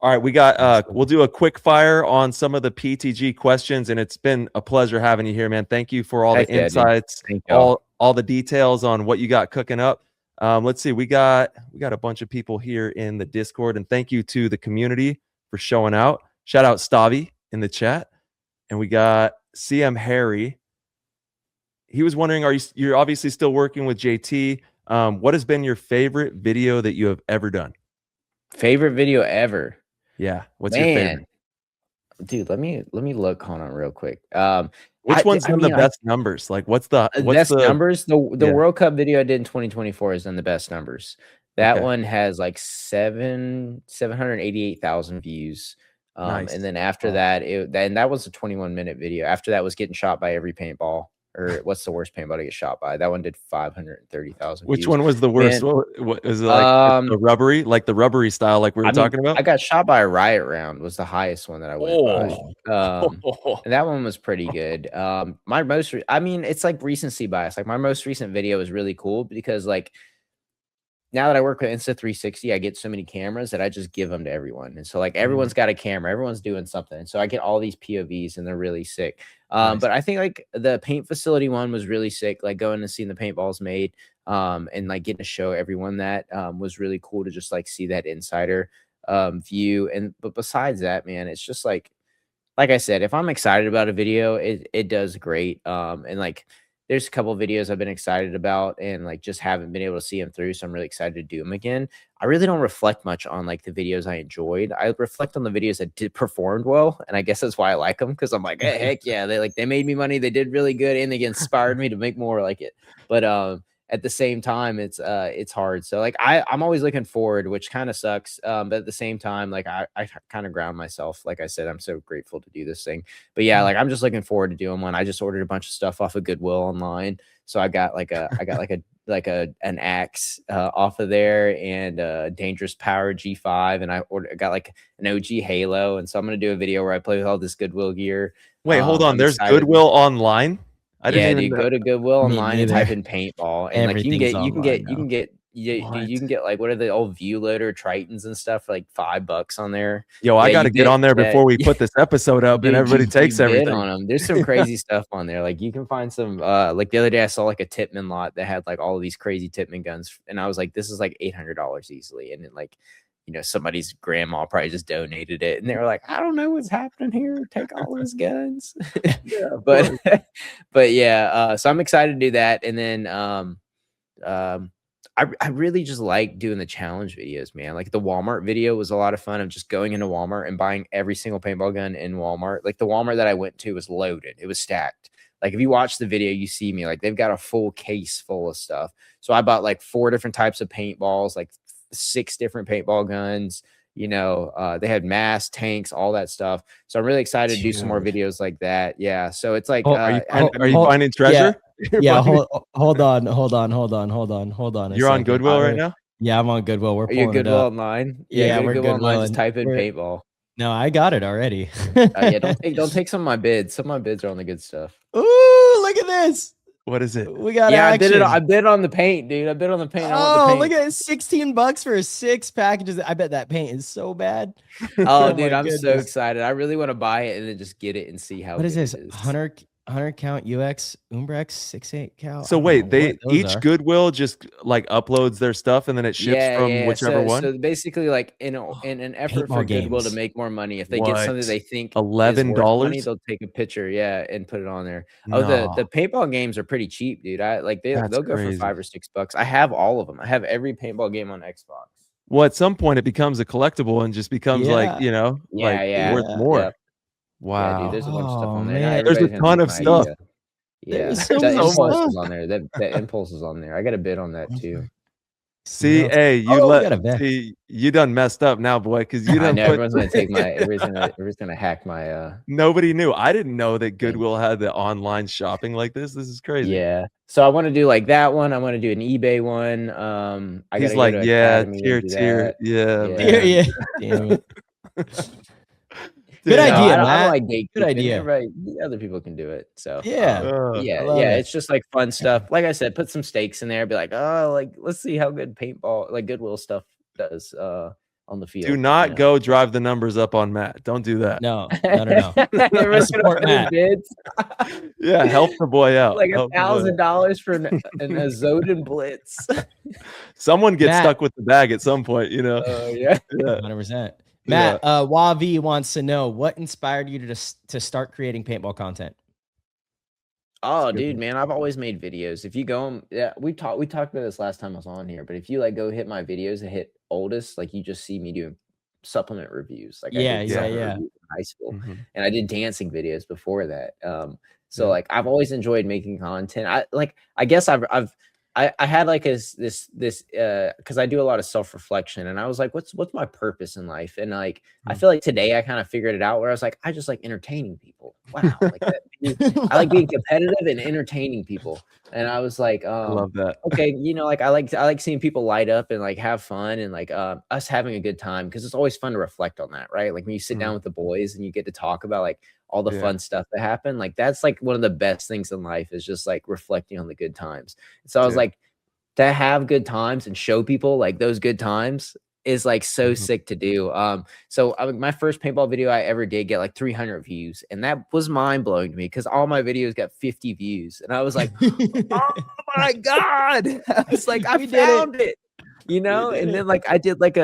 All right, we got we'll do a quick fire on some of the PTG questions, and it's been a pleasure having you here, man. Thank you for all the insights, all the details on what you got cooking up. Let's see. We got a bunch of people here in the Discord, and thank you to the community for showing out. Shout out Stavi in the chat, and we got CM Harry. He was wondering, you're obviously still working with JT? What has been your favorite video that you have ever done? Favorite video ever? Yeah. What's your favorite? Dude, let me look. Hold on, real quick. Which one's done the best numbers? Like, what's the numbers? The World Cup video I did in 2024 has done the best numbers. That one has like 788,000 views. Nice. And then after that, and that was a 21-minute video. After that was getting shot by every paintball. Or what's the worst paintball to get shot by? That one did 530,000. Which one was the worst? What is it, like the rubbery, style, like we were talking about? I got shot by a riot round. Was the highest one that I went by. And that one was pretty good. My most, it's like recency bias. Like my most recent video was really cool because like now that I work with Insta360, I get so many cameras that I just give them to everyone. And so like everyone's got a camera, everyone's doing something. And so I get all these POVs and they're really sick. But I think like the paint facility one was really sick, like going and seeing the paintballs made and like getting to show everyone that was really cool to just like see that insider view. But besides that, man, it's just like I said, if I'm excited about a video, it does great. And like there's a couple of videos I've been excited about and like just haven't been able to see them through. So I'm really excited to do them again. I really don't reflect much on like the videos I enjoyed. I reflect on the videos that performed well. And I guess that's why I like them. Cause I'm like, hey, heck yeah. They made me money. They did really good. And they inspired me to make more like it. But, at the same time, it's hard. So like I'm always looking forward, which kind of sucks. But at the same time, like I kind of ground myself. Like I said, I'm so grateful to do this thing. But yeah, like I'm just looking forward to doing one. I just ordered a bunch of stuff off of Goodwill online. So I got an axe off of there and a dangerous power G5, and I got like an OG Halo. And so I'm gonna do a video where I play with all this Goodwill gear. Wait, hold on. There's Goodwill online. Go to Goodwill online and type in paintball, and like you can get like what are the old view loader Tritons and stuff for like $5 on there. Yo, I got to get on there before we put this episode up, and everybody takes everything on them. There's some crazy stuff on there. Like you can find some. Like the other day, I saw like a Tipman lot that had like all of these crazy Tipman guns, and I was like, this is like $800 easily, and then like. You know, somebody's grandma probably just donated it, and they were like, "I don't know what's happening here. Take all his guns." Yeah, but yeah. So I'm excited to do that, and then I really just like doing the challenge videos, man. Like the Walmart video was a lot of fun of just going into Walmart and buying every single paintball gun in Walmart. Like the Walmart that I went to was loaded; it was stacked. Like if you watch the video, you see me like they've got a full case full of stuff. So I bought like 4 different types of paintballs, like 6 different paintball guns. You know, they had masks, tanks, all that stuff. So I'm really excited to do some more videos like that. Yeah. So it's like, are you finding treasure? Yeah. Hold on. You're on Goodwill right now? Yeah, I'm on Goodwill. We're pulling it up. Goodwill online? Yeah, we're Goodwill online. Just type in paintball. No, I got it already. Yeah, don't take some of my bids. Some of my bids are on the good stuff. Ooh, look at this. What is it? We got action. I bid on the paint, dude. I bid on the paint. Oh, look at it. $16 for 6 packages. I bet that paint is so bad. Oh, dude, I'm so excited. I really want to buy it and then just get it and see how. What is this? 100 count UX Umbrex 68 cal. So wait, each Goodwill just like uploads their stuff and then it ships from whichever one. So basically, like in an effort for Goodwill to make more money, if they get something they think $11, they'll take a picture, and put it on there. Oh, the paintball games are pretty cheap, dude. They'll go for $5 or $6. I have all of them. I have every paintball game on Xbox. Well, at some point it becomes a collectible and just becomes like worth more. Yeah. Wow. Yeah, dude, there's a bunch of stuff on there. There's a ton of stuff. Yeah, that Impulse is on there. That Impulse is on there. I got a bid on that too. See, hey, you done messed up now, boy, because you done. Everyone's gonna take my. Everyone's gonna hack my. Nobody knew. I didn't know that Goodwill had the online shopping like this. This is crazy. Yeah. So I want to do like that one. I want to do an eBay one. He's like, tier. Yeah. Damn it. Good idea, Matt. I don't like gatekeeping. Good idea. Right, other people can do it. So yeah. It's just like fun stuff. Like I said, put some stakes in there. Be like, oh, like let's see how good paintball, like Goodwill stuff does on on the field. Do not go drive the numbers up on Matt. Don't do that. No. I support Matt. Yeah, help the boy out. Like Help the boy out. $1,000 for an Azoden blitz. Someone gets Matt. stuck with the bag at some point, you know. Oh yeah. 100%. Matt, Wavi wants to know what inspired you to start creating paintball content. Oh, dude, man, I've always made videos. If you go, we talked about this last time I was on here, but if you like go hit my videos and hit oldest, like you just see me doing supplement reviews. Like I did supplement reviews in high school, and I did dancing videos before that. So like I've always enjoyed making content. I guess I had like this because I do a lot of self-reflection, and I was like, what's my purpose in life? And like I feel like today I kind of figured it out, where I was like, I just like entertaining people. Wow, like that. I like being competitive and entertaining people. And I was like, I love that. Okay, you know, like I like seeing people light up and like have fun, and like us having a good time, because it's always fun to reflect on that, right? Like when you sit down with the boys and you get to talk about like all the fun stuff that happened, like that's like one of the best things in life, is just like reflecting on the good times. So I was like, to have good times and show people like those good times is like so sick to do. So my first paintball video I ever did get like 300 views, and that was mind blowing to me, because all my videos got 50 views, and I was like, oh my god! I was like, I found it. You know, and then like I did like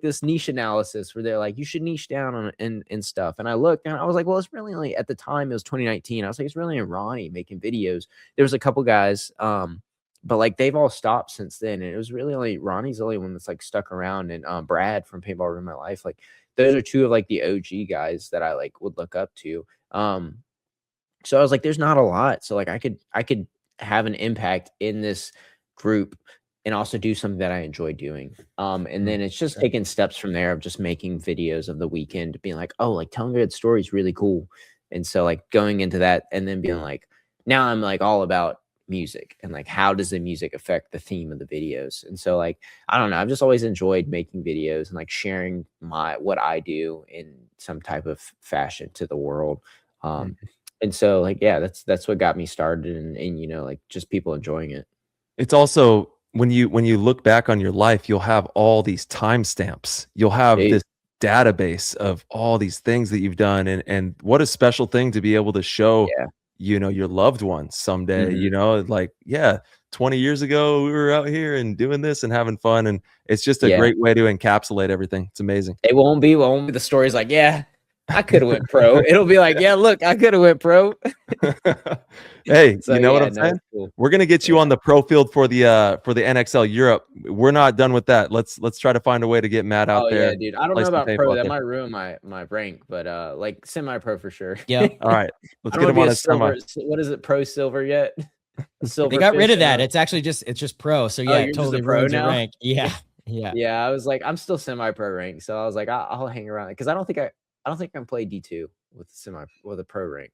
this niche analysis where they're like, you should niche down on and stuff. And I looked and I was like, well, it's really only, at the time it was 2019. I was like, it's really only Ronnie making videos. There was a couple guys, but like they've all stopped since then. And it was really only Ronnie's the only one that's like stuck around, and Brad from Paintball Ruined My Life. Like those are two of like the OG guys that I like would look up to. So I was like, there's not a lot. So like I could have an impact in this group and also do something that I enjoy doing. And then it's just taking steps from there of just making videos of the weekend, being like, oh, like telling a good story is really cool. And so like going into that, and then being like, now I'm like all about music, and like, how does the music affect the theme of the videos? And so like, I don't know, I've just always enjoyed making videos and like sharing what I do in some type of fashion to the world. And so like, yeah, that's what got me started, and you know, like just people enjoying it. It's also, when you look back on your life, you'll have all these timestamps. You'll have this database of all these things that you've done, and what a special thing to be able to show, you know, your loved ones someday. You know, like 20 years ago we were out here and doing this and having fun, and it's just a great way to encapsulate everything. It's amazing. It won't be the stories like, I could have went pro. It'll be like, look, I could have went pro. Hey, so, you know what I'm saying? Cool. We're gonna get you on the pro field for the NXL Europe. We're not done with that. Let's try to find a way to get Matt out there. Yeah, dude. I don't know about pro. That might ruin my rank, but like semi-pro for sure. Yeah. All right. Let's get him on a silver. What is it? Pro silver yet? Silver. They got rid of that. It's actually just pro. So yeah, it totally ruins your rank. Yeah. Yeah. I was like, I'm still semi-pro rank, so I was like, I'll hang around, because I don't think I can play D2 with a pro rank.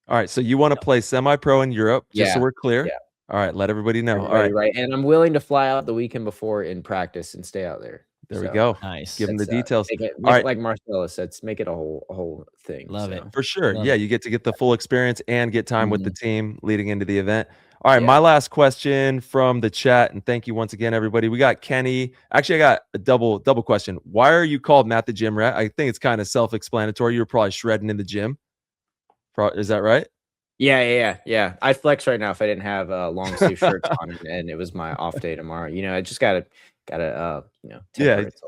All right, so you want to play semi-pro in Europe, just so we're clear. Yeah. All right, let everybody know. All right, and I'm willing to fly out the weekend before in practice and stay out there. There we go. Nice. Give them the details. All right, like Marcella said, make it a whole thing. Love it for sure. You get to get the full experience and get time with the team leading into the event. All right, my last question from the chat, and thank you once again, everybody. We got Kenny. Actually, I got a double question. Why are you called Matt the Gym Rat? I think it's kind of self-explanatory. You were probably shredding in the gym. Is that right? Yeah. I'd flex right now if I didn't have long sleeve shirts on, and it was my off day tomorrow. You know, I just gotta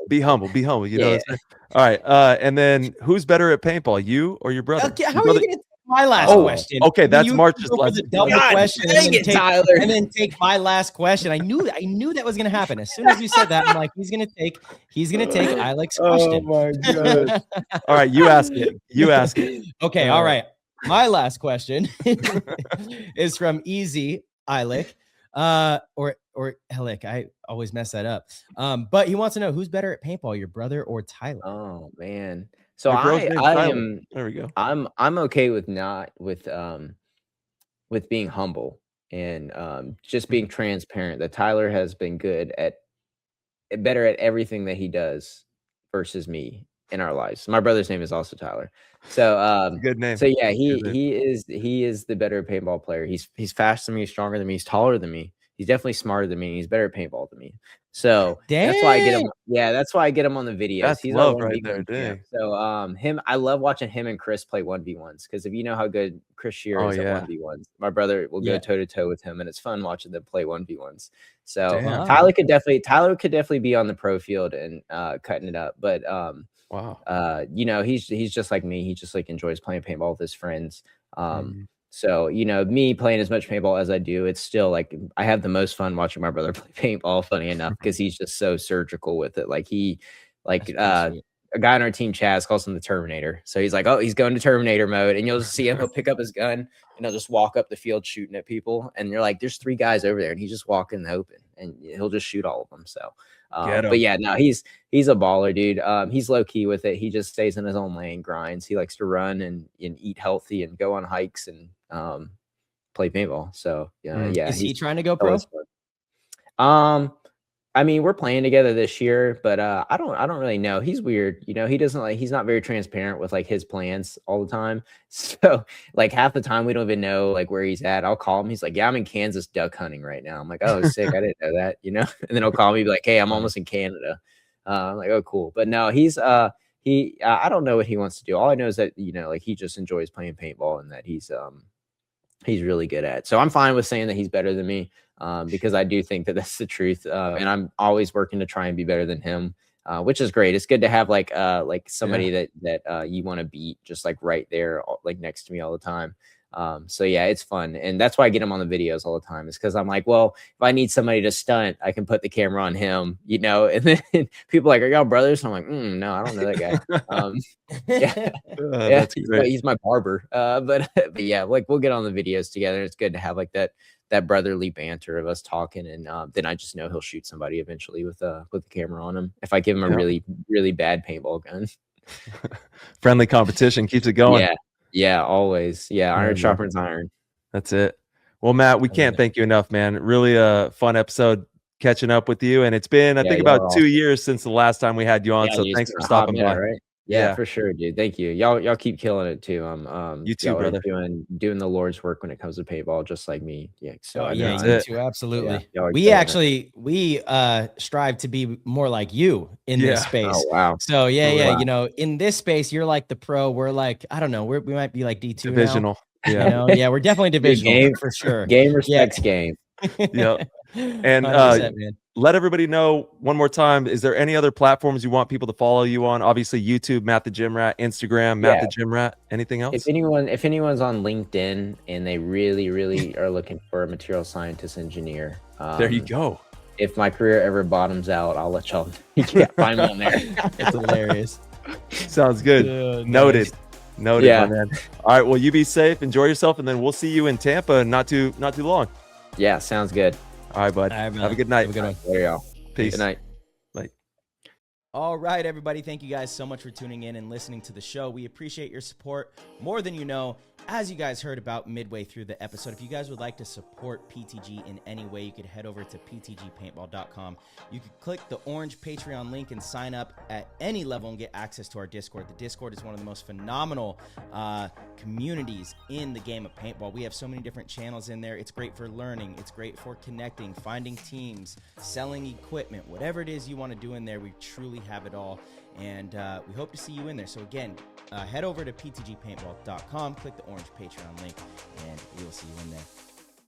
be humble. You know what I'm saying? All right. And then who's better at paintball, you or your brother? Okay, how are you gonna my last question? Okay, that's March's last double question. And then take my last question. I knew that was gonna happen. As soon as you said that, I'm like, he's gonna take Alex's question. Oh my god. All right, you ask it. Okay, all right. My last question is from Easy Ilek. Or Helic. I always mess that up. But he wants to know, who's better at paintball, your brother or Tyler? Oh man. So I am. There we go. I'm okay with with being humble and just being transparent. That Tyler has been better at everything that he does versus me in our lives. My brother's name is also Tyler. So good name. So yeah, he is the better paintball player. He's faster than me, he's stronger than me, he's taller than me. He's definitely smarter than me. He's better at paintball than me. So that's why I get him. Yeah, that's why I get him on the videos. That's He's love our right there, 1v1 champ. dang. So I love watching him and Chris play 1v1s because if you know how good Chris Shear Oh, is yeah. at 1v1s, my brother will go Yeah. toe to toe with him, and it's fun watching them play 1v1s. So Damn. Tyler could definitely be on the pro field and cutting it up. But wow, you know, he's just like me. He just like enjoys playing paintball with his friends. So, you know, me playing as much paintball as I do, it's still like I have the most fun watching my brother play paintball, funny enough, because he's just so surgical with it. Like a guy on our team, Chaz, calls him the Terminator. So he's like, oh, he's going to Terminator mode. And you'll just see him, he'll pick up his gun and he'll just walk up the field shooting at people. And you're like, there's 3 guys over there. And he just walk in the open and he'll just shoot all of them. So, but yeah, no, he's a baller, dude. He's low key with it. He just stays in his own lane, grinds. He likes to run and eat healthy and go on hikes and play paintball. So yeah. Is he trying to go pro? I mean, we're playing together this year, but I don't really know. He's weird. You know, he's not very transparent with like his plans all the time. So like half the time we don't even know like where he's at. I'll call him. He's like, yeah, I'm in Kansas duck hunting right now. I'm like, oh, sick. I didn't know that, you know? And then he'll call me, be like, hey, I'm almost in Canada. I'm like, oh, cool. But no, I don't know what he wants to do. All I know is that, you know, like he just enjoys playing paintball and that he's really good at it. So I'm fine with saying that he's better than me. Because I do think that that's the truth. And I'm always working to try and be better than him, which is great. It's good to have like somebody that you want to beat just like right there, like next to me all the time. So yeah, it's fun. And that's why I get him on the videos all the time is because I'm like, well, if I need somebody to stunt, I can put the camera on him, you know, and then people are like, are y'all brothers? I'm like, no, I don't know that guy. Yeah, he's my barber. But yeah, like we'll get on the videos together. It's good to have like that brotherly banter of us talking, and then I just know he'll shoot somebody eventually with the camera on him if I give him a really, really bad paintball gun. Friendly competition keeps it going. Yeah, always. Yeah, iron sharpens iron. That's it. Well, Matt, we can't thank you enough, man. Really a fun episode catching up with you, and it's been I think about 2 years since the last time we had you on. So thanks for stopping by. Right? Yeah, for sure, dude. Thank you. Y'all keep killing it too. You too, brother. Doing the Lord's work when it comes to paintball, just like me. Yeah. So you too, absolutely. Yeah, we strive to be more like you in this space. Oh wow. So you know, in this space, you're like the pro. We're like, I don't know, we might be like D2 divisional. Now. Yeah, you know? Yeah, we're definitely divisional for sure. Game respects game. Yep. And let everybody know one more time, is there any other platforms you want people to follow you on? Obviously YouTube, Matt the Gym Rat, Instagram, Matt the Gym Rat. Anything else? If anyone's on LinkedIn and they really are looking for a material scientist engineer, there you go. If my career ever bottoms out, I'll let y'all find me on there. It's hilarious. Sounds good. Noted. Noted, my man. All right, well, you be safe, enjoy yourself, and then we'll see you in Tampa not too long. Yeah, sounds good. All right, bud. Have a good night. Have a good one. There y'all. Peace. Good night. Bye. All right, everybody. Thank you guys so much for tuning in and listening to the show. We appreciate your support more than you know. As you guys heard about midway through the episode, if you guys would like to support PTG in any way, you could head over to ptgpaintball.com. You could click the orange Patreon link and sign up at any level and get access to our Discord. The Discord is one of the most phenomenal communities in the game of paintball. We have so many different channels in there. It's great for learning. It's great for connecting, finding teams, selling equipment, whatever it is you want to do in there. We truly have it all. And we hope to see you in there. So again, head over to ptgpaintball.com, click the orange Patreon link, and we will see you in there.